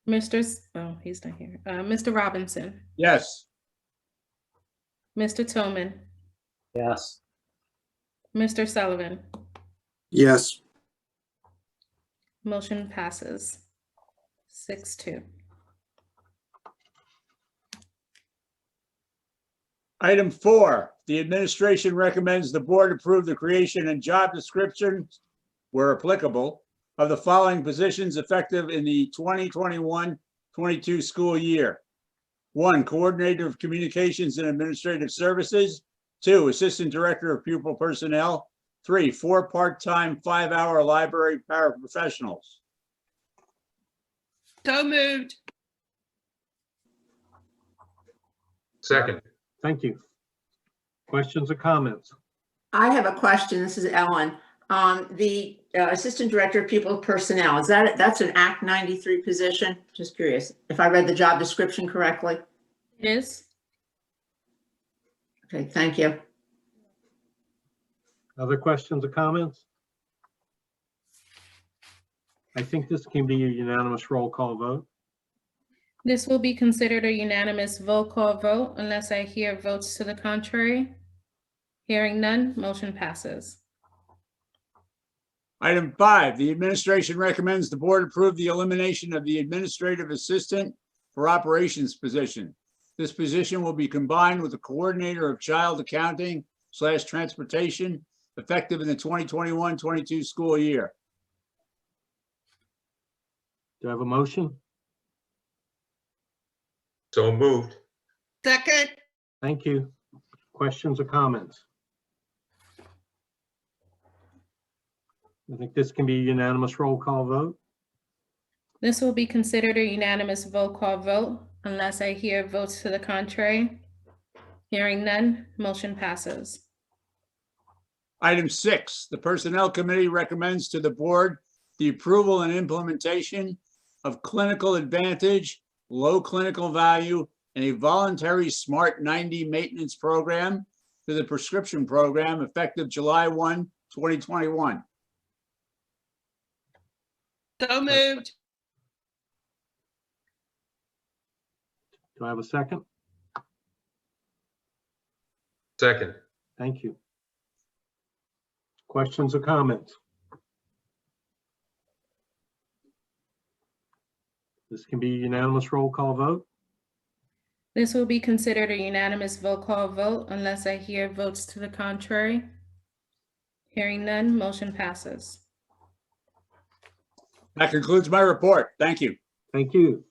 oh, he's not here. Mr. Robinson, Yes. Mr. Tillman, Yes. Mr. Sullivan. Yes. Motion passes 6-2. Item 4, the administration recommends the board approve the creation and job descriptions, where applicable, of the following positions effective in the 2021-22 school year. 1, Coordinator of Communications and Administrative Services. 2, Assistant Director of Pupil Personnel. 3, 4 part-time, 5-hour library paraprofessionals. so moved. Second. Thank you. Questions or comments? I have a question. This is Ellen. The Assistant Director of Pupil Personnel, that's an Act 93 position? Just curious if I read the job description correctly. It is. Okay, thank you. Other questions or comments? I think this can be a unanimous roll call vote. This will be considered a unanimous roll call vote unless I hear votes to the contrary. Hearing none, motion passes. Item 5, the administration recommends the board approve the elimination of the administrative assistant for operations position. This position will be combined with the coordinator of child accounting / transportation effective in the 2021-22 school year. Do I have a motion? So moved. Second, Thank you. Questions or comments? I think this can be a unanimous roll call vote. This will be considered a unanimous roll call vote unless I hear votes to the contrary. Hearing none, motion passes. Item 6, the Personnel Committee recommends to the board the approval and implementation of clinical advantage, low clinical value, and a voluntary Smart 90 maintenance program to the prescription program effective July 1, 2021. so moved. Do I have a second? Second. Thank you. Questions or comments? This can be a unanimous roll call vote. This will be considered a unanimous roll call vote unless I hear votes to the contrary. Hearing none, motion passes. That concludes my report. Thank you. Thank you.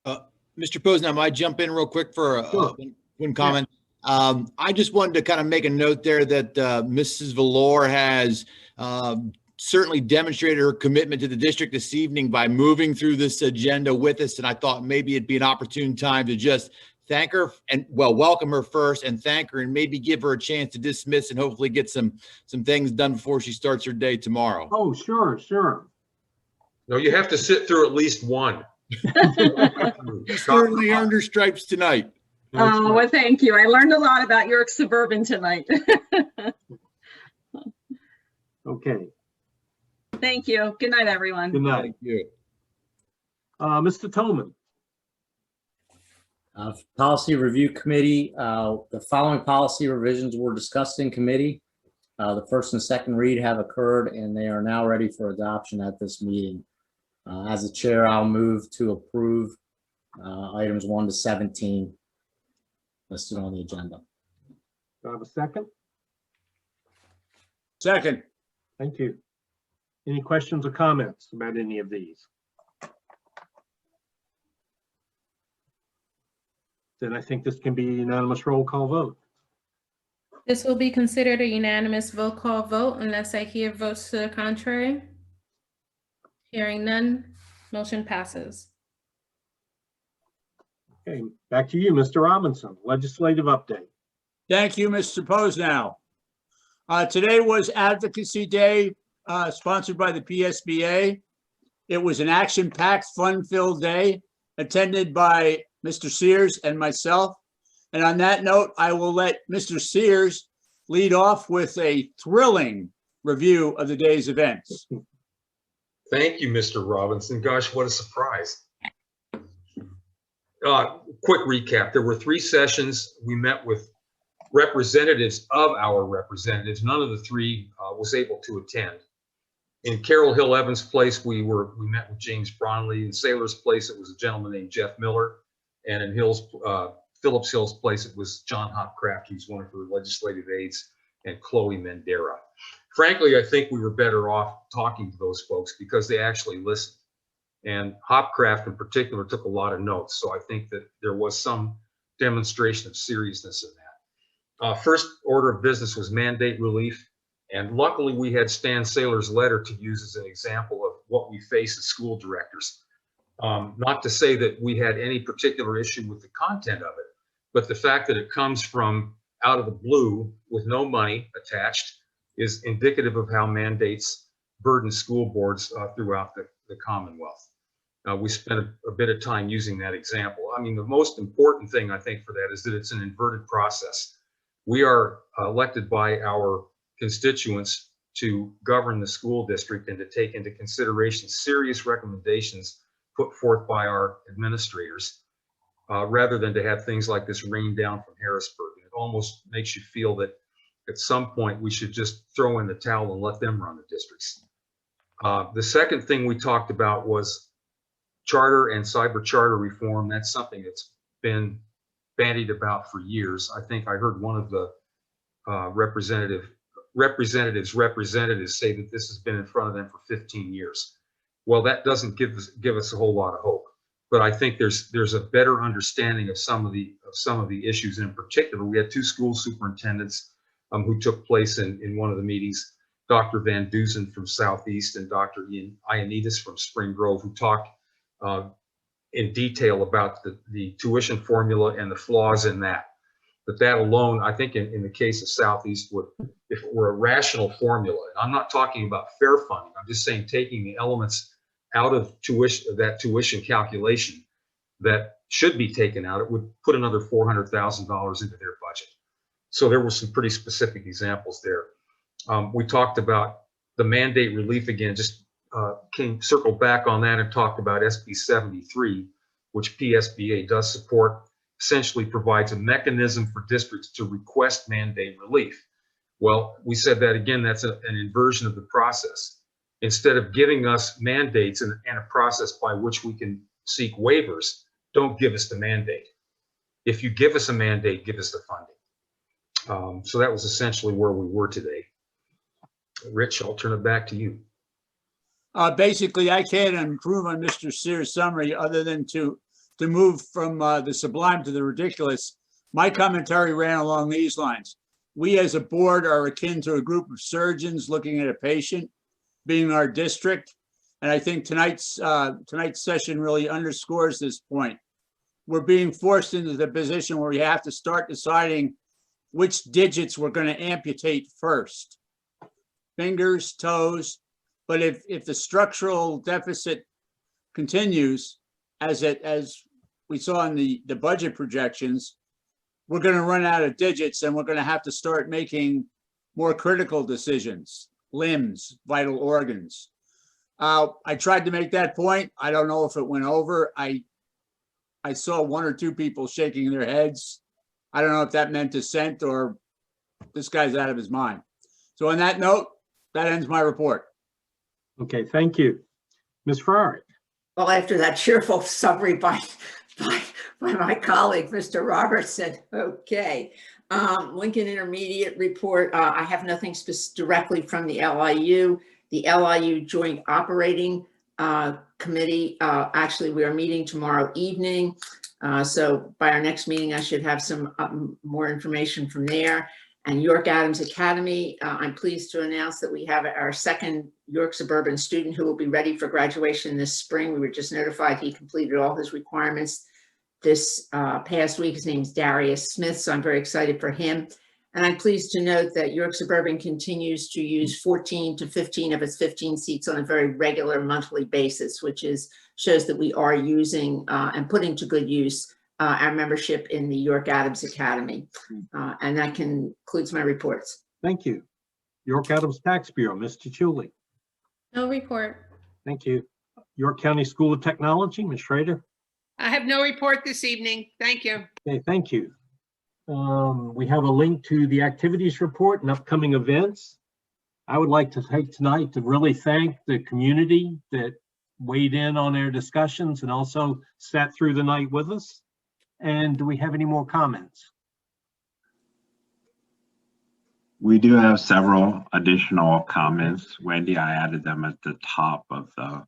Mr. Posnell, might I jump in real quick for Sure. one comment? I just wanted to kind of make a note there that Mrs. Valor has certainly demonstrated her commitment to the district this evening by moving through this agenda with us. And I thought maybe it'd be an opportune time to just thank her and welcome her first and thank her and maybe give her a chance to dismiss and hopefully get some things done before she starts her day tomorrow. Oh, sure, sure. No, you have to sit through at least one. She certainly earned her stripes tonight. Oh, well, thank you. I learned a lot about York Suburban tonight. Okay. Thank you. Good night, everyone. Good night. Thank you. Mr. Tillman. Policy Review Committee, the following policy revisions were discussed in committee. The first and second read have occurred and they are now ready for adoption at this meeting. As the chair, I'll move to approve items 1 to 17 listed on the agenda. Do I have a second? Second. Thank you. Any questions or comments about any of these? Then I think this can be a unanimous roll call vote. This will be considered a unanimous call vote unless I hear votes to the contrary. Hearing none, motion passes. Okay, back to you, Mr. Robinson, legislative update. Thank you, Mr. Posnow. Today was Advocacy Day, sponsored by the PSBA. It was an action-packed, fun-filled day, attended by Mr. Sears and myself. And on that note, I will let Mr. Sears lead off with a thrilling review of the day's events. Thank you, Mr. Robinson. Gosh, what a surprise. Quick recap. There were 3 sessions. We met with representatives of our representatives. None of the 3 was able to attend. In Carroll Hill Evans Place, we met with James Bronley. In Sailor's Place, it was a gentleman named Jeff Miller. And in Phillips Hill's Place, it was John Hopcraft, who's one of her legislative aides, and Chloe Mendera. Frankly, I think we were better off talking to those folks because they actually listened. And Hopcraft in particular took a lot of notes. So I think that there was some demonstration of seriousness in that. First order of business was mandate relief. And luckily we had Stan Saylor's letter to use as an example of what we face as school directors. Not to say that we had any particular issue with the content of it, but the fact that it comes from out of the blue with no money attached is indicative of how mandates burden school boards throughout the Commonwealth. We spent a bit of time using that example. I mean, the most important thing I think for that is that it's an inverted process. We are elected by our constituents to govern the school district and to take into consideration serious recommendations put forth by our administrators, rather than to have things like this rain down from Harrisburg. It almost makes you feel that at some point we should just throw in the towel and let them run the districts. The second thing we talked about was charter and cyber charter reform. That's something that's been bandied about for years. I think I heard one of the representatives say that this has been in front of them for 15 years. Well, that doesn't give us a whole lot of hope. But I think there's a better understanding of some of the issues. And in particular, we had 2 school superintendents who took place in one of the meetings, Dr. Van Dusen from Southeast and Dr. Ian Ioannidis from Spring Grove, who talked in detail about the tuition formula and the flaws in that. But that alone, I think in the case of Southeast, if it were a rational formula, and I'm not talking about fair funding, I'm just saying taking the elements out of that tuition calculation that should be taken out, it would put another $400,000 into their budget. So there were some pretty specific examples there. We talked about the mandate relief again, just circled back on that and talked about SB 73, which PSBA does support, essentially provides a mechanism for districts to request mandate relief. Well, we said that again, that's an inversion of the process. Instead of giving us mandates and a process by which we can seek waivers, don't give us the mandate. If you give us a mandate, give us the funding. So that was essentially where we were today. Rich, I'll turn it back to you. Basically, I can't improve on Mr. Sears' summary other than to move from the sublime to the ridiculous. My commentary ran along these lines. We as a board are akin to a group of surgeons looking at a patient, being our district. And I think tonight's session really underscores this point. We're being forced into the position where we have to start deciding which digits we're going to amputate first. Fingers, toes. But if the structural deficit continues, as we saw in the budget projections, we're going to run out of digits and we're going to have to start making more critical decisions, limbs, vital organs. I tried to make that point. I don't know if it went over. I saw 1 or 2 people shaking their heads. I don't know if that meant dissent or this guy's out of his mind. So on that note, that ends my report. Okay, thank you. Ms. Ferrari. Well, after that cheerful summary by my colleague, Mr. Robertson, okay. Lincoln Intermediate report, I have nothing directly from the LIU. The LIU Joint Operating Committee, actually we are meeting tomorrow evening. So by our next meeting, I should have some more information from there. and York Adams Academy. I'm pleased to announce that we have our second York Suburban student who will be ready for graduation this spring. We were just notified he completed all his requirements this past week. His name is Darius Smith, so I'm very excited for him. And I'm pleased to note that York Suburban continues to use 14 to 15 of its 15 seats on a very regular monthly basis, which shows that we are using and putting to good use our membership in the York Adams Academy. And that concludes my reports. Thank you. York Adams Tax Bureau, Ms. Chichuli. No report. Thank you. York County School of Technology, Ms. Schrader. I have no report this evening. Thank you. Okay, thank you. We have a link to the activities report and upcoming events. I would like to take tonight to really thank the community that weighed in on our discussions and also sat through the night with us. And do we have any more comments? We do have several additional comments. Wendy, I added them at the top of the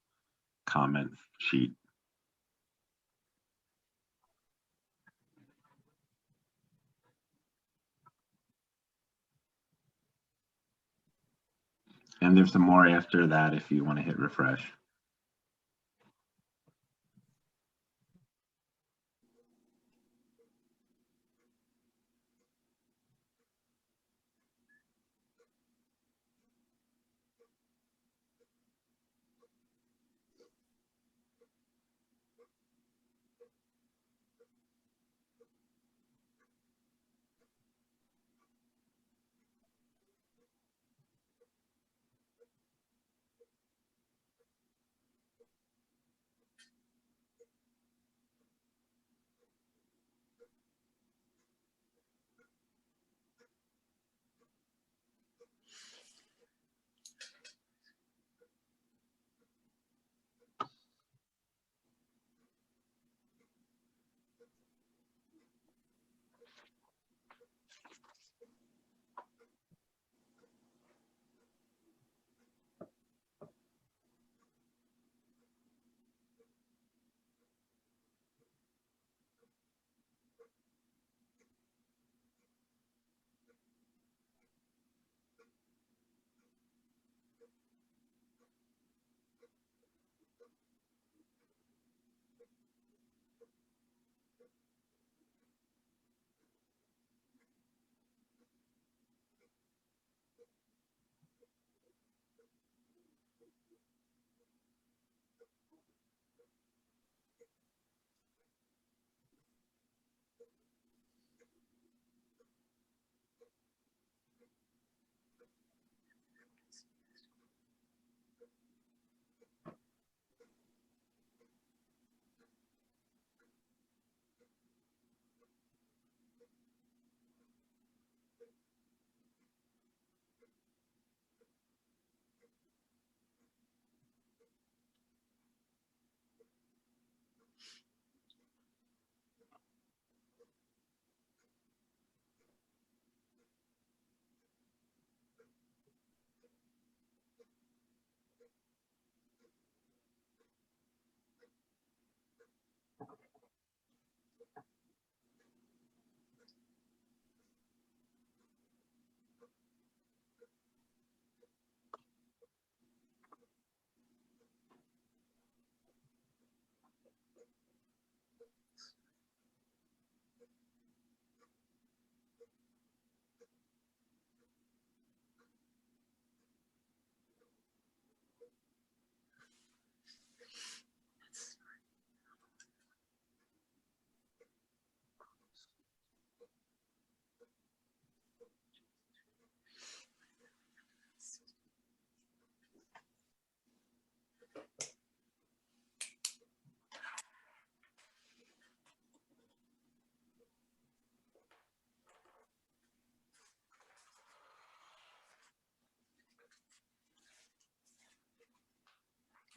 comment sheet. And there's some more after that if you want to hit refresh.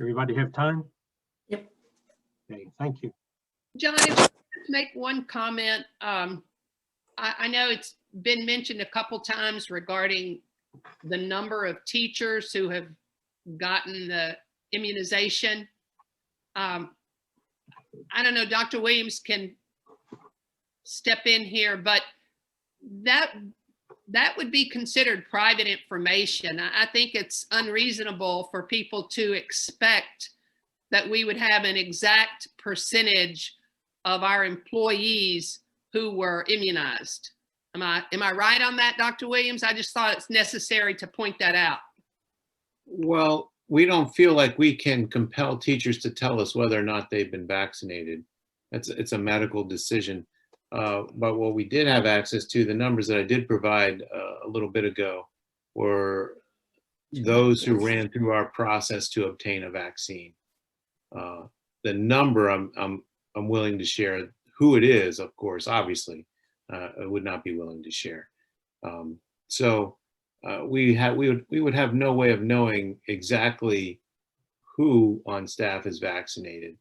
Everybody have time? Yep. Okay, thank you. John, if I could just make one comment. I know it's been mentioned a couple times regarding the number of teachers who have gotten the immunization. I don't know, Dr. Williams can step in here, but that that would be considered private information. I think it's unreasonable for people to expect that we would have an exact percentage of our employees who were immunized. Am I right on that, Dr. Williams? I just thought it's necessary to point that out. Well, we don't feel like we can compel teachers to tell us whether or not they've been vaccinated. It's a medical decision. But what we did have access to, the numbers that I did provide a little bit ago, were those who ran through our process to obtain a vaccine. The number I'm willing to share. Who it is, of course, obviously, I would not be willing to share. We would have no way of knowing exactly who on staff is vaccinated.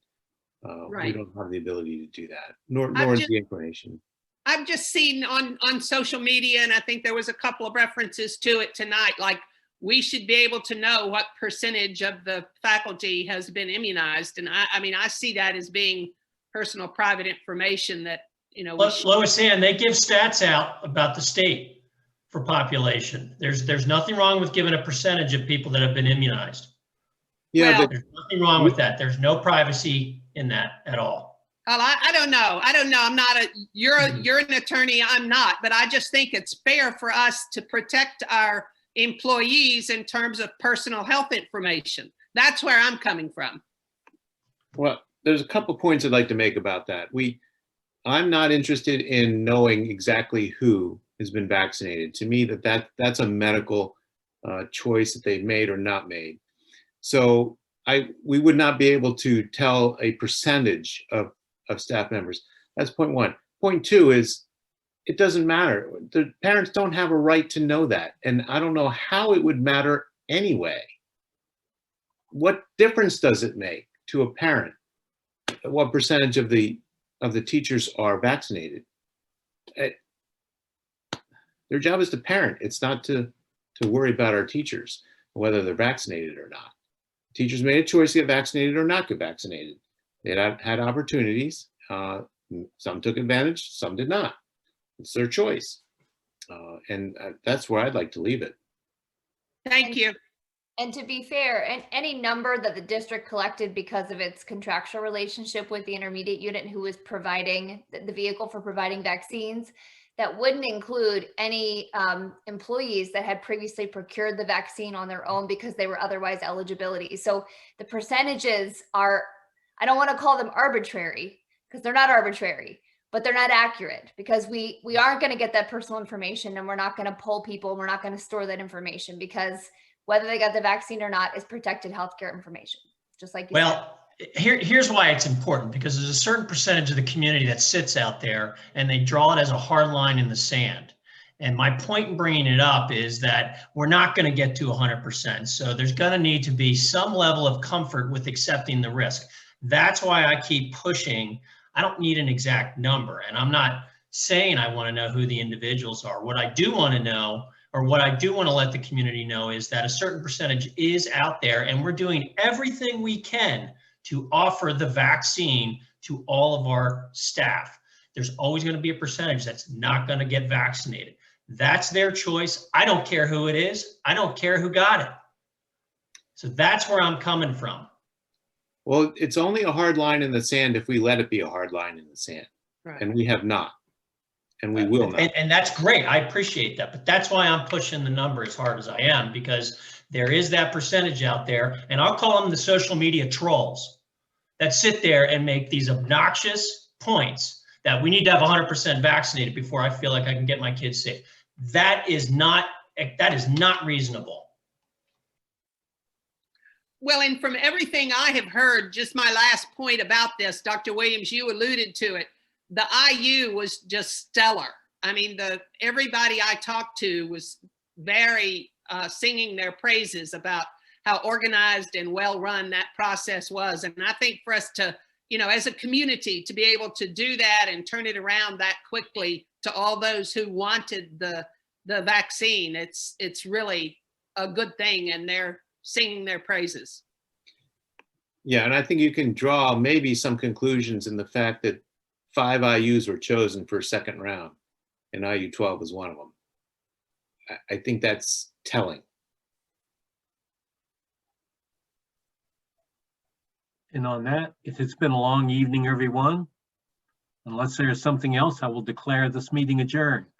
Right. We don't have the ability to do that, nor is the information. I've just seen on social media, and I think there was a couple of references to it tonight, like we should be able to know what percentage of the faculty has been immunized. And I mean, I see that as being personal private information that, you know. Lois Ann, they give stats out about the state for population. There's nothing wrong with giving a percentage of people that have been immunized. Yeah, Well, there's nothing wrong with that. There's no privacy in that at all. Well, I don't know. I'm not you're an attorney, I'm not, but I just think it's fair for us to protect our employees in terms of personal health information. That's where I'm coming from. Well, there's a couple points I'd like to make about that. I'm not interested in knowing exactly who has been vaccinated. To me, that's a medical choice that they've made or not made. So we would not be able to tell a percentage of staff members. That's point one. Point two is it doesn't matter. The parents don't have a right to know that. And I don't know how it would matter anyway. What difference does it make to a parent what percentage of the teachers are vaccinated? Their job is to parent. It's not to worry about our teachers, whether they're vaccinated or not. Teachers made a choice to get vaccinated or not get vaccinated. They had opportunities. Some took advantage, some did not. It's their choice. And that's where I'd like to leave it. Thank you. And to be fair, and any number that the district collected because of its contractual relationship with the intermediate unit who was providing the vehicle for providing vaccines, that wouldn't include any employees that had previously procured the vaccine on their own because they were otherwise eligibility. So the percentages are, I don't want to call them arbitrary because they're not arbitrary, but they're not accurate because we aren't going to get that personal information, and we're not going to poll people, and we're not going to store that information because whether they got the vaccine or not is protected healthcare information, just like you said. Well, here's why it's important, because there's a certain percentage of the community that sits out there and they draw it as a hard line in the sand. And my point in bringing it up is that we're not going to get to 100%. So there's going to need to be some level of comfort with accepting the risk. That's why I keep pushing. I don't need an exact number, and I'm not saying I want to know who the individuals are. What I do want to know, or what I do want to let the community know, is that a certain percentage is out there, and we're doing everything we can to offer the vaccine to all of our staff. There's always going to be a percentage that's not going to get vaccinated. That's their choice. I don't care who it is. I don't care who got it. So that's where I'm coming from. Well, it's only a hard line in the sand if we let it be a hard line in the sand. Right. And we have not. And we will not. And that's great. I appreciate that. But that's why I'm pushing the number as hard as I am, because there is that percentage out there, and I'll call them the social media trolls that sit there and make these obnoxious points that we need to have 100% vaccinated before I feel like I can get my kids safe. That is not reasonable. Well, and from everything I have heard, just my last point about this, Dr. Williams, you alluded to it. The IU was just stellar. I mean, everybody I talked to was very singing their praises about how organized and well run that process was. And I think for us to, as a community, to be able to do that and turn it around that quickly to all those who wanted the vaccine, it's really a good thing, and they're singing their praises. Yeah, and I think you can draw maybe some conclusions in the fact that 5 IUs were chosen for a second round, and IU 12 was one of them. I think that's telling. And on that, if it's been a long evening, everyone, unless there is something else, I will declare this meeting adjourned.